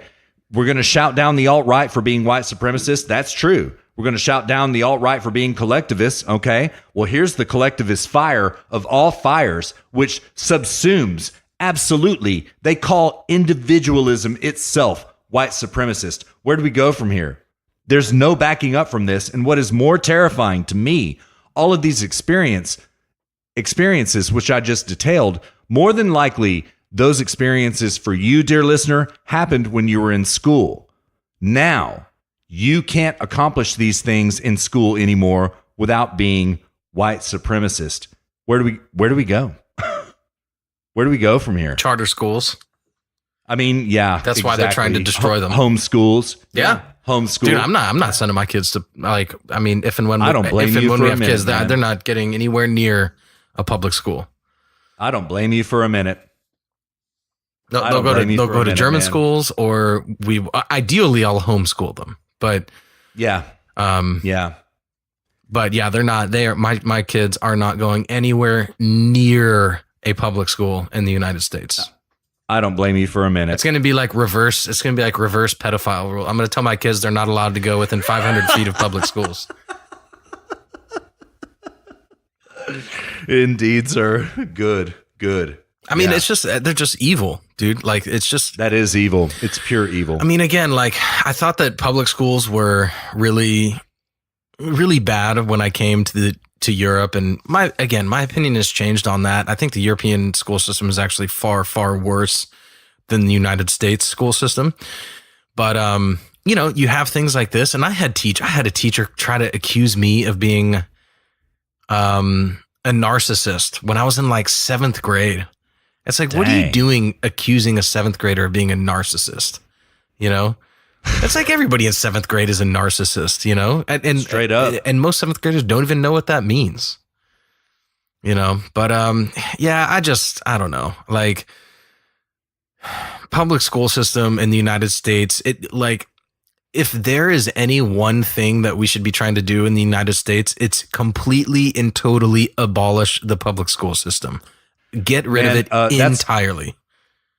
we're going to shout down the alt-right for being white supremacists. That's true. We're going to shout down the alt-right for being collectivists. Okay. Well, here's the collectivist fire of all fires, which subsumes Absolutely. They call individualism itself white supremacist. Where do we go from here? There's no backing up from this. And what is more terrifying to me, all of these experiences, which I just detailed, more than likely, those experiences for you, dear listener, happened when you were in school. Now, you can't accomplish these things in school anymore without being white supremacist. Where do we go? Where do we go from here? Charter schools. I mean, yeah. That's why they're trying to destroy them. Homeschools. Yeah. Homeschool. Dude, I'm not sending my kids to, like, I mean, if and when I don't blame you when for we a have minute, kids, man. they're not getting anywhere near a public school. I don't blame you for a minute. They'll go to German schools, or ideally I'll homeschool them. But yeah. Yeah. But yeah, my kids are not going anywhere near a public school in the United States. I don't blame you for a minute. It's going to be like reverse pedophile rule. I'm going to tell my kids they're not allowed to go within 500 feet of public schools. Indeed, sir. Good. I mean, It's just, they're just evil, dude. Like, it's just. That is evil. It's pure evil. I mean, again, like, I thought that public schools were really, really bad when I came to Europe. And my opinion has changed on that. I think the European school system is actually far, far worse than the United States school system. But, you have things like this. And I had a teacher try to accuse me of being a narcissist when I was in like 7th grade. It's like, What are you doing accusing a 7th grader of being a narcissist? It's like everybody in 7th grade is a narcissist, and straight up. And most 7th graders don't even know what that means, but, I don't know. Like, public school system in the United States, if there is any one thing that we should be trying to do in the United States, it's completely and totally abolish the public school system. Get rid of it entirely.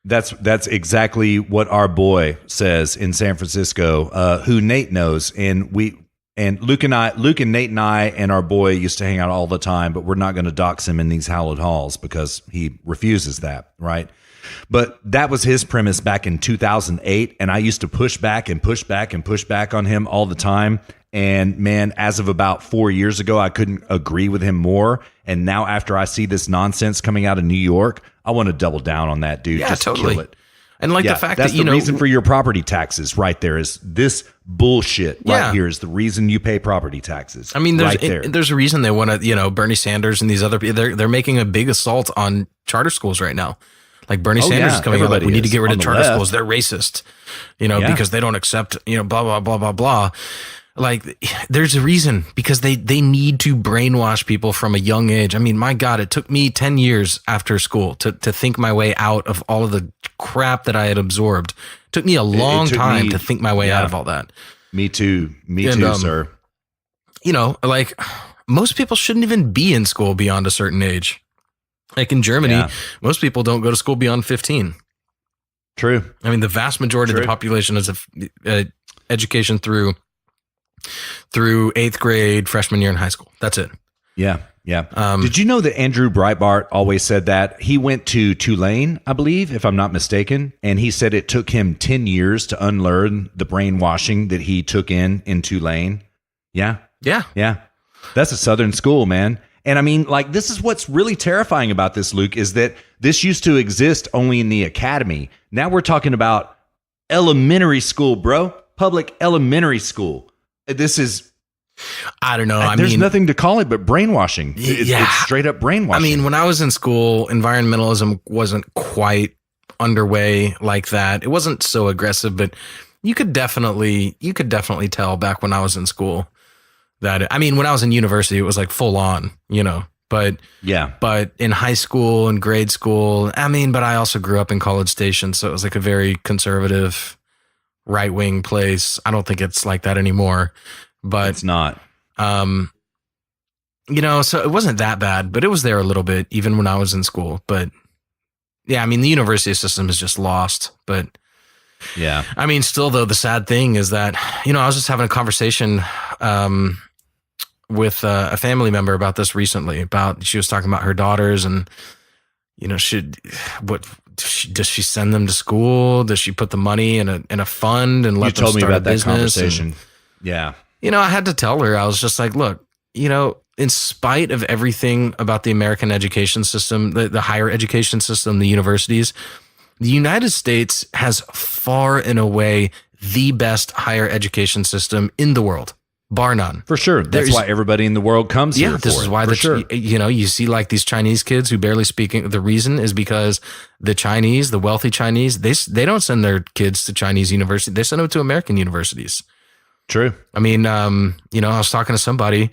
That's exactly what our boy says in San Francisco, who Nate knows. And Luke and Nate and I and our boy used to hang out all the time, but we're not going to dox him in these hallowed halls because he refuses that. Right. But that was his premise back in 2008. And I used to push back on him all the time. And man, as of about 4 years ago, I couldn't agree with him more. And now after I see this nonsense coming out of New York, I want to double down on that, dude. Yeah, just totally. Kill it. And like the fact that's that, the reason for your property taxes right there is this bullshit right here is the reason you pay property taxes. I mean, there's there's a reason they want to, Bernie Sanders and these other people, they're making a big assault on charter schools right now. Like Bernie Sanders is coming out like, we need to get rid of charter schools. They're racist, because they don't accept, blah, blah, blah, blah, blah. Like, there's a reason, because they need to brainwash people from a young age. I mean, my God, it took me 10 years after school to think my way out of all of the crap that I had absorbed. It took me a long time to think my way out of all that. Me too, sir. Like, most people shouldn't even be in school beyond a certain age. Like in Germany, most people don't go to school beyond 15. True. I mean, the vast majority of the population has a education through 8th grade, freshman year in high school. That's it. Yeah. Did you know that Andrew Breitbart always said that? He went to Tulane, I believe, if I'm not mistaken, and he said it took him 10 years to unlearn the brainwashing that he took in Tulane. Yeah. That's a Southern school, man. And I mean, like, this is what's really terrifying about this, Luke, is that this used to exist only in the academy. Now we're talking about elementary school, bro. Public elementary school. This is, I don't know. There's nothing to call it but brainwashing. It's straight up brainwashing. I mean, when I was in school, environmentalism wasn't quite underway like that. It wasn't so aggressive, but you could definitely tell back when I was in school that, I mean, when I was in university, it was like full on, but in high school and grade school, I mean, but I also grew up in College Station. So it was like a very conservative right-wing place. I don't think it's like that anymore, but it's not, so it wasn't that bad, but it was there a little bit, even when I was in school. But yeah, I mean, the university system is just lost, but yeah, I mean, still though, the sad thing is that, I was just having a conversation, with a family member about this recently. She was talking about her daughters and, does she send them to school? Does she put the money in a fund and let them start a business? You told me about that conversation. Yeah. I had to tell her, I was just like, look, in spite of everything about the American education system, the higher education system, the universities, the United States has far and away the best higher education system in the world, bar none. For sure. That's why everybody in the world comes here. Yeah, this is why you see like these Chinese kids who barely speak. The reason is because the wealthy Chinese, they don't send their kids to Chinese university. They send them to American universities. True. I mean, I was talking to somebody,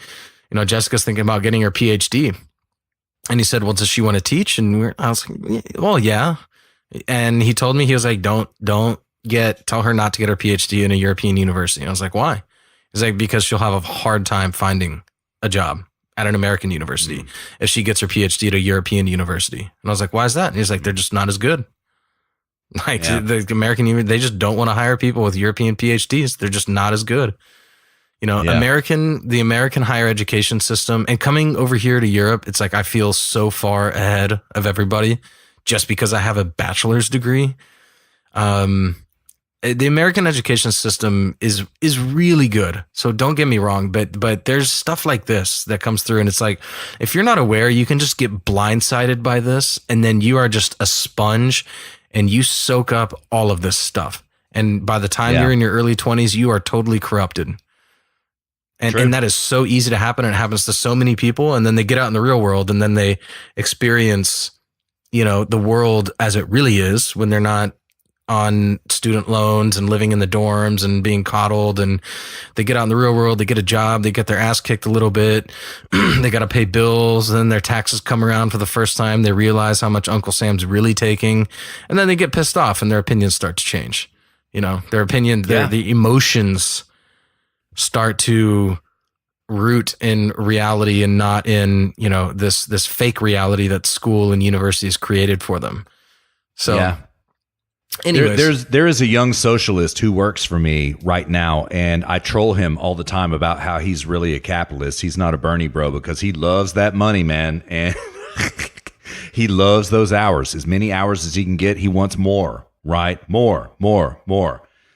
Jessica's thinking about getting her PhD. And he said, well, does she want to teach? And I was like, well, yeah. And he told me, he was like, tell her not to get her PhD in a European university. And I was like, why? He's like, because she'll have a hard time finding a job at an American university if she gets her PhD at a European university. And I was like, why is that? And he's like, they're just not as good. Like the American, they just don't want to hire people with European PhDs. They're just not as good. The American higher education system, and coming over here to Europe, it's like I feel so far ahead of everybody just because I have a bachelor's degree. The American education system is really good. So don't get me wrong, but there's stuff like this that comes through, and it's like if you're not aware, you can just get blindsided by this, and then you are just a sponge, and you soak up all of this stuff. And by the time you're in your early 20s, you are totally corrupted. And that is so easy to happen. It happens to so many people. And then they get out in the real world and then they experience, the world as it really is when they're not on student loans and living in the dorms and being coddled. And they get out in the real world, they get a job, they get their ass kicked a little bit. They got to pay bills. And then their taxes come around for the first time. They realize how much Uncle Sam's really taking. And then they get pissed off and their opinions start to change. Their opinion, the emotions start to root in reality and not in, this fake reality that school and universities created for them. So anyways. There is a young socialist who works for me right now, and I troll him all the time about how he's really a capitalist. He's not a Bernie bro because he loves that money, man. And he loves those hours, as many hours as he can get. He wants more, right? More.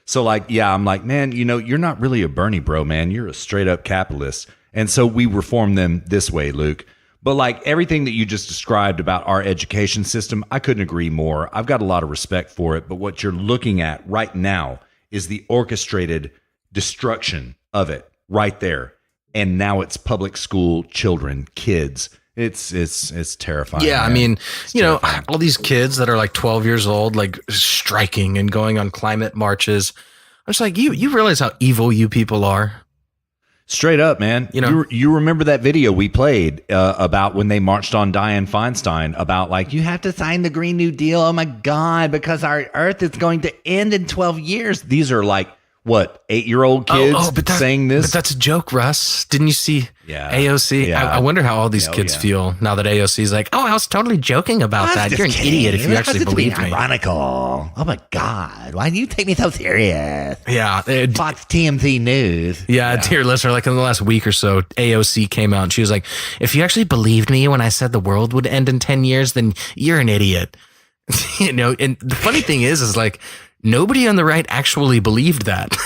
So I'm like, man, you're not really a Bernie bro, man. You're a straight up capitalist. And so we reform them this way, Luke. But like everything that you just described about our education system, I couldn't agree more. I've got a lot of respect for it. But what you're looking at right now is the orchestrated destruction of it right there. And now it's public school children, kids. It's terrifying. Yeah, man. I mean, Terrifying. All these kids that are like 12 years old, like striking and going on climate marches. I'm just like, you realize how evil you people are? Straight up, man. You remember that video we played about when they marched on Dianne Feinstein about like, you have to sign the Green New Deal. Oh my God, because our Earth is going to end in 12 years. These are like, what, 8-year-old kids saying this? But that's a joke, Russ. Didn't you see AOC? Yeah. I wonder how all these kids feel now that AOC is like, I was totally joking about that. You're an idiot if you actually believe me. Ironical. Oh my God. Why do you take me so serious? Yeah. Fox TMZ News. Yeah, dear listener, like in the last week or so, AOC came out and she was like, if you actually believed me when I said the world would end in 10 years, then you're an idiot. And the funny thing is like, nobody on the right actually believed that.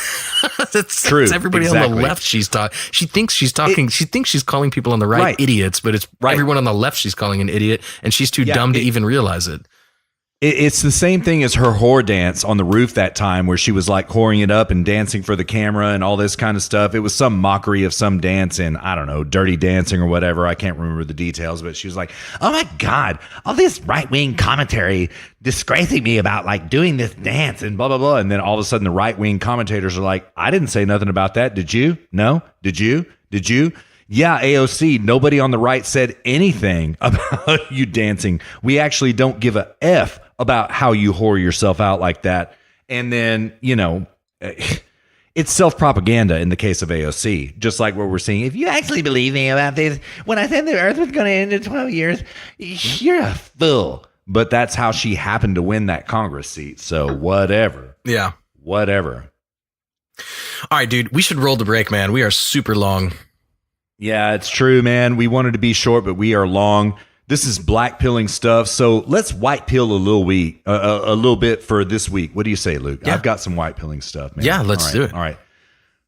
That's true. It's everybody on the left. She thinks she's talking. She thinks she's calling people on the right idiots, but it's everyone on the left she's calling an idiot, and she's too dumb to even realize it. It's the same thing as her whore dance on the roof that time where she was like whoring it up and dancing for the camera and all this kind of stuff. It was some mockery of some dance in, I don't know, Dirty Dancing or whatever. I can't remember the details, but she was like, oh my God, all this right-wing commentary disgracing me about like doing this dance and blah, blah, blah. And then all of a sudden the right-wing commentators are like, I didn't say nothing about that. Did you? No? Did you? Yeah, AOC, nobody on the right said anything about you dancing. We actually don't give a F about how you whore yourself out like that. And then, it's self-propaganda in the case of AOC, just like what we're seeing. If you actually believe me about this, when I said the Earth was going to end in 12 years, you're a fool. But that's how she happened to win that Congress seat. So whatever. Yeah. Whatever. All right, dude, we should roll the break, man. We are super long. Yeah, it's true, man. We wanted to be short, but we are long. This is black pilling stuff. So let's white pill a little bit for this week. What do you say, Luke? Yeah. I've got some white pilling stuff, man. Yeah, let's do it. All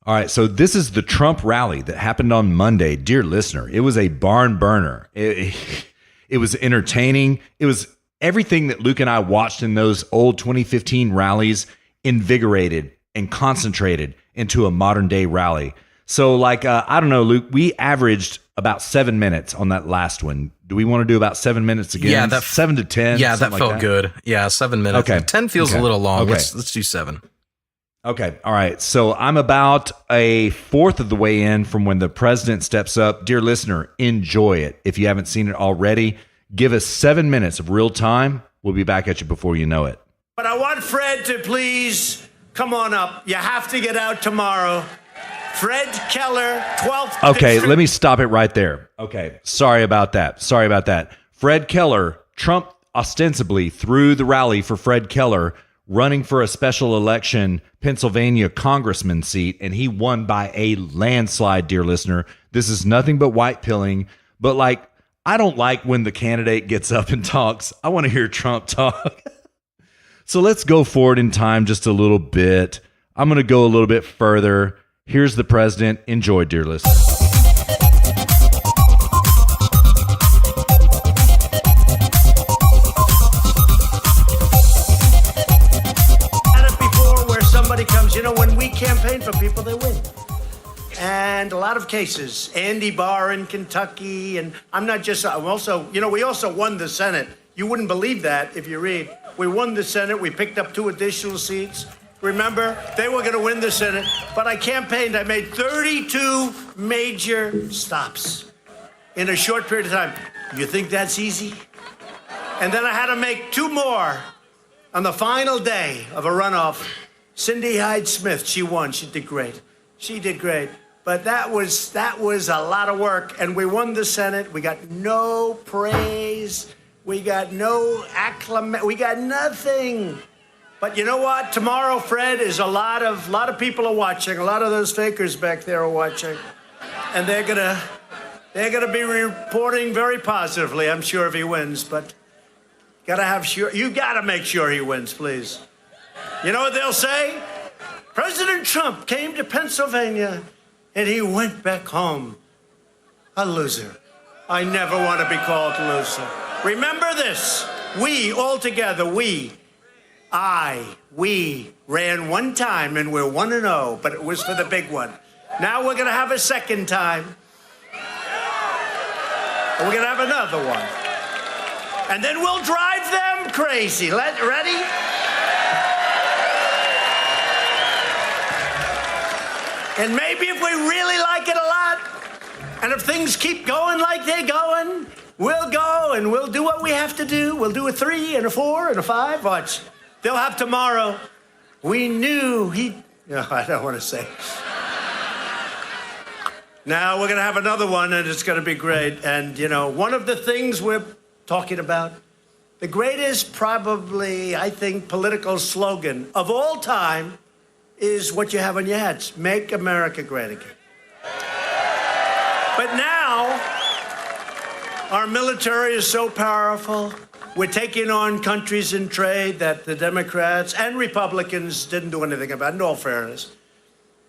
right. So this is the Trump rally that happened on Monday. Dear listener, it was a barn burner. It was entertaining. It was everything that Luke and I watched in those old 2015 rallies invigorated and concentrated into a modern day rally. So I don't know, Luke, we averaged about 7 minutes on that last one. Do we want to do about 7 minutes again? Yeah, that 7 to 10. Yeah, that felt good. Yeah, 7 minutes. Okay. 10 feels a little long. Okay. Let's do 7. Okay. All right. So I'm about a fourth of the way in from when the president steps up. Dear listener, enjoy it. If you haven't seen it already, give us 7 minutes of real time. We'll be back at you before you know it. But I want Fred to please come on up. You have to get out tomorrow. Fred Keller, 12th. Okay, let me stop it right there. Okay, sorry about that. Fred Keller, Trump ostensibly threw the rally for Fred Keller running for a special election Pennsylvania congressman seat, and he won by a landslide, dear listener. This is nothing but white pilling, but I don't like when the candidate gets up and talks. I want to hear Trump talk. So let's go forward in time just a little bit. I'm going to go a little bit further. Here's the president. Enjoy, dear listener. Had it before where somebody comes, when we campaign for people, they win. And a lot of cases, Andy Barr in Kentucky, and we also won the Senate. You wouldn't believe that if you read. We won the Senate. We picked up 2 additional seats. Remember, they were going to win the Senate, but I campaigned. I made 32 major stops in a short period of time. You think that's easy? And then I had to make 2 more on the final day of a runoff. Cindy Hyde-Smith, she won. She did great. But that was a lot of work, and we won the Senate. We got no praise. We got no acclamation. We got nothing. But you know what? Tomorrow, Fred, is a lot of people are watching. A lot of those fakers back there are watching, and they're gonna be reporting very positively. I'm sure if he wins, but you gotta make sure he wins, please. You know what they'll say? President Trump came to Pennsylvania, and he went back home a loser. I never want to be called a loser. Remember this: we all together, we ran one time and we're 1-0, but it was for the big one. Now we're going to have a second time. And we're going to have another one. And then we'll drive them crazy. Ready? And maybe if we really like it a lot, and if things keep going like they're going, we'll go and we'll do what we have to do. We'll do a 3 and a 4 and a 5. Watch. They'll have tomorrow. We knew I don't want to say. Now we're going to have another one, and it's going to be great. And, one of the things we're talking about, the greatest probably, I think, political slogan of all time is what you have on your hats: Make America Great Again. But now, our military is so powerful. We're taking on countries in trade that the Democrats and Republicans didn't do anything about, in all fairness.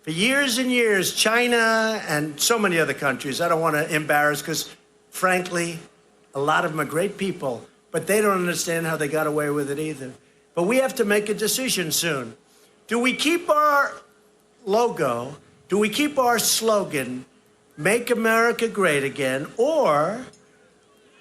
For years and years, China and so many other countries, I don't want to embarrass, because frankly, a lot of them are great people, but they don't understand how they got away with it either. But we have to make a decision soon. Do we keep our logo? Do we keep our slogan, Make America Great Again? Or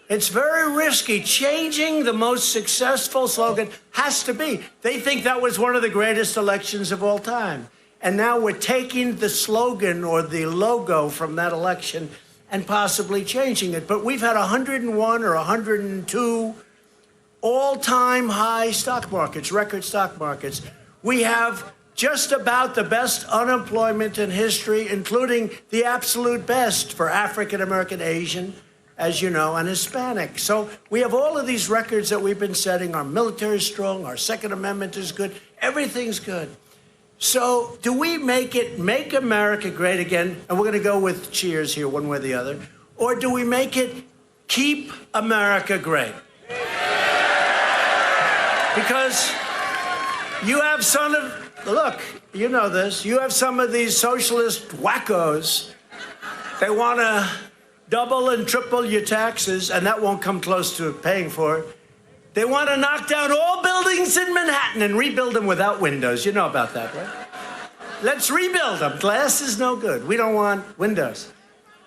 it's very risky. Changing the most successful slogan has to be. They think that was one of the greatest elections of all time. And now we're taking the slogan or the logo from that election and possibly changing it. But we've had 101 or 102 all-time high stock markets, record stock markets. We have just about the best unemployment in history, including the absolute best for African American, Asian, as you know, and Hispanic. So we have all of these records that we've been setting. Our military is strong. Our Second Amendment is good. Everything's good. So do we make America Great Again? And we're going to go with cheers here, one way or the other. Or do we make it keep America great. Because you have look, you know this, you have some of these socialist wackos. They want to double and triple your taxes, and that won't come close to paying for it. They want to knock down all buildings in Manhattan and rebuild them without windows. You know about that, right? Let's rebuild them. Glass is no good. We don't want windows.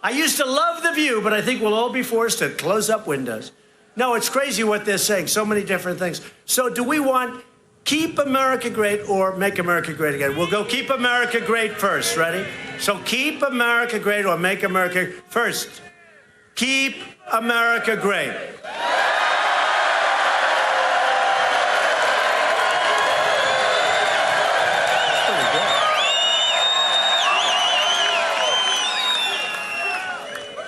I used to love the view, but I think we'll all be forced to close up windows. No, it's crazy what they're saying. So many different things. So do we want keep America great or make America great again? We'll go keep America great first. Ready? So keep America great or make America first. Keep America great.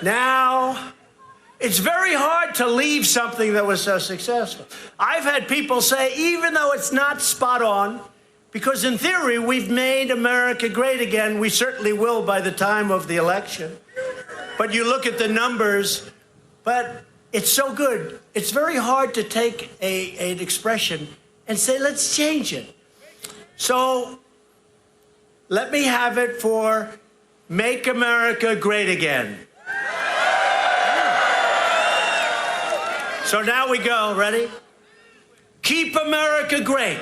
Now, it's very hard to leave something that was so successful. I've had people say, even though it's not spot on, because in theory, we've made America great again. We certainly will by the time of the election. But you look at the numbers, but it's so good. It's very hard to take an expression and say, let's change it. So let me have it for make America great again. So now we go, ready? Keep America great.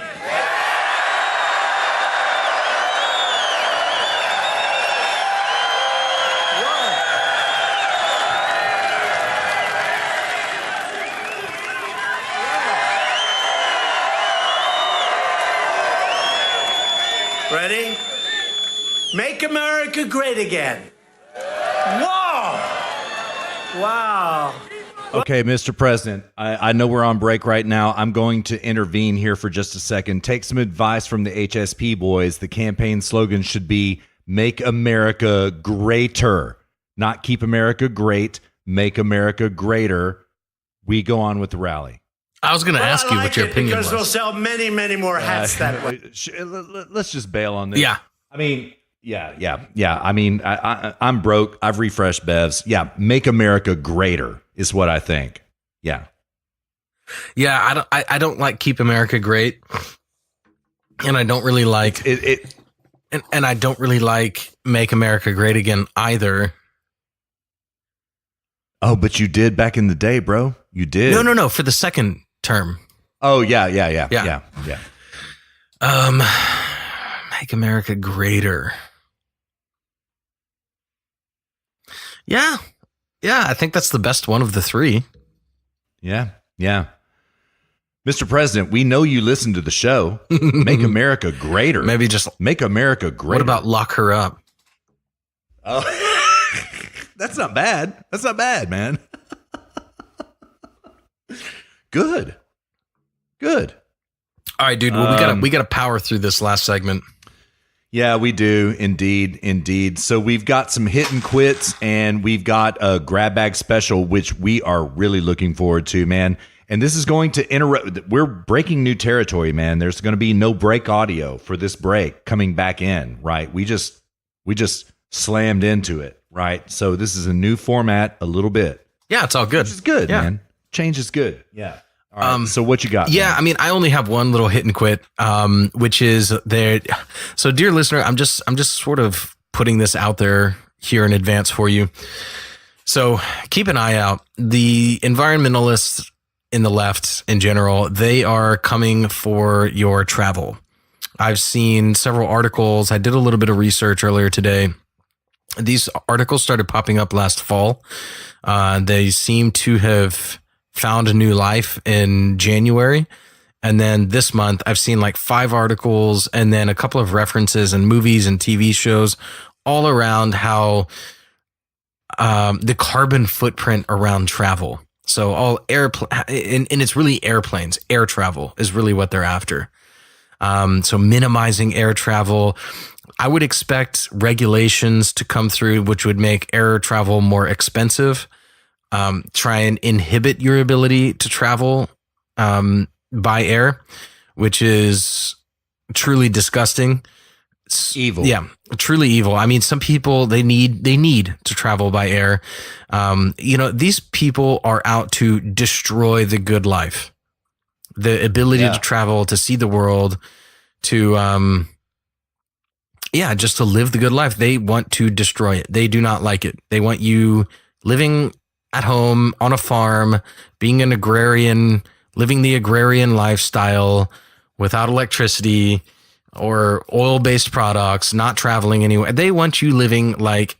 Ready? Make America great again. Whoa! Wow. Okay, Mr. President, I know we're on break right now. I'm going to intervene here for just a second. Take some advice from the HSP boys. The campaign slogan should be Make America Greater, not Keep America Great, Make America Greater. We go on with the rally. I was going to ask you what your opinion was. Because we'll sell many, many more hats that way. Let's just bail on this. Yeah. I mean, yeah. I mean, I'm broke. I've refreshed Bevs. Yeah, Make America Greater is what I think. Yeah. Yeah, I don't like Keep America Great. And I don't really like it. And I don't really like Make America Great Again either. Oh, but you did back in the day, bro. You did. No, for the second term. Oh, yeah. Make America Greater. Yeah, I think that's the best one of the three. Yeah. Mr. President, we know you listen to the show. Make America Greater. Maybe just Make America Greater. What about Lock Her Up? Oh, that's not bad. That's not bad, man. Good. All right, dude. Well, we gotta power through this last segment. Yeah, we do. Indeed. So we've got some hit and quits, and we've got a grab bag special, which we are really looking forward to, man. And this is going to interrupt. We're breaking new territory, man. There's going to be no break audio for this break coming back in, right? We just slammed into it, right? So this is a new format a little bit. Yeah, it's all good. Which is good, man. Change is good. Yeah. All right, so what you got? Yeah, man? I mean, I only have one little hit and quit, which is there. So, dear listener, I'm just sort of putting this out there here in advance for you. So keep an eye out. The environmentalists in the left in general, they are coming for your travel. I've seen several articles. I did a little bit of research earlier today. These articles started popping up last fall. They seem to have found a new life in January. And then this month, I've seen like 5 articles and then a couple of references and movies and TV shows all around how the carbon footprint around travel. So all and it's really airplanes. Air travel is really what they're after. So minimizing air travel. I would expect regulations to come through, which would make air travel more expensive. Try and inhibit your ability to travel by air, which is truly disgusting. evil. Yeah, truly evil. I mean, some people, they need to travel by air. These people are out to destroy the good life, the ability to travel, to see the world, to, just to live the good life. They want to destroy it. They do not like it. They want you living at home on a farm, being an agrarian, living the agrarian lifestyle without electricity or oil-based products, not traveling anywhere. They want you living like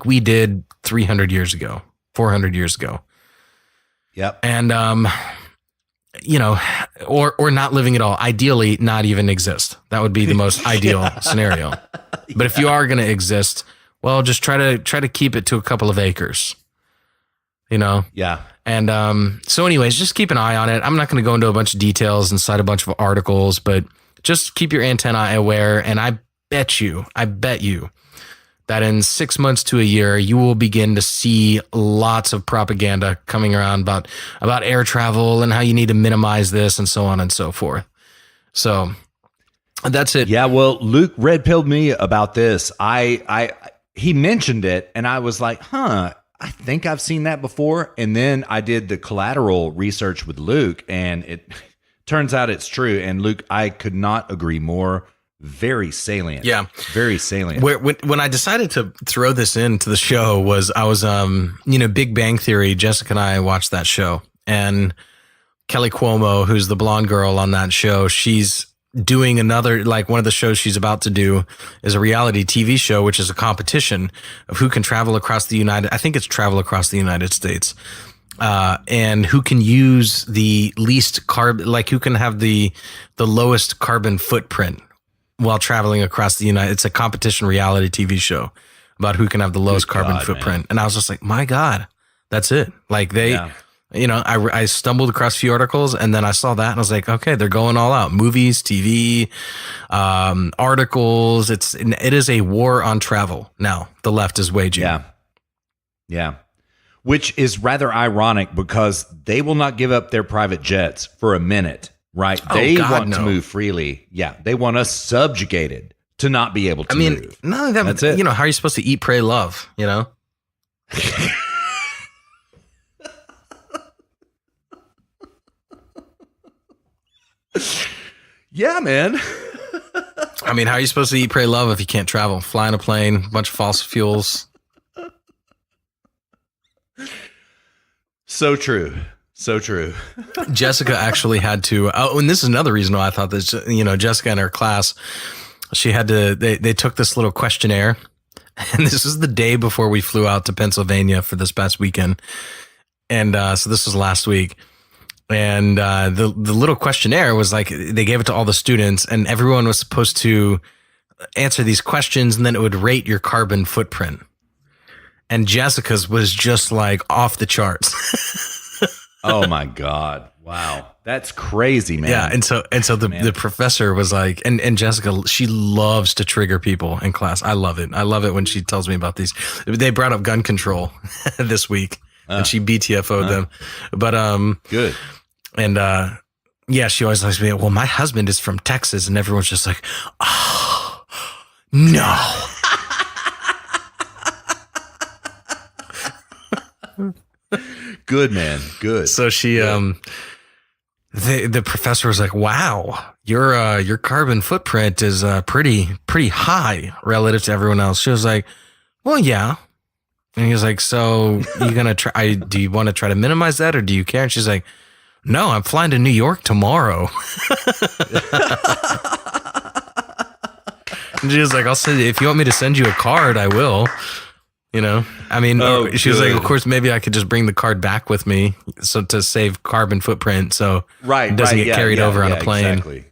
we did 300 years ago, 400 years ago. Yep. And, or not living at all. Ideally, not even exist. That would be the most ideal scenario. But if you are going to exist, well, just try to keep it to a couple of acres, Yeah. And so anyways, just keep an eye on it. I'm not going to go into a bunch of details and cite a bunch of articles, but just keep your antennae aware. And I bet you that in 6 months to a year, you will begin to see lots of propaganda coming around about air travel and how you need to minimize this and so on and so forth. So that's it. Yeah. Well, Luke red-pilled me about this. He mentioned it and I was like, I think I've seen that before. And then I did the collateral research with Luke and it turns out it's true. And Luke, I could not agree more. Very salient. Yeah. Very salient. When I decided to throw this into the show I was Big Bang Theory, Jessica and I watched that show, and Kelly Cuomo, who's the blonde girl on that show, she's doing another, like one of the shows she's about to do is a reality TV show, which is a competition of who can travel across the travel across the United States. And who can use the least carbon, like who can have the lowest carbon footprint while traveling across the United. It's a competition reality TV show about who can have the lowest carbon footprint. Man. And I was just like, my God, that's it. Like I stumbled across a few articles and then I saw that and I was like, okay, they're going all out. Movies, TV, articles. It is a war on travel now. The left is waging. Yeah. Yeah. Which is rather ironic because they will not give up their private jets for a minute. Right. They want to move freely. Yeah. They want us subjugated to not be able to move. No, that's it. How are you supposed to eat, pray, love, Yeah, man. I mean, how are you supposed to eat, pray, love if you can't travel? Fly in a plane, a bunch of fossil fuels. So true. So true. Jessica actually had to, and this is another reason why I thought this, Jessica in her class, she had to, they took this little questionnaire, and this is the day before we flew out to Pennsylvania for this past weekend. And so this was last week. And the little questionnaire was like, they gave it to all the students and everyone was supposed to answer these questions and then it would rate your carbon footprint. And Jessica's was just like off the charts. Oh my God. Wow. That's crazy, man. Yeah. And so the professor was like, and Jessica, she loves to trigger people in class. I love it. I love it when she tells me about these. They brought up gun control this week and she BTFO'd them. But, good. And, yeah, she always likes me. Well, my husband is from Texas, and everyone's just like, oh, no. Good, man. Good. So she, the professor was like, wow, your carbon footprint is pretty high relative to everyone else. She was like, well, yeah. And he was like, so you gonna try? Do you want to try to minimize that, or do you care? And she's like, no, I'm flying to New York tomorrow. And she was like, I'll send you, if you want me to send you a card, I will. I mean, she was like, of course, maybe I could just bring the card back with me, so to save carbon footprint, so it doesn't get carried over on a plane. Exactly.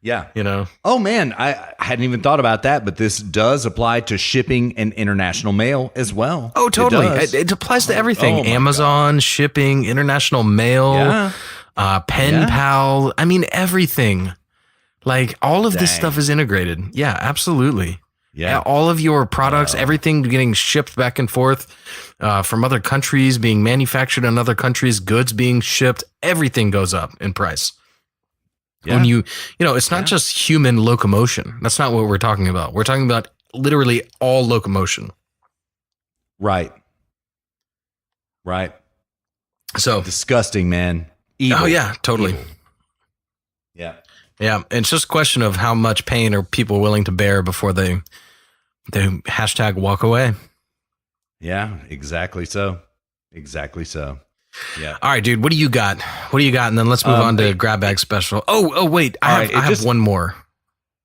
Yeah. Oh man, I hadn't even thought about that, but this does apply to shipping and international mail as well. Oh, totally. It applies to everything. Amazon, shipping, international mail, pen pal. I mean, everything. Like all of this stuff is integrated. Yeah, absolutely. Yeah. All of your products, everything getting shipped back and forth from other countries, being manufactured in other countries, goods being shipped, everything goes up in price. When it's not just human locomotion. That's not what we're talking about. We're talking about literally all locomotion. Right. So disgusting, man. Evil. Oh yeah, totally. Evil. Yeah. Yeah. And it's just a question of how much pain are people willing to bear before they hashtag walk away. Yeah, exactly so. Yeah. All right, dude. What do you got? And then let's move on to grab bag special. Oh, wait. I have one more.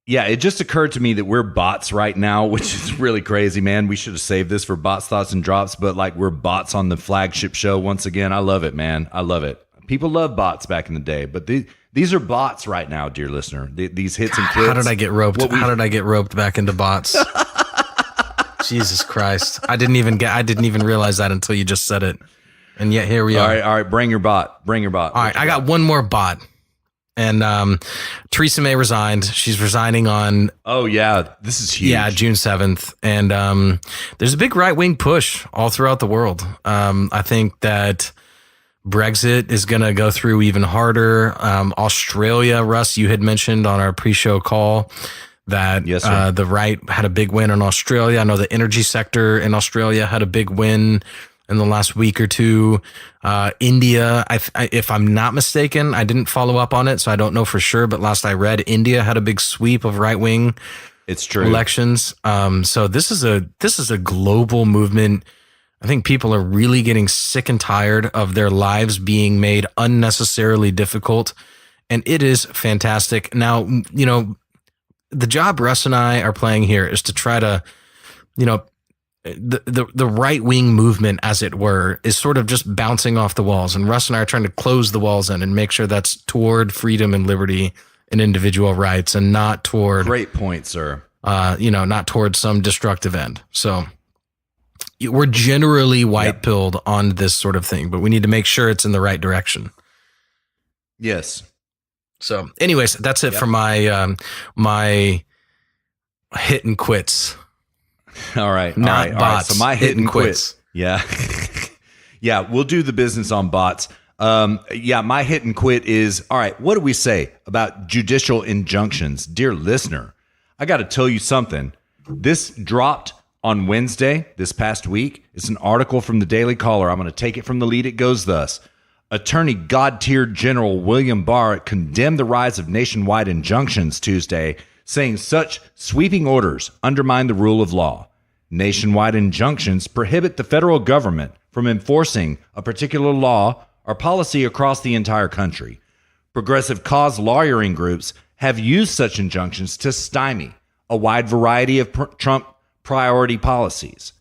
Yeah, it just occurred to me that we're bots right now, which is really crazy, man. We should have saved this for bots, thoughts, and drops, but like we're bots on the flagship show once again. I love it, man. I love it. People love bots back in the day, but these are bots right now, dear listener. These hits and clips. How did I get roped? How did I get roped back into bots? Jesus Christ! I didn't even realize that until you just said it, and yet here we are. All right. Bring your bot. All right, I got one more bot. And Theresa May resigned. She's resigning on. Oh yeah, this is huge. Yeah, June 7th, and there's a big right-wing push all throughout the world. I think that Brexit is going to go through even harder. Australia, Russ, you had mentioned on our pre-show call that the right had a big win in Australia. I know the energy sector in Australia had a big win in the last week or two. India, if I'm not mistaken, I didn't follow up on it, so I don't know for sure, but last I read, India had a big sweep of right-wing elections. So this is a global movement. I think people are really getting sick and tired of their lives being made unnecessarily difficult, and it is fantastic. Now, the job Russ and I are playing here is to try to, the right wing movement, as it were, is sort of just bouncing off the walls, and Russ and I are trying to close the walls in and make sure that's toward freedom and liberty and individual rights, and not toward great point, sir. Not toward some destructive end. So we're generally white pilled on this sort of thing, but we need to make sure it's in the right direction. Yes. So, anyways, that's it for my my hit and quits. All right. Not bots. All right. So my hit and quits. Yeah. Yeah. We'll do the business on bots. My hit and quit is, all right, what do we say about judicial injunctions? Dear listener, I got to tell you something. This dropped on Wednesday this past week. It's an article from the Daily Caller. I'm going to take it from the lead. It goes thus. Attorney God-tier General William Barr condemned the rise of nationwide injunctions Tuesday, saying such sweeping orders undermine the rule of law. Nationwide injunctions prohibit the federal government from enforcing a particular law or policy across the entire country. Progressive cause lawyering groups have used such injunctions to stymie a wide variety of Trump priority policies.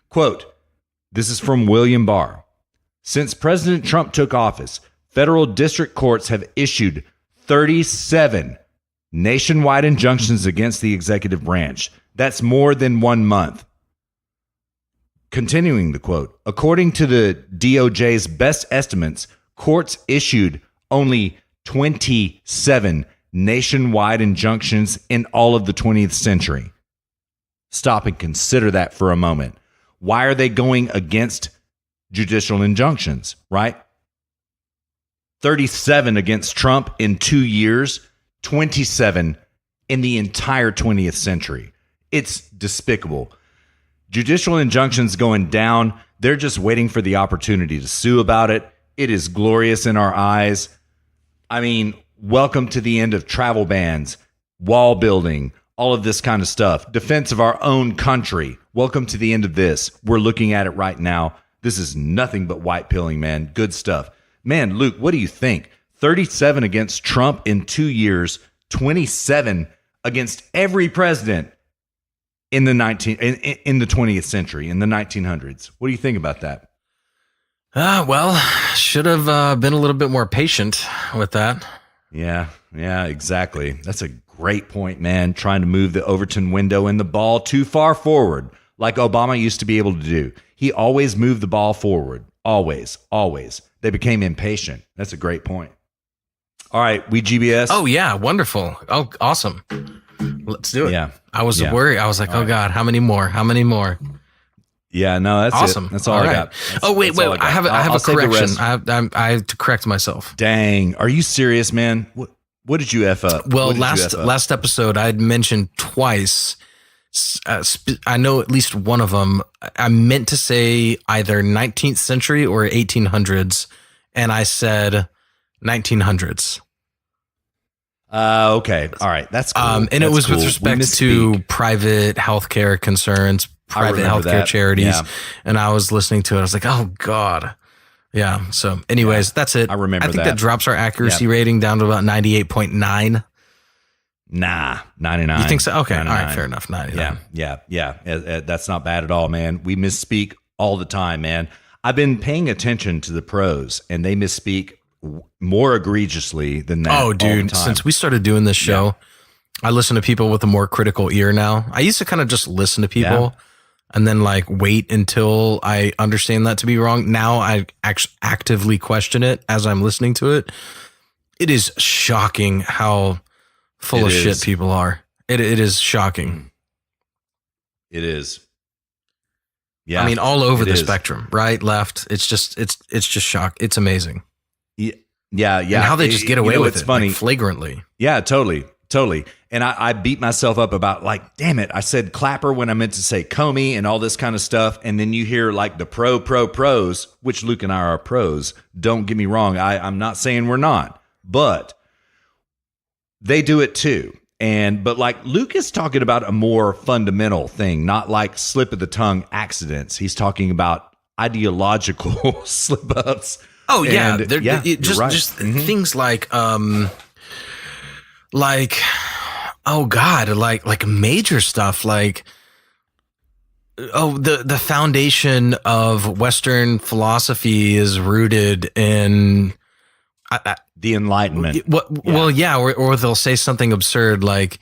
Quote, this is from William Barr. Since President Trump took office, federal district courts have issued 37 nationwide injunctions against the executive branch. That's more than 1 month. Continuing the quote, according to the DOJ's best estimates, courts issued only 27 nationwide injunctions in all of the 20th century. Stop and consider that for a moment. Why are they going against judicial injunctions, right? 37 against Trump in 2 years, 27 in the entire 20th century. It's despicable. Judicial injunctions going down. They're just waiting for the opportunity to sue about it. It is glorious in our eyes. I mean, welcome to the end of travel bans, wall building, all of this kind of stuff. Defense of our own country. Welcome to the end of this. We're looking at it right now. This is nothing but white pilling, man. Good stuff. Man, Luke, what do you think? 37 against Trump in 2 years, 27 against every president in the 20th century, in the 1900s. What do you think about that? Well, should have been a little bit more patient with that. Yeah, exactly. That's a great point, man. Trying to move the Overton window and the ball too far forward, like Obama used to be able to do. He always moved the ball forward. Always. They became impatient. That's a great point. All right, we GBS. Oh, yeah, wonderful. Oh, awesome. Let's do it. Yeah. I was worried. I was like, all right. God, how many more? Yeah, no, that's awesome. It. That's all I got. Wait. I have a correction. I have to correct myself. Dang. Are you serious, man? What did you F up? Well, last episode I had mentioned twice. I know at least one of them. I meant to say either 19th century or 1800s, and I said 1900s. Okay. All right. That's cool. And That's it was cool. with respect to private healthcare concerns, private healthcare charities. Yeah. And I was listening to it. I was like, oh God. Yeah. So anyways, that's it. I remember I think that drops our accuracy rating down to about 98.9. Nah, 99. You think so? Okay. 99. All right. Fair enough. 99. Yeah. That's not bad at all, man. We misspeak all the time, man. I've been paying attention to the pros, and they misspeak more egregiously than that. Oh, dude. Since we started doing this show, I listen to people with a more critical ear now. I used to kind of just listen to people and then like wait until I understand that to be wrong. Now I actively question it as I'm listening to it. It is shocking how full of shit people are. It is shocking. It is. Yeah. I mean, all over the spectrum, right, left. It's just shock. It's amazing. Yeah. And how they just get away with it, funny. like, flagrantly. Yeah, totally. And I beat myself up about like, damn it, I said Clapper when I meant to say Comey and all this kind of stuff. And then you hear like the pros, which Luke and I are pros. Don't get me wrong. I'm not saying we're not, but they do it too. But like Luke is talking about a more fundamental thing, not like slip of the tongue accidents. He's talking about ideological slip ups. Oh yeah, just things like oh God, like major stuff like the foundation of Western philosophy is rooted in the Enlightenment. Well, yeah, or they'll say something absurd like,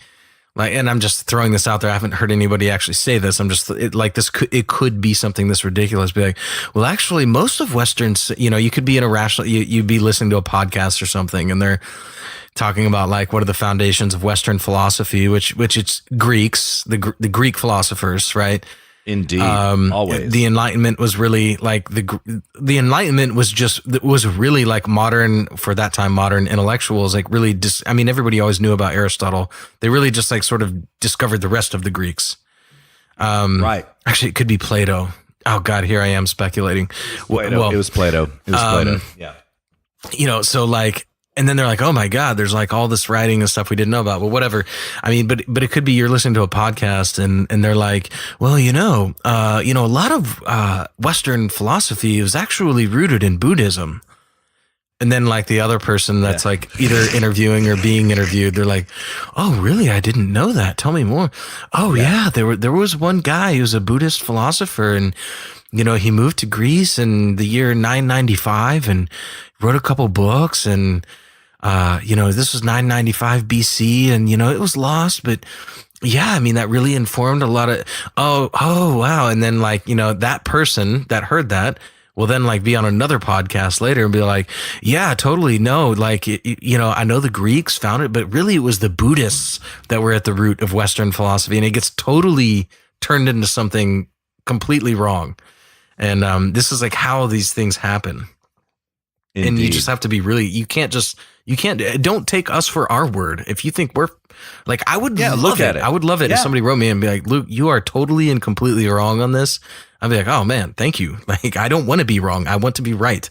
and I'm just throwing this out there. I haven't heard anybody actually say this. I'm just it could be something this ridiculous. Be like, well, actually, most of Westerns, you could be in a rational, you'd be listening to a podcast or something, and they're talking about like what are the foundations of Western philosophy, which it's Greeks, the Greek philosophers, right? Indeed, always. The Enlightenment was really like the Enlightenment was really like modern for that time. Modern intellectuals like really everybody always knew about Aristotle. They really just like sort of discovered the rest of the Greeks. Right. Actually, it could be Plato. Oh God, here I am speculating. Well, it was Plato. Yeah. So like. And then they're like, oh my God, there's like all this writing and stuff we didn't know about. But whatever. I mean, but it could be you're listening to a podcast and they're like, well, a lot of Western philosophy is actually rooted in Buddhism. And then like the other person that's like either interviewing or being interviewed, they're like, oh, really? I didn't know that. Tell me more. Oh yeah. There was one guy who's a Buddhist philosopher and, he moved to Greece in the year 995 and wrote a couple books and, this was 995 BC and, it was lost, but yeah, I mean, that really informed a lot of, oh, wow. And then like, that person that heard that will then like be on another podcast later and be like, yeah, totally. No, like, I know the Greeks found it, but really it was the Buddhists that were at the root of Western philosophy. And it gets totally turned into something completely wrong. And this is like how these things happen. Indeed. And you just have to be don't take us for our word. If you think we're like, I would love it. I would love it if somebody wrote me and be like, Luke, you are totally and completely wrong on this. I'd be like, oh man, thank you. Like, I don't want to be wrong. I want to be right.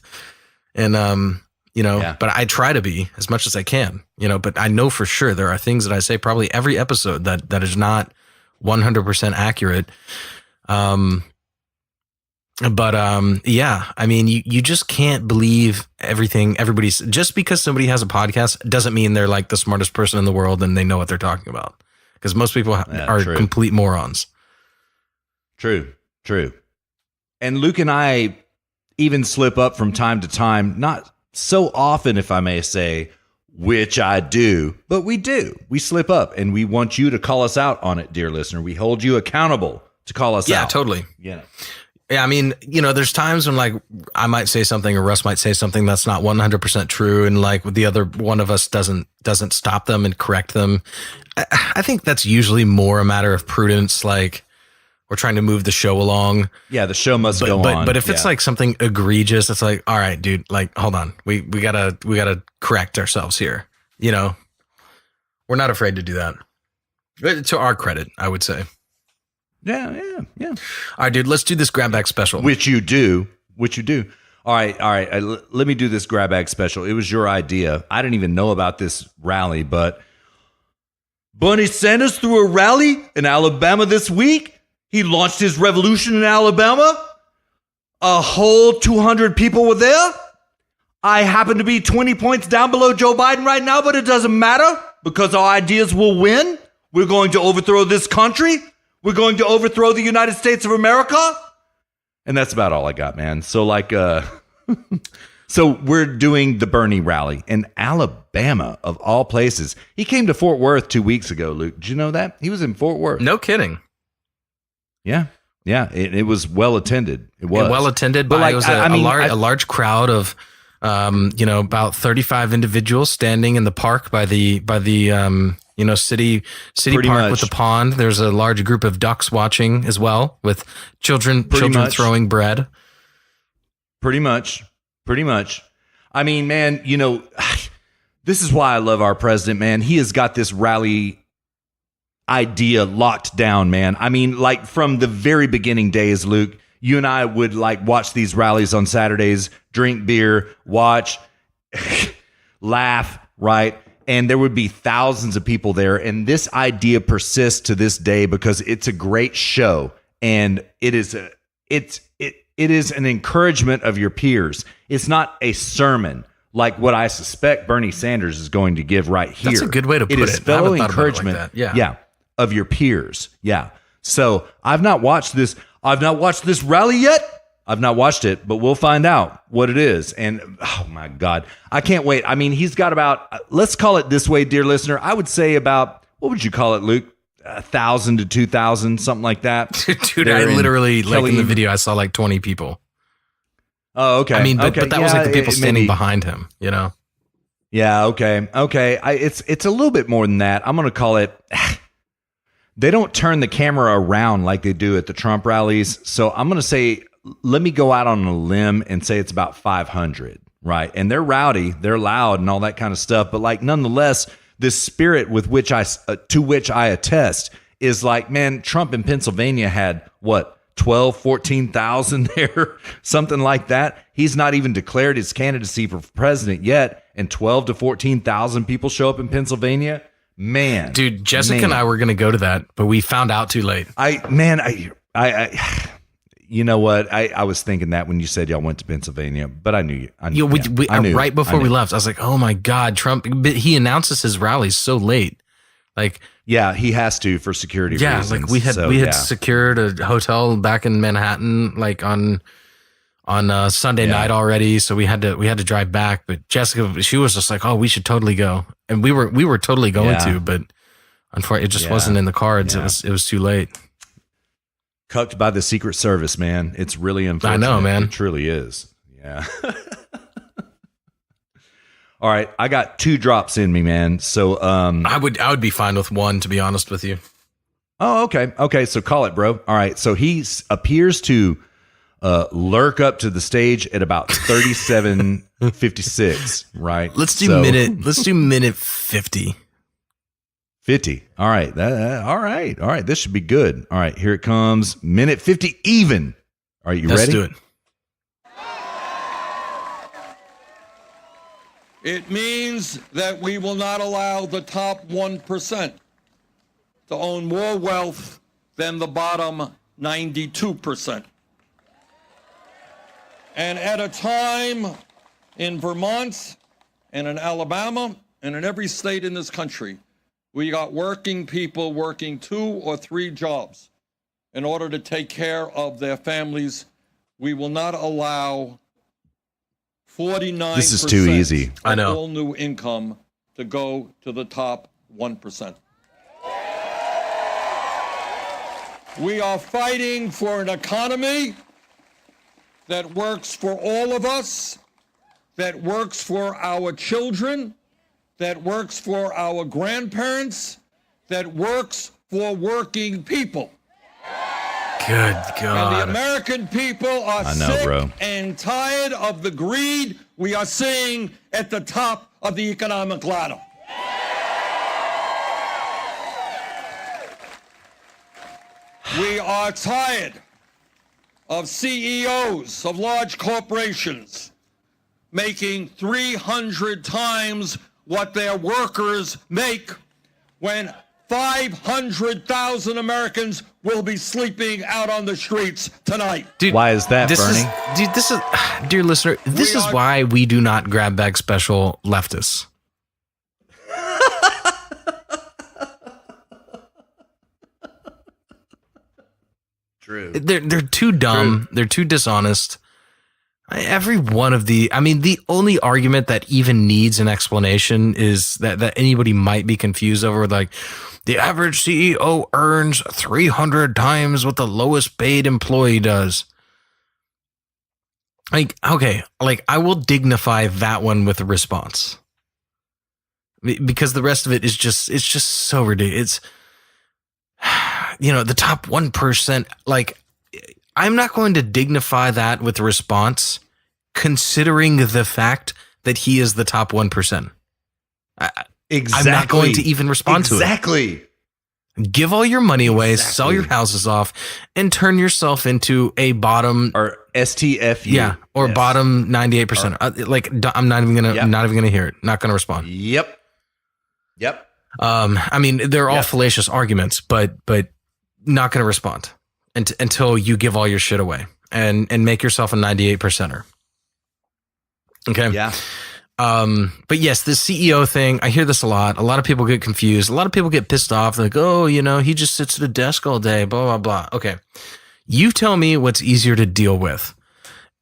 And, but I try to be as much as I can, but I know for sure there are things that I say probably every episode that is not 100% accurate. I mean, you just can't believe everything everybody's just because somebody has a podcast doesn't mean they're like the smartest person in the world and they know what they're talking about. Because most people are complete morons. True. And Luke and I even slip up from time to time, not so often, if I may say, which I do, but we do. We slip up and we want you to call us out on it, dear listener. We hold you accountable to call us out. Yeah, totally. Yeah, I mean, there's times when like I might say something or Russ might say something that's not 100% true, and like the other one of us doesn't stop them and correct them. I think that's usually more a matter of prudence. Like we're trying to move the show along. Yeah, the show must go on. But if it's like something egregious, it's like, all right, dude, like hold on, we gotta correct ourselves here. We're not afraid to do that. To our credit, I would say. Yeah. All right, dude, let's do this grab bag special. Which you do. All right. Let me do this grab bag special. It was your idea. I didn't even know about this rally, but Bernie Sanders threw a rally in Alabama this week. He launched his revolution in Alabama. A whole 200 people were there. I happen to be 20 points down below Joe Biden right now, but it doesn't matter because our ideas will win. We're going to overthrow this country. We're going to overthrow the United States of America. And that's about all I got, man. So so we're doing the Bernie rally in Alabama, of all places. He came to Fort Worth 2 weeks ago, Luke. Did you know that? He was in Fort Worth. No kidding. Yeah. It was well attended. It was well attended, but it was a large crowd of, about 35 individuals standing in the park by the city Pretty park much. with the pond. There's a large group of ducks watching as well, with children throwing bread. Pretty much. I mean, man, this is why I love our president, man. He has got this rally idea locked down, man. I mean, like from the very beginning days, Luke, you and I would watch these rallies on Saturdays, drink beer, watch, laugh, right? And there would be thousands of people there. And this idea persists to this day because it's a great show. And it is an encouragement of your peers. It's not a sermon like what I suspect Bernie Sanders is going to give right here. That's a good way to put it. It is fellow encouragement of your peers. Yeah. So I've not watched this rally yet. I've not watched it, but we'll find out what it is. And oh my God, I can't wait. I mean, he's got about, let's call it this way, dear listener. I would say about, what would you call it, Luke? 1,000 to 2,000, something like that. Dude, I literally, in the video, I saw 20 people. Oh, okay. I mean, but that was the people standing behind him, Yeah, okay. It's a little bit more than that. I'm going to call it, they don't turn the camera around like they do at the Trump rallies. So I'm going to say, let me go out on a limb and say it's about 500, right? And they're rowdy, they're loud and all that kind of stuff. But nonetheless, this spirit with which to which I attest is man, Trump in Pennsylvania had 14,000 there, something like that. He's not even declared his candidacy for president yet. And 12 to 14,000 people show up in Pennsylvania. Man, dude, Jessica and I were going to go to that, but we found out too late. You know what? I was thinking that when you said y'all went to Pennsylvania, but I knew you. Right before we left, I was like, "Oh my God, Trump!" But he announces his rallies so late, yeah, he has to for security reasons. Yeah, we had secured a hotel back in Manhattan, on Sunday night already, so we had to drive back. But Jessica, she was just like, "Oh, we should totally go," and we were totally going to, but unfortunately, it just wasn't in the cards. Yeah. It was too late. Cucked by the Secret Service, man. It's really unfortunate. I know, man. It truly is. Yeah. All right, I got 2 drops in me, man. So I would be fine with 1, to be honest with you. Oh, okay. Okay, so call it, bro. All right. So he appears to lurk up to the stage at about 37:56, right? Let's do minute 50. 50. All right. All right. This should be good. All right. Here it comes. Minute 50 even. All right. Let's ready? do it. It means that we will not allow the top 1% to own more wealth than the bottom 92%. And at a time in Vermont and in Alabama and in every state in this country, we got working people working 2 or 3 jobs in order to take care of their families. We will not allow 49% This is too easy. I know. of all new income to go to the top 1%. We are fighting for an economy that works for all of us, that works for our children, that works for our grandparents, that works for working people. Good God. And the American people are sick bro. and tired of the greed we are seeing at the top of the economic ladder. We are tired of CEOs of large corporations making 300 times what their workers make when 500,000 Americans will be sleeping out on the streets tonight. Dude, why is that, Bernie? Dear listener, this is why we do not grab bag special leftists. True. They're too dumb. True. They're too dishonest. Every one of the only argument that even needs an explanation is that anybody might be confused over, like, the average CEO earns 300 times what the lowest paid employee does. Like, okay, like, I will dignify that one with a response, because the rest of it is just so ridiculous. It's, the top 1%, like, I'm not going to dignify that with a response, considering the fact that he is the top 1%. Exactly. I'm not going to even respond to it. Exactly. Give all your money away, sell your houses off, and turn yourself into a bottom or STFU. Yeah, or bottom 98%. I'm not even gonna hear it. Not gonna respond. Yep. I mean, they're all fallacious arguments, but not gonna respond until you give all your shit away and make yourself a 98%er. Okay. Yeah. But yes, the CEO thing, I hear this a lot. A lot of people get confused. A lot of people get pissed off. They're like, oh, he just sits at a desk all day, blah, blah, blah. Okay. You tell me what's easier to deal with.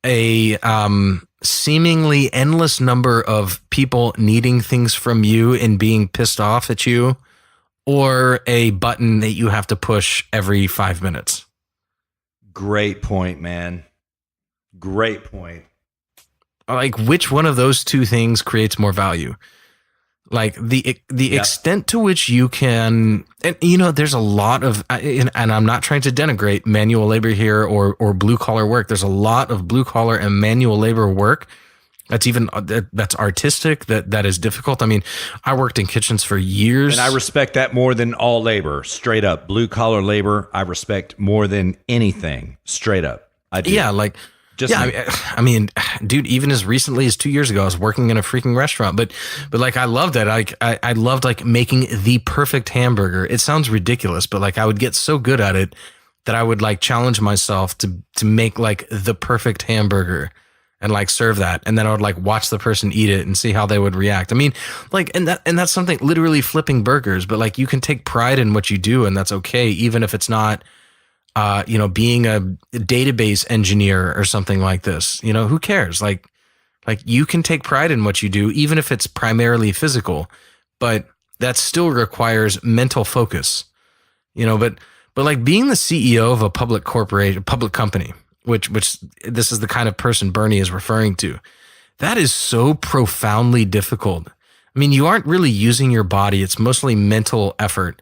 A seemingly endless number of people needing things from you and being pissed off at you, or a button that you have to push every 5 minutes. Great point, man. Great point. Like, which one of those two things creates more value? Like, the extent to which you can, and there's a lot of, and I'm not trying to denigrate manual labor here or blue collar work. There's a lot of blue collar and manual labor work that's artistic, that is difficult. I mean, I worked in kitchens for years, and I respect that more than all labor. Straight up, blue collar labor, I respect more than anything. Straight up, I do. Yeah, like. I mean, dude, even as recently as 2 years ago, I was working in a freaking restaurant, but like, I loved it. I loved, like, making the perfect hamburger. It sounds ridiculous, but like, I would get so good at it that I would, like, challenge myself to make, like, the perfect hamburger and, like, serve that. And then I would, like, watch the person eat it and see how they would react. I mean, like, and that's something, literally flipping burgers, but like, you can take pride in what you do, and that's okay, even if it's not, being a database engineer or something like this. Who cares? Like you can take pride in what you do, even if it's primarily physical, but that still requires mental focus. But like, being the CEO of a public corporation, public company, which this is the kind of person Bernie is referring to, that is so profoundly difficult. I mean, you aren't really using your body. It's mostly mental effort.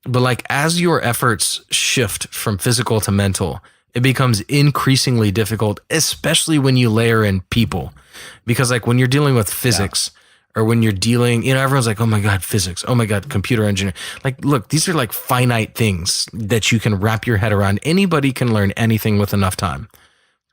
But like, as your efforts shift from physical to mental, it becomes increasingly difficult, especially when you layer in people. Because like, when you're dealing with physics, or when you're dealing, everyone's like, oh my God, physics. Oh my God, computer engineering. Like, look, these are like finite things that you can wrap your head around. Anybody can learn anything with enough time.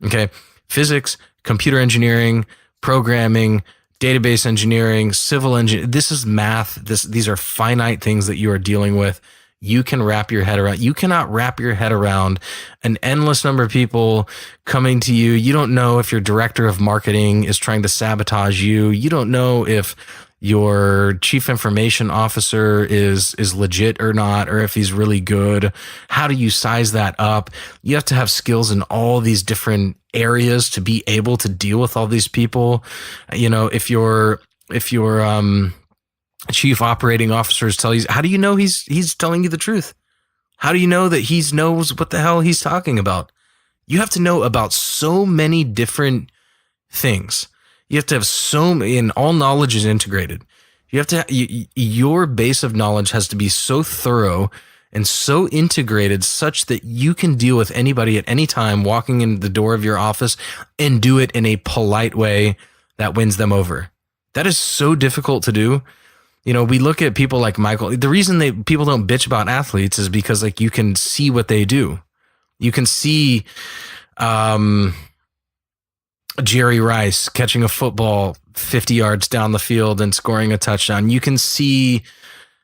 Okay. Physics, computer engineering, programming, database engineering, civil engineering. This is math. These are finite things that you are dealing with. You can wrap your head around. You cannot wrap your head around an endless number of people coming to you. You don't know if your director of marketing is trying to sabotage you. You don't know if your chief information officer is legit or not, or if he's really good. How do you size that up? You have to have skills in all these different areas to be able to deal with all these people. If your chief operating officers tell you, how do you know he's telling you the truth? How do you know that he knows what the hell he's talking about? You have to know about so many different things. You have to have and all knowledge is integrated. You have to, your base of knowledge has to be so thorough and so integrated such that you can deal with anybody at any time walking in the door of your office and do it in a polite way that wins them over. That is so difficult to do. You know, we look at people like Michael. The reason people don't bitch about athletes is because like you can see what they do. You can see Jerry Rice catching a football 50 yards down the field and scoring a touchdown. You can see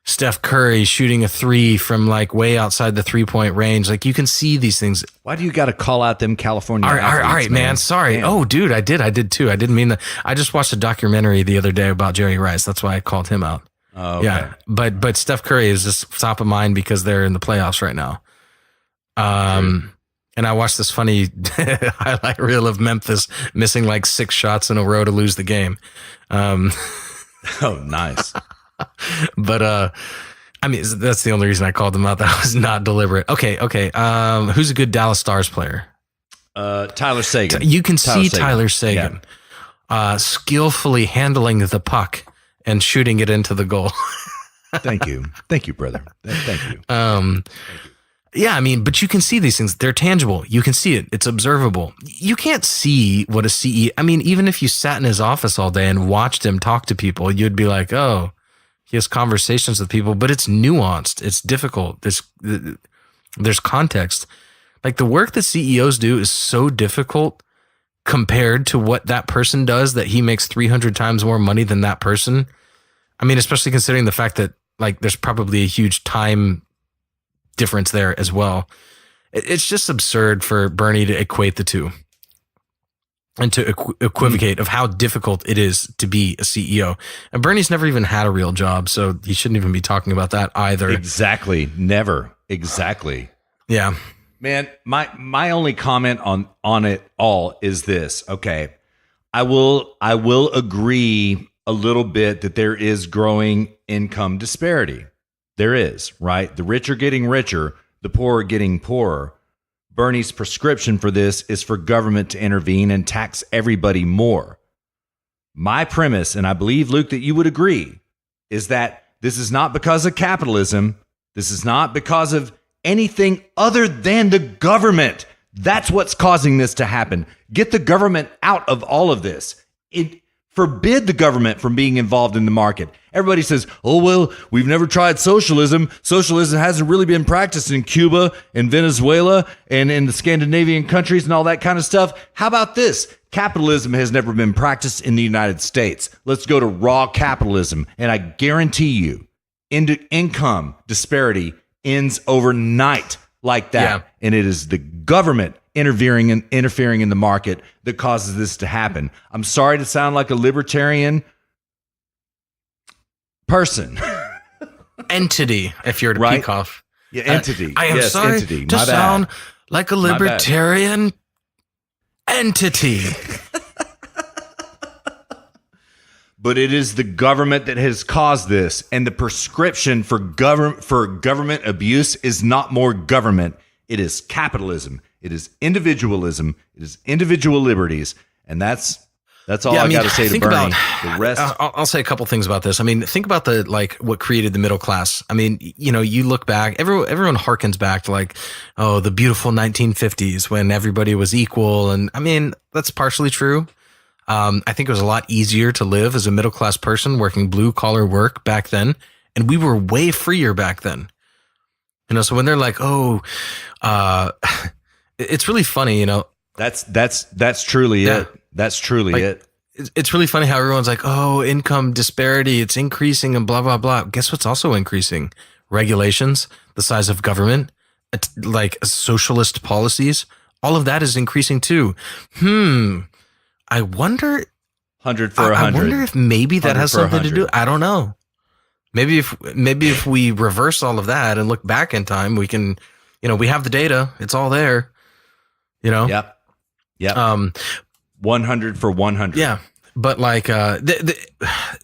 Steph Curry shooting a three from like way outside the 3-point range. Like you can see these things. Why do you got to call out them California all athletes, right, man. Sorry. Damn. Oh, dude, I did too. I didn't mean that. I just watched a documentary the other day about Jerry Rice. That's why I called him out. Oh, okay. Yeah, but Steph Curry is just top of mind because they're in the playoffs right now. And I watched this funny highlight reel of Memphis missing like 6 shots in a row to lose the game. Oh, nice. But I mean, that's the only reason I called them out. That was not deliberate. Okay. Who's a good Dallas Stars player? Tyler Sagan. You can see Tyler Sagan skillfully handling the puck and shooting it into the goal. Thank you, brother. Thank you. Yeah, I mean, but you can see these things. They're tangible. You can see it. It's observable. You can't see what a CEO. I mean, even if you sat in his office all day and watched him talk to people, you'd be like, oh, he has conversations with people, but it's nuanced. It's difficult. There's context. Like the work that CEOs do is so difficult compared to what that person does that he makes 300 times more money than that person. I mean, especially considering the fact that like there's probably a huge time difference there as well. It's just absurd for Bernie to equate the two and to equivocate of how difficult it is to be a CEO. And Bernie's never even had a real job, so he shouldn't even be talking about that either. Exactly. Never. Exactly. Yeah. Man, my only comment on it all is this. Okay. I will agree a little bit that there is growing income disparity. There is, right? The rich are getting richer, the poor are getting poorer. Bernie's prescription for this is for government to intervene and tax everybody more. My premise, and I believe, Luke, that you would agree, is that this is not because of capitalism. This is not because of anything other than the government. That's what's causing this to happen. Get the government out of all of this. Forbid the government from being involved in the market. Everybody says, oh, well, we've never tried socialism. Socialism hasn't really been practiced in Cuba and Venezuela and in the Scandinavian countries and all that kind of stuff. How about this? Capitalism has never been practiced in the United States. Let's go to raw capitalism. And I guarantee you, income disparity ends overnight like that. Yeah. And it is the government interfering in the market that causes this to happen. I'm sorry to sound like a libertarian person. Entity, if you're to right? peek off. Yeah, entity. I am sorry entity. to sound like a libertarian entity. But it is the government that has caused this, and the prescription for government abuse is not more government. It is capitalism. It is individualism. It is individual liberties, and that's all I got to say to Bernie. The rest, I'll say a couple things about this. I mean, think about what created the middle class. I mean, you look back, everyone harkens back to the beautiful 1950s when everybody was equal, and I mean that's partially true. I think it was a lot easier to live as a middle class person working blue collar work back then, and we were way freer back then. So when they're like, it's really funny, That's truly it. That's truly it. It's really funny how everyone's like, income disparity, it's increasing and blah, blah, blah. Guess what's also increasing? Regulations, the size of government, like socialist policies. All of that is increasing too. I wonder. 100 for 100. I wonder if maybe that has something to do. I don't know. Maybe if we reverse all of that and look back in time, we can, we have the data. It's all there. Yep. 100 for 100. Yeah. But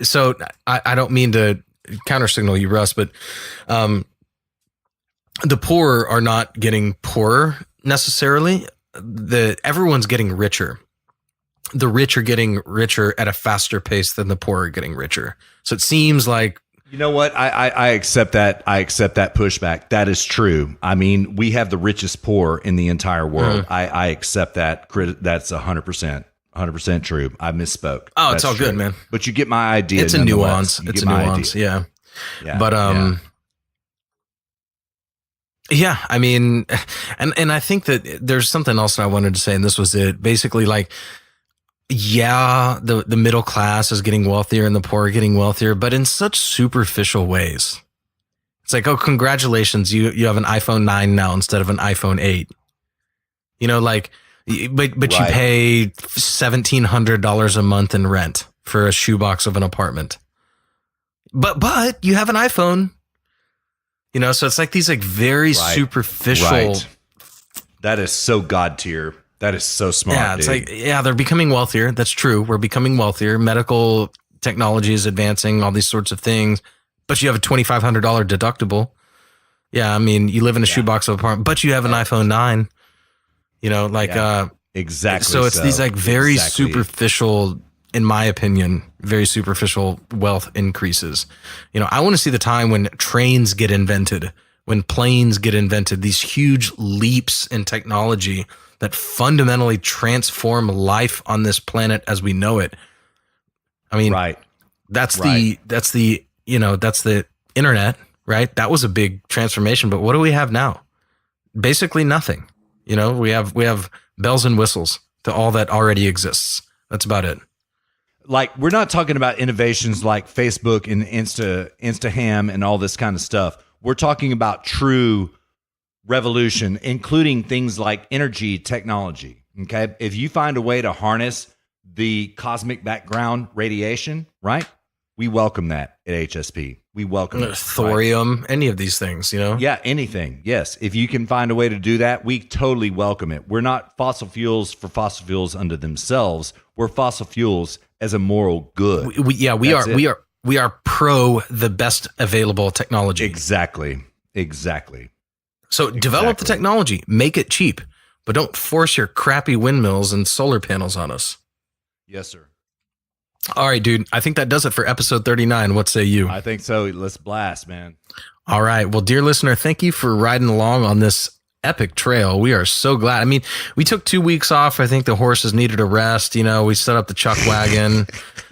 so I don't mean to counter signal you, Russ, but the poor are not getting poorer necessarily. Everyone's getting richer. The rich are getting richer at a faster pace than the poor are getting richer. So it seems like, you know what? I accept that. I accept that pushback. That is true. I mean, we have the richest poor in the entire world. I accept that. That's 100%. 100% true. I misspoke. Oh, it's That's all good, true. man. But you get my idea. It's a nuance. It's a nuance. Yeah. But yeah, I mean, and I think that there's something else that I wanted to say, and this was it. Basically, like, yeah, the middle class is getting wealthier and the poor are getting wealthier, but in such superficial ways. It's like, oh, congratulations, you have an iPhone 9 now instead of an iPhone 8. You know, like, but you pay $1,700 a month in rent for a shoebox of an apartment. But you have an iPhone. You know, so it's like these like very superficial. Right. That is so God tier. That is so smart. Yeah, it's like, yeah, they're becoming wealthier. That's true. We're becoming wealthier. Medical technology is advancing, all these sorts of things. But you have a $2,500 deductible. Yeah, I mean, you live in a shoebox of apartment, but you have an iPhone 9. You know, like exactly. So it's these like very superficial, in my opinion, very superficial wealth increases. You know, I want to see the time when trains get invented, when planes get invented, these huge leaps in technology that fundamentally transform life on this planet as we know it. I mean, that's the internet, right? That was a big transformation, but what do we have now? Basically nothing. You know, we have bells and whistles to all that already exists. That's about it. Like, we're not talking about innovations like Facebook and Instaham and all this kind of stuff. We're talking about true revolution, including things like energy technology. Okay. If you find a way to harness the cosmic background radiation, right? We welcome that at HSP. We welcome it. Thorium, any of these things, you know? Yeah, anything. Yes. If you can find a way to do that, we totally welcome it. We're not fossil fuels for fossil fuels unto themselves. We're fossil fuels as a moral good. We are pro the best available technology. Exactly. So develop the technology, make it cheap, but don't force your crappy windmills and solar panels on us. Yes, sir. All right, dude. I think that does it for episode 39. What say you? I think so. Let's blast, man. All right. Well, dear listener, thank you for riding along on this epic trail. We are so glad. I mean, we took 2 weeks off. I think the horses needed a rest. You know, we set up the chuck wagon.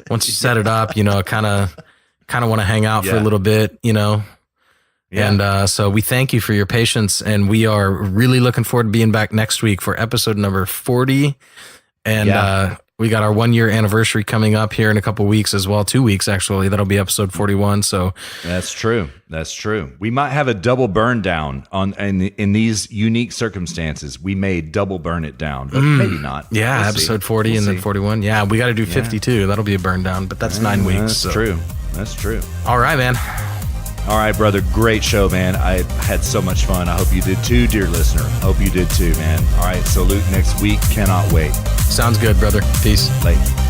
Once you set it up, you know, kind of want to hang out for a little bit, you know. Yeah. And so we thank you for your patience, and we are really looking forward to being back next week for episode number 40. And we got our 1 year anniversary coming up here in a couple weeks as well. 2 weeks, actually. That'll be episode 41. So that's true. We might have a double burn down in these unique circumstances. We may double burn it down, but maybe not. Yeah, we'll episode 40 and then 41. Yeah, we got to do 52. That'll be a burn down, but that's 9 weeks. That's true. All right, man. All right, brother. Great show, man. I had so much fun. I hope you did too, dear listener. Hope you did too, man. All right. So, Luke, next week. Cannot wait. Sounds good, brother. Peace. Late.